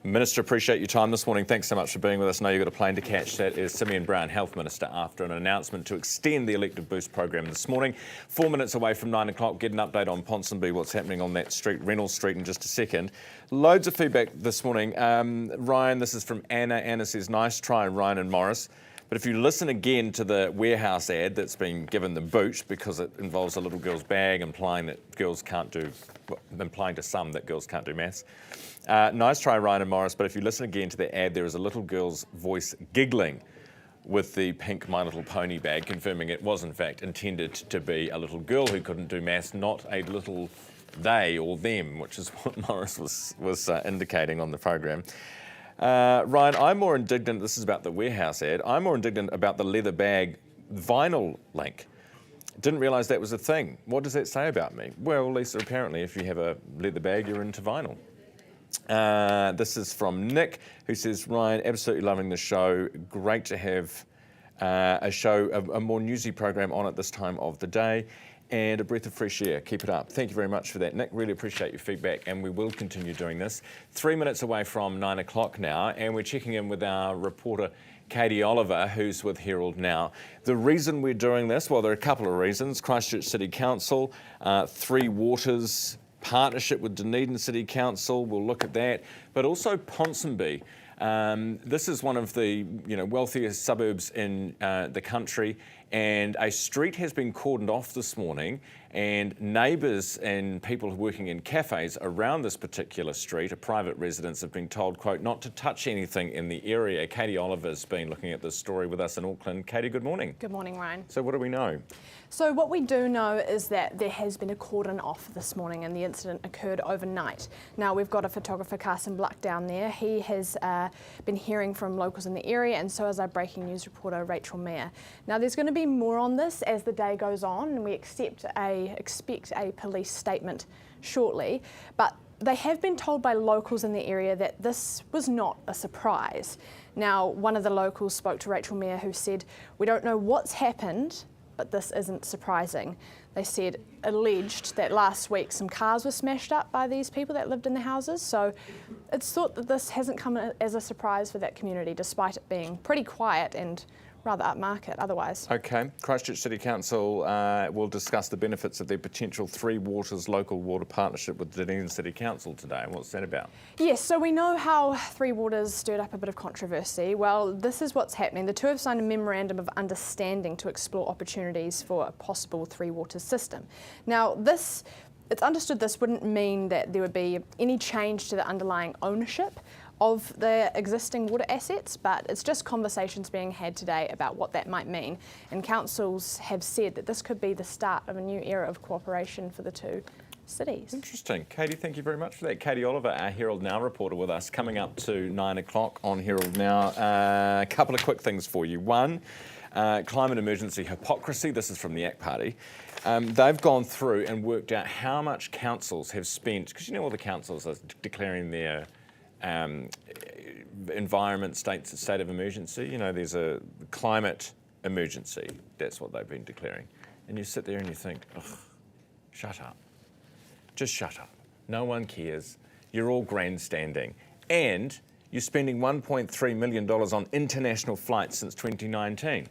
Minister, appreciate your time this morning. Thanks so much for being with us. I know you've got a plane to catch. That is Simeon Brown, Health Minister, after an announcement to extend the elective boost program this morning. 4 minutes away from 9 o'clock. Get an update on Ponsonby, what's happening on that street, Reynolds Street, in just a second. Loads of feedback this morning. Ryan, this is from Anna. Anna says, nice try, Ryan and Morris. But if you listen again to the warehouse ad that's been given the boot because it involves a little girl's bag, implying to some that girls can't do maths. Nice try, Ryan and Morris, but if you listen again to the ad, there is a little girl's voice giggling with the pink My Little Pony bag, confirming it was in fact intended to be a little girl who couldn't do maths, not a little they or them, which is what Morris was indicating on the program. Ryan, I'm more indignant, this is about the warehouse ad, I'm more indignant about the leather bag vinyl link. Didn't realise that was a thing. What does that say about me? Well, Lisa, apparently if you have a leather bag, you're into vinyl. This is from Nick, who says, Ryan, absolutely loving the show. Great to have a more newsy program on at this time of the day, and a breath of fresh air. Keep it up. Thank you very much for that, Nick. Really appreciate your feedback, and we will continue doing this. 3 minutes away from 9 o'clock now, and we're checking in with our reporter, Katie Oliver, who's with Herald Now. The reason we're doing this, well, there are a couple of reasons. Christchurch City Council, Three Waters partnership with Dunedin City Council, we'll look at that, but also Ponsonby. This is one of the wealthiest suburbs in the country, and a street has been cordoned off this morning, and neighbours and people working in cafes around this particular street, private residents, have been told, quote, not to touch anything in the area. Katie Oliver's been looking at this story with us in Auckland. Katie, good morning. Good morning, Ryan. So what do we know? So what we do know is that there has been a cordon off this morning, and the incident occurred overnight. Now, we've got a photographer, Carson Bluck, down there. He has been hearing from locals in the area, and so has our breaking news reporter, Rachel Mayer. Now, there's going to be more on this as the day goes on, and we expect a police statement shortly. But they have been told by locals in the area that this was not a surprise. Now, one of the locals spoke to Rachel Mayer, who said, "We don't know what's happened, but this isn't surprising." They alleged that last week some cars were smashed up by these people that lived in the houses. So it's thought that this hasn't come as a surprise for that community, despite it being pretty quiet and rather upmarket otherwise. Okay. Christchurch City Council will discuss the benefits of their potential Three Waters local water partnership with Dunedin City Council today. What's that about? Yes, so we know how Three Waters stirred up a bit of controversy. Well, this is what's happening. The two have signed a memorandum of understanding to explore opportunities for a possible Three Waters system. Now, it's understood this wouldn't mean that there would be any change to the underlying ownership of the existing water assets, but it's just conversations being had today about what that might mean. And councils have said that this could be the start of a new era of cooperation for the two cities. Interesting. Katie, thank you very much for that. Katie Oliver, our Herald Now reporter with us, coming up to 9 o'clock on Herald Now. A couple of quick things for you. One, climate emergency hypocrisy. This is from the ACT Party. They've gone through and worked out how much councils have spent, because all the councils are declaring their environment state of emergency. There's a climate emergency. That's what they've been declaring. And you sit there and you think, ugh, shut up. Just shut up. No one cares. You're all grandstanding. And you're spending $1.3 million on international flights since 2019.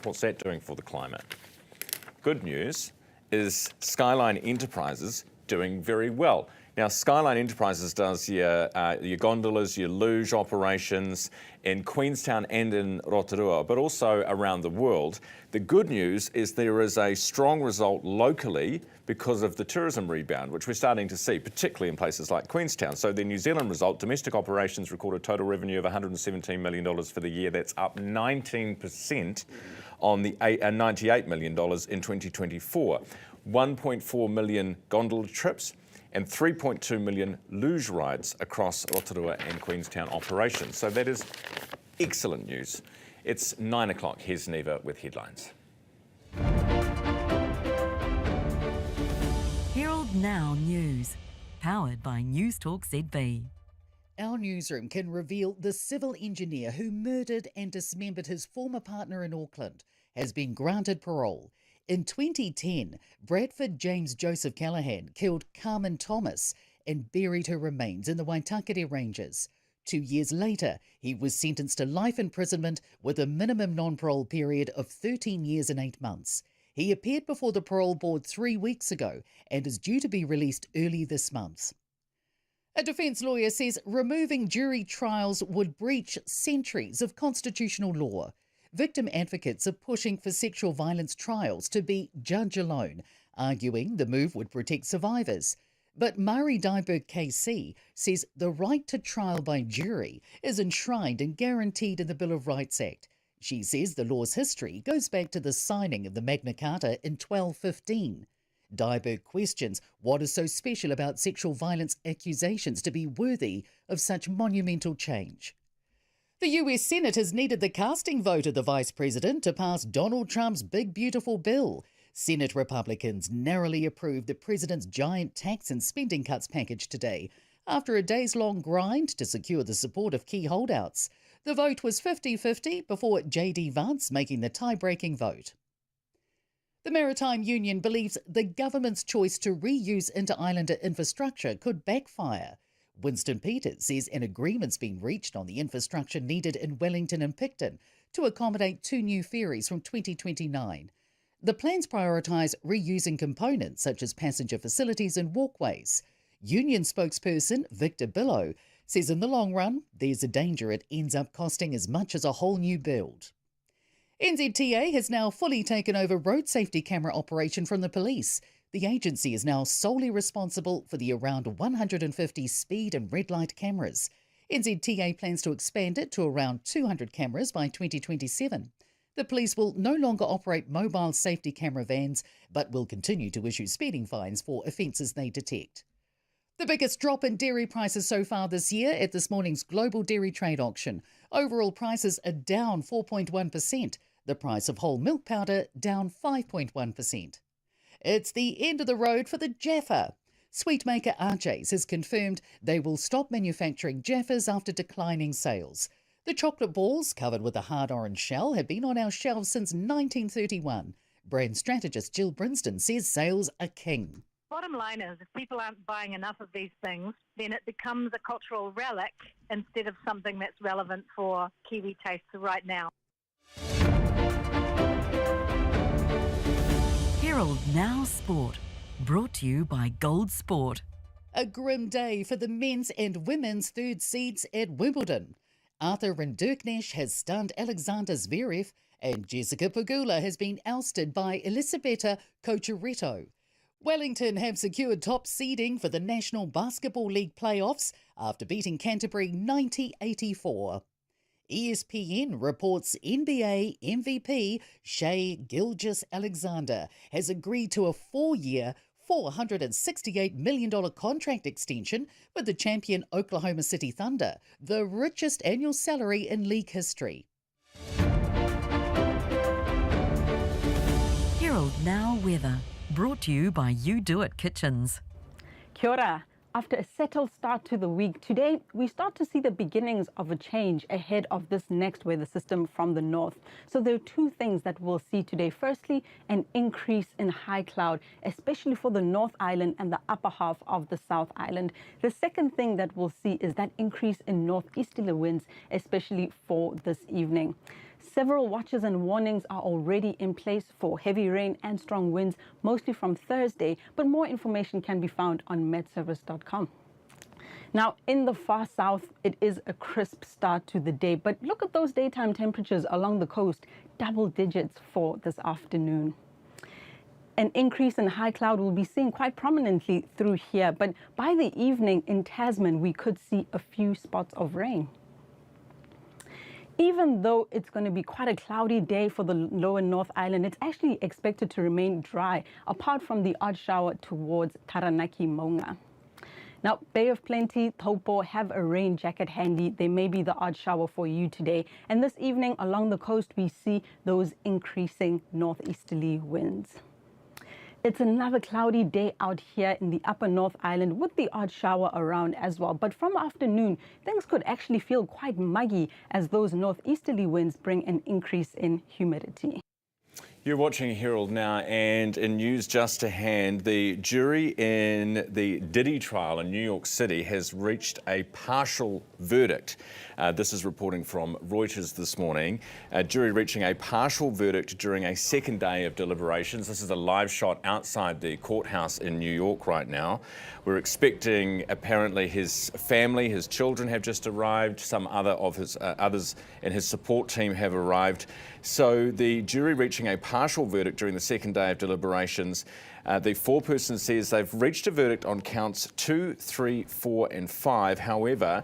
What's that doing for the climate? Good news is Skyline Enterprises doing very well. Now, Skyline Enterprises does your gondolas, your luge operations in Queenstown and in Rotorua, but also around the world. The good news is there is a strong result locally because of the tourism rebound, which we're starting to see, particularly in places like Queenstown. So the New Zealand result, domestic operations recorded total revenue of $117 million for the year. That's up 19% on the $98 million in 2024. 1.4 million gondola trips and 3.2 million luge rides across Rotorua and Queenstown operations. So that is excellent news. It's 9 o'clock. Here's Neva with headlines. Herald Now News, powered by Newstalk ZB. Our newsroom can reveal the civil engineer who murdered and dismembered his former partner in Auckland has been granted parole. In 2010, Bradford James Joseph Callaghan killed Carmen Thomas and buried her remains in the Waitakere Ranges. 2 years later, he was sentenced to life imprisonment with a minimum non-parole period of 13 years and 8 months. He appeared before the parole board 3 weeks ago and is due to be released early this month. A defence lawyer says removing jury trials would breach centuries of constitutional law. Victim advocates are pushing for sexual violence trials to be judge alone, arguing the move would protect survivors. But Mari Dyberg KC says the right to trial by jury is enshrined and guaranteed in the Bill of Rights Act. She says the law's history goes back to the signing of the Magna Carta in 1215. Dyberg questions what is so special about sexual violence accusations to be worthy of such monumental change. The US Senate has needed the casting vote of the Vice President to pass Donald Trump's big, beautiful bill. Senate Republicans narrowly approved the President's giant tax and spending cuts package today, after a days-long grind to secure the support of key holdouts. The vote was 50-50 before J.D. Vance making the tie-breaking vote. The Maritime Union believes the government's choice to reuse inter-islander infrastructure could backfire. Winston Peters says an agreement's been reached on the infrastructure needed in Wellington and Picton to accommodate 2 new ferries from 2029. The plans prioritise reusing components such as passenger facilities and walkways. Union spokesperson Victor Billow says in the long run, there's a danger it ends up costing as much as a whole new build. NZTA has now fully taken over road safety camera operation from the police. The agency is now solely responsible for the around 150 speed and red light cameras. NZTA plans to expand it to around 200 cameras by 2027. The police will no longer operate mobile safety camera vans, but will continue to issue speeding fines for offences they detect. The biggest drop in dairy prices so far this year at this morning's global dairy trade auction. Overall prices are down 4.1%. The price of whole milk powder down 5.1%. It's the end of the road for the Jaffa. Sweet maker RJ's has confirmed they will stop manufacturing Jaffas after declining sales. The chocolate balls, covered with a hard orange shell, have been on our shelves since 1931. Brand strategist Jill Brinston says sales are king. Bottom line is, if people aren't buying enough of these things, then it becomes a cultural relic instead of something that's relevant for Kiwi tastes right now. Herald Now Sport, brought to you by Gold Sport. A grim day for the men's and women's third seeds at Wimbledon. Arthur Rinderknecht has stunned Alexander Zverev, and Jessica Pegula has been ousted by Elisabetta Cocciaretto. Wellington have secured top seeding for the National Basketball League playoffs after beating Canterbury 90-84. ESPN reports NBA MVP Shai Gilgeous-Alexander has agreed to a 4-year, $468 million contract extension with the champion Oklahoma City Thunder, the richest annual salary in league history. Herald Now Weather, brought to you by You Do It Kitchens. Kia ora. After a settled start to the week, today we start to see the beginnings of a change ahead of this next weather system from the north. So there are 2 things that we'll see today. Firstly, an increase in high cloud, especially for the North Island and the upper half of the South Island. The second thing that we'll see is that increase in northeasterly winds, especially for this evening. Several watches and warnings are already in place for heavy rain and strong winds, mostly from Thursday, but more information can be found on metservice.com. Now, in the far south, it is a crisp start to the day, but look at those daytime temperatures along the coast, double digits for this afternoon. An increase in high cloud will be seen quite prominently through here, but by the evening in Tasman, we could see a few spots of rain. Even though it's going to be quite a cloudy day for the lower North Island, it's actually expected to remain dry, apart from the odd shower towards Taranaki Maunga. Now, Bay of Plenty, Taupo have a rain jacket handy. There may be the odd shower for you today. And this evening along the coast, we see those increasing northeasterly winds. It's another cloudy day out here in the upper North Island with the odd shower around as well. But from afternoon, things could actually feel quite muggy as those northeasterly winds bring an increase in humidity. You're watching Herald Now, and in news just to hand, the jury in the Diddy trial in New York City has reached a partial verdict. This is reporting from Reuters this morning. A jury reaching a partial verdict during a second day of deliberations. This is a live shot outside the courthouse in New York right now. We're expecting, apparently, his family, his children have just arrived. Some other of his others in his support team have arrived. So the jury reaching a partial verdict during the second day of deliberations. The foreperson says they've reached a verdict on counts 2, 3, 4 and 5. However,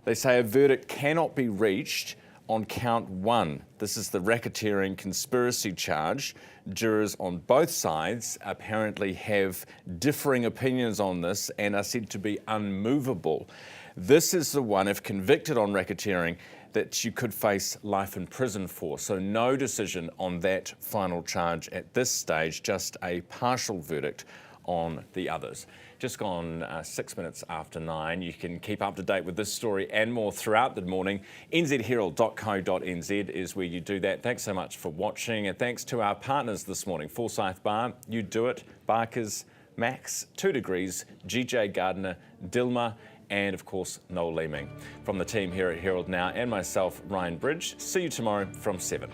they say a verdict cannot be reached on count 1. This is the racketeering conspiracy charge. Jurors on both sides apparently have differing opinions on this and are said to be unmovable. This is the one, if convicted on racketeering, that you could face life in prison for. So no decision on that final charge at this stage, just a partial verdict on the others. Just gone 6 minutes after 9. You can keep up to date with this story and more throughout the morning. nzherald.co.nz is where you do that. Thanks so much for watching, and thanks to our partners this morning, Forsyth Bar, You Do It, Barker's, Max, 2 Degrees, GJ Gardner, Dilma, and of course Noel Leeming. From the team here at Herald Now and myself, Ryan Bridge, see you tomorrow from 7.